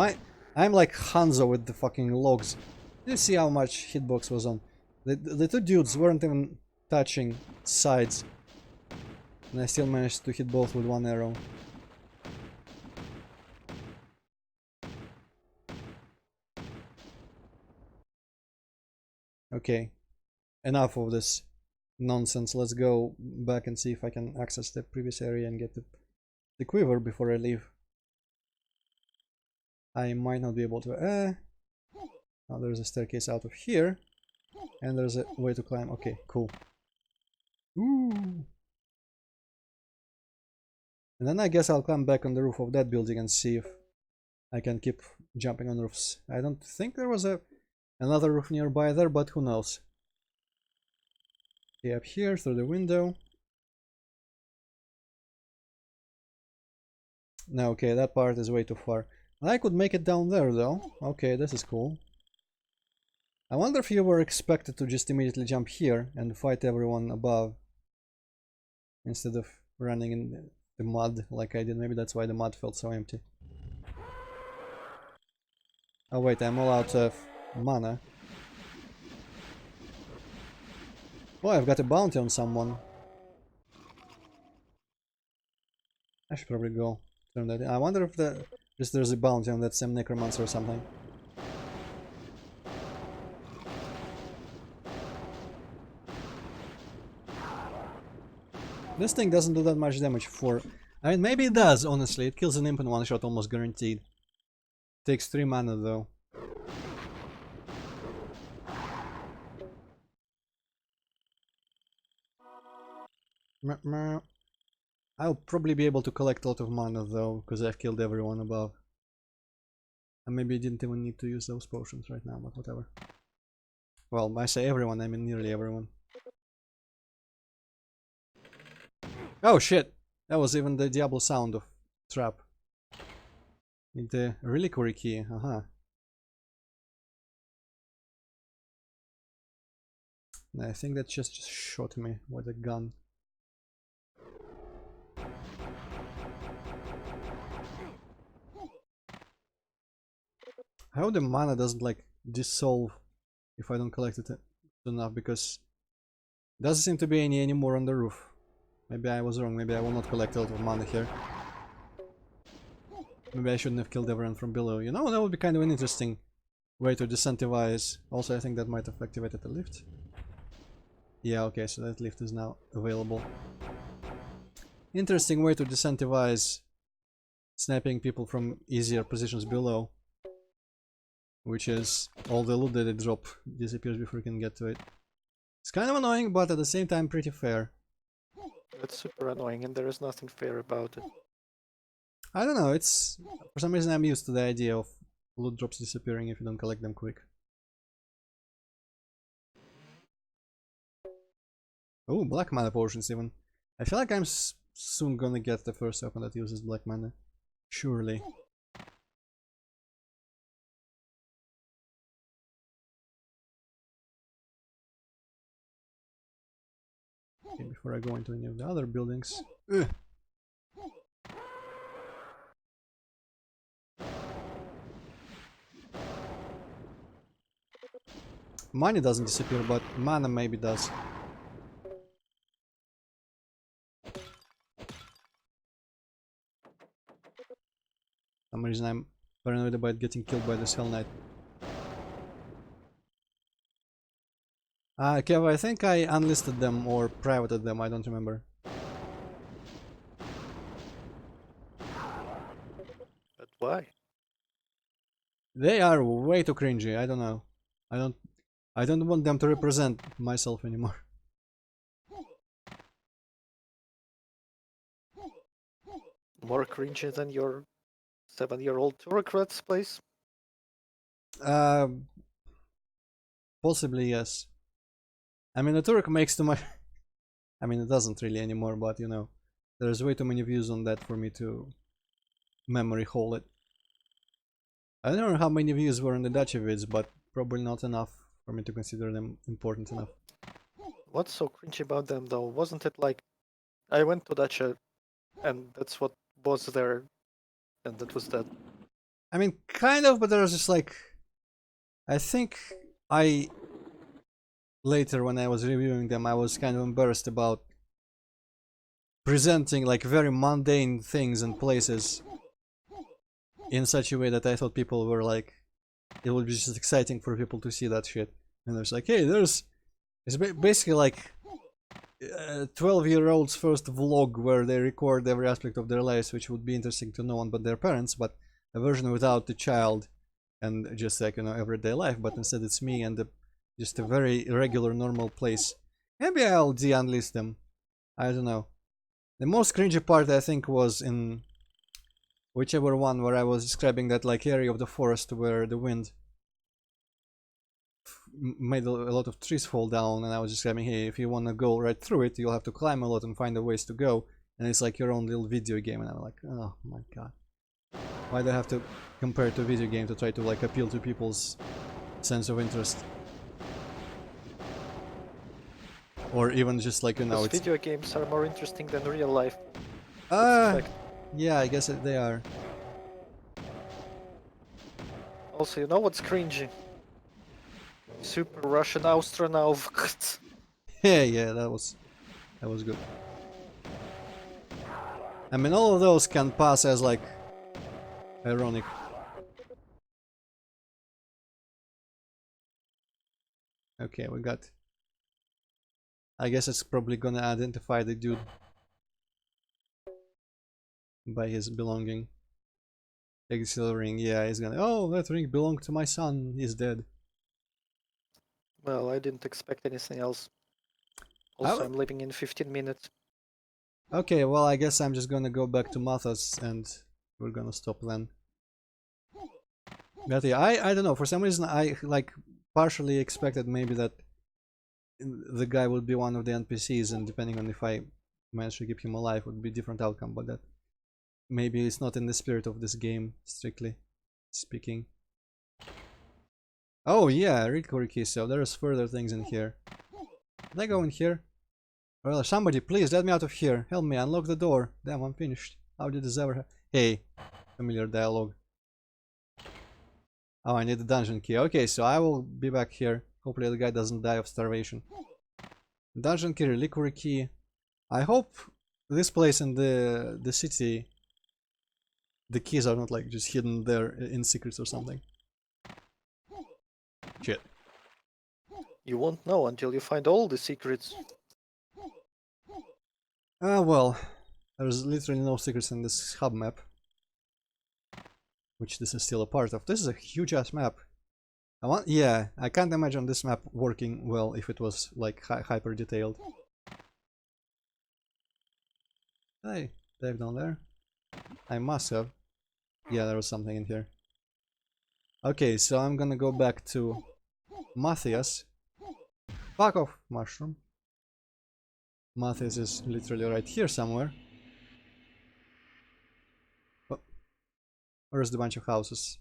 I'm like Hanzo with the fucking logs. Did you see how much hitbox was on? The two dudes weren't even touching sides. And I still managed to hit both with one arrow. Okay. Enough of this nonsense. Let's go back and see if I can access the previous area and get the quiver before I leave. I might not be able to... Now there's a staircase out of here. And there's a way to climb. Okay, cool. Ooh. And then I guess I'll climb back on the roof of that building and see if I can keep jumping on roofs. I don't think there was another roof nearby there, but who knows. Okay, up here through the window. No, okay, that part is way too far. I could make it down there though. Okay, this is cool. I wonder if you were expected to just immediately jump here and fight everyone above instead of running in the mud like I did. Maybe that's why the mud felt so empty. Oh wait, I'm all out of mana. Oh, I've got a bounty on someone. I should probably go turn that in. I wonder if there's a bounty on that same necromancer or something. This thing doesn't do that much damage for... I mean, maybe it does, honestly. It kills an imp in one shot, almost guaranteed. Takes 3 mana, though. I'll probably be able to collect a lot of mana, though, because I've killed everyone above. And maybe I didn't even need to use those potions right now, but whatever. Well, I say everyone, I mean nearly everyone. Oh shit! That was even the Diablo sound of trap. Need the reliquary key, I think that just shot me with a gun. I hope the mana doesn't like dissolve if I don't collect it enough, because it doesn't seem to be any anymore on the roof. Maybe I was wrong, maybe I will not collect a lot of mana here. Maybe I shouldn't have killed everyone from below. You know, that would be kind of an interesting way to disincentivize. Also, I think that might have activated the lift. Yeah, okay, so that lift is now available. Interesting way to disincentivize sniping people from easier positions below. Which is all the loot that they drop disappears before you can get to it. It's kind of annoying, but at the same time pretty fair. That's super annoying, and there is nothing fair about it. I don't know, it's... For some reason I'm used to the idea of loot drops disappearing if you don't collect them quick. Oh, black mana potions even. I feel like I'm soon gonna get the first weapon that uses black mana. Surely. Okay, before I go into any of the other buildings. Ugh. Money doesn't disappear, but mana maybe does. For some reason I'm paranoid about getting killed by this Hell Knight. Kev, I think I unlisted them or privated them, I don't remember. But why? They are way too cringy, I don't know. I don't want them to represent myself anymore. More cringy than your 7-year-old bureaucrat's place? Possibly yes. I mean, the Turk makes too much. I mean, it doesn't really anymore, but you know, there's way too many views on that for me to memory hole it. I don't know how many views were on the Dacia vids, but probably not enough for me to consider them important enough. What's so cringy about them though? Wasn't it like I went to Dacia and that's what was there and that was that? I mean, kind of, but there was just like... I think later when I was reviewing them, I was kind of embarrassed about presenting like very mundane things and places in such a way that I thought people were like, it would be just exciting for people to see that shit. And there's like, hey, it's basically like 12-year-old's first vlog where they record every aspect of their lives, which would be interesting to no one but their parents, but a version without the child and just like, you know, everyday life. But instead it's me and just a very regular normal place. Maybe I'll de-unlist them. I don't know. The most cringy part I think was in whichever one where I was describing that like area of the forest where the wind made a lot of trees fall down, and I was describing, hey, if you want to go right through it, you'll have to climb a lot and find the ways to go, and it's like your own little video game. And I'm like, oh my god, why do I have to compare it to a video game to try to like appeal to people's sense of interest? Or even just like, you know, Because video games are more interesting than real life. Yeah, I guess they are. Also, you know what's cringy? Super Russian astronaut. Yeah, that was good. I mean, all of those can pass as like ironic. Okay, we got... I guess it's probably gonna identify the dude by his belonging. Exile ring, yeah, he's gonna... Oh, that ring belonged to my son, he's dead. Well, I didn't expect anything else. Also, I'm leaving in 15 minutes. Okay, well, I guess I'm just gonna go back to Mathas and we're gonna stop then. But yeah, I don't know, for some reason I like partially expected maybe that the guy would be one of the NPCs, and depending on if I manage to keep him alive would be a different outcome, but that maybe it's not in the spirit of this game, strictly speaking. Oh yeah, recovery key, so there's further things in here. Can I go in here? Well, somebody please let me out of here. Help me, unlock the door. Damn, I'm finished. How did this ever happen? Hey, familiar dialogue. Oh, I need the dungeon key. Okay, so I will be back here. Hopefully the guy doesn't die of starvation. Dungeon key, reliquary key. I hope this place in the city, the keys are not like just hidden there in secrets or something. Shit. You won't know until you find all the secrets. Well, there's literally no secrets in this hub map, which this is still a part of. This is a huge ass map. Yeah, I can't imagine this map working well if it was like hyper detailed. Hey, dive down there. I must have. Yeah, there was something in here. Okay, so I'm gonna go back to Matthias. Fuck off, mushroom. Matthias is literally right here somewhere. Oh, where's the bunch of houses?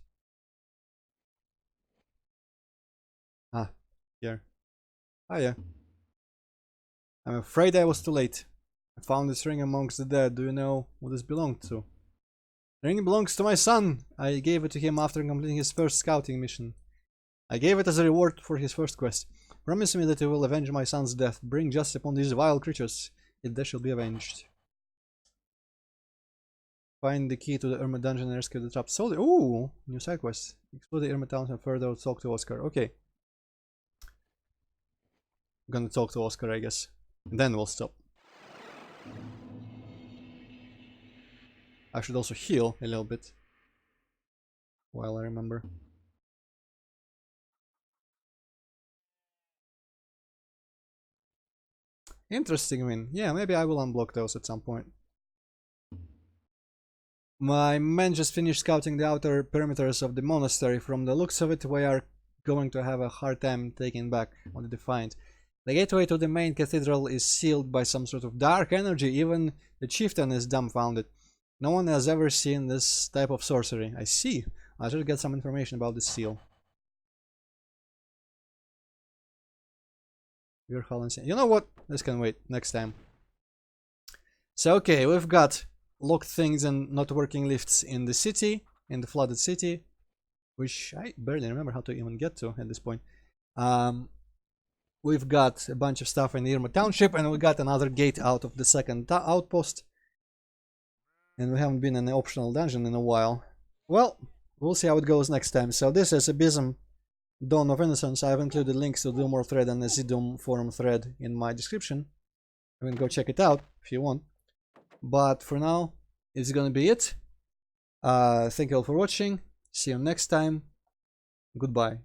Ah, here. Ah, yeah. I'm afraid I was too late. I found this ring amongst the dead. Do you know what this belonged to? The ring belongs to my son. I gave it to him after completing his first scouting mission. I gave it as a reward for his first quest. Promise me that you will avenge my son's death. Bring justice upon these vile creatures. Yet they shall be avenged. Find the key to the Irma dungeon and rescue the trapped soldier. Ooh, new side quest. Explore the Irma town and further talk to Oscar. Okay. I'm gonna talk to Oscar, I guess. And then we'll stop. I should also heal a little bit. While I remember. Interesting win. Yeah, maybe I will unblock those at some point. My men just finished scouting the outer perimeters of the monastery. From the looks of it, we are going to have a hard time taking back what the Defiant. The gateway to the main cathedral is sealed by some sort of dark energy. Even the chieftain is dumbfounded. No one has ever seen this type of sorcery. I see. I should get some information about the seal. You know what? This can wait next time. So okay, we've got locked things and not working lifts in the city, in the flooded city, which I barely remember how to even get to at this point. We've got a bunch of stuff in the Irma Township, and we got another gate out of the second outpost. And we haven't been in an optional dungeon in a while. Well, we'll see how it goes next time. So this is Abysm, Dawn of Innocence. I've included links to the Doom thread and the ZDoom forum thread in my description. You can go check it out if you want. But for now, it's gonna be it. Thank you all for watching. See you next time. Goodbye.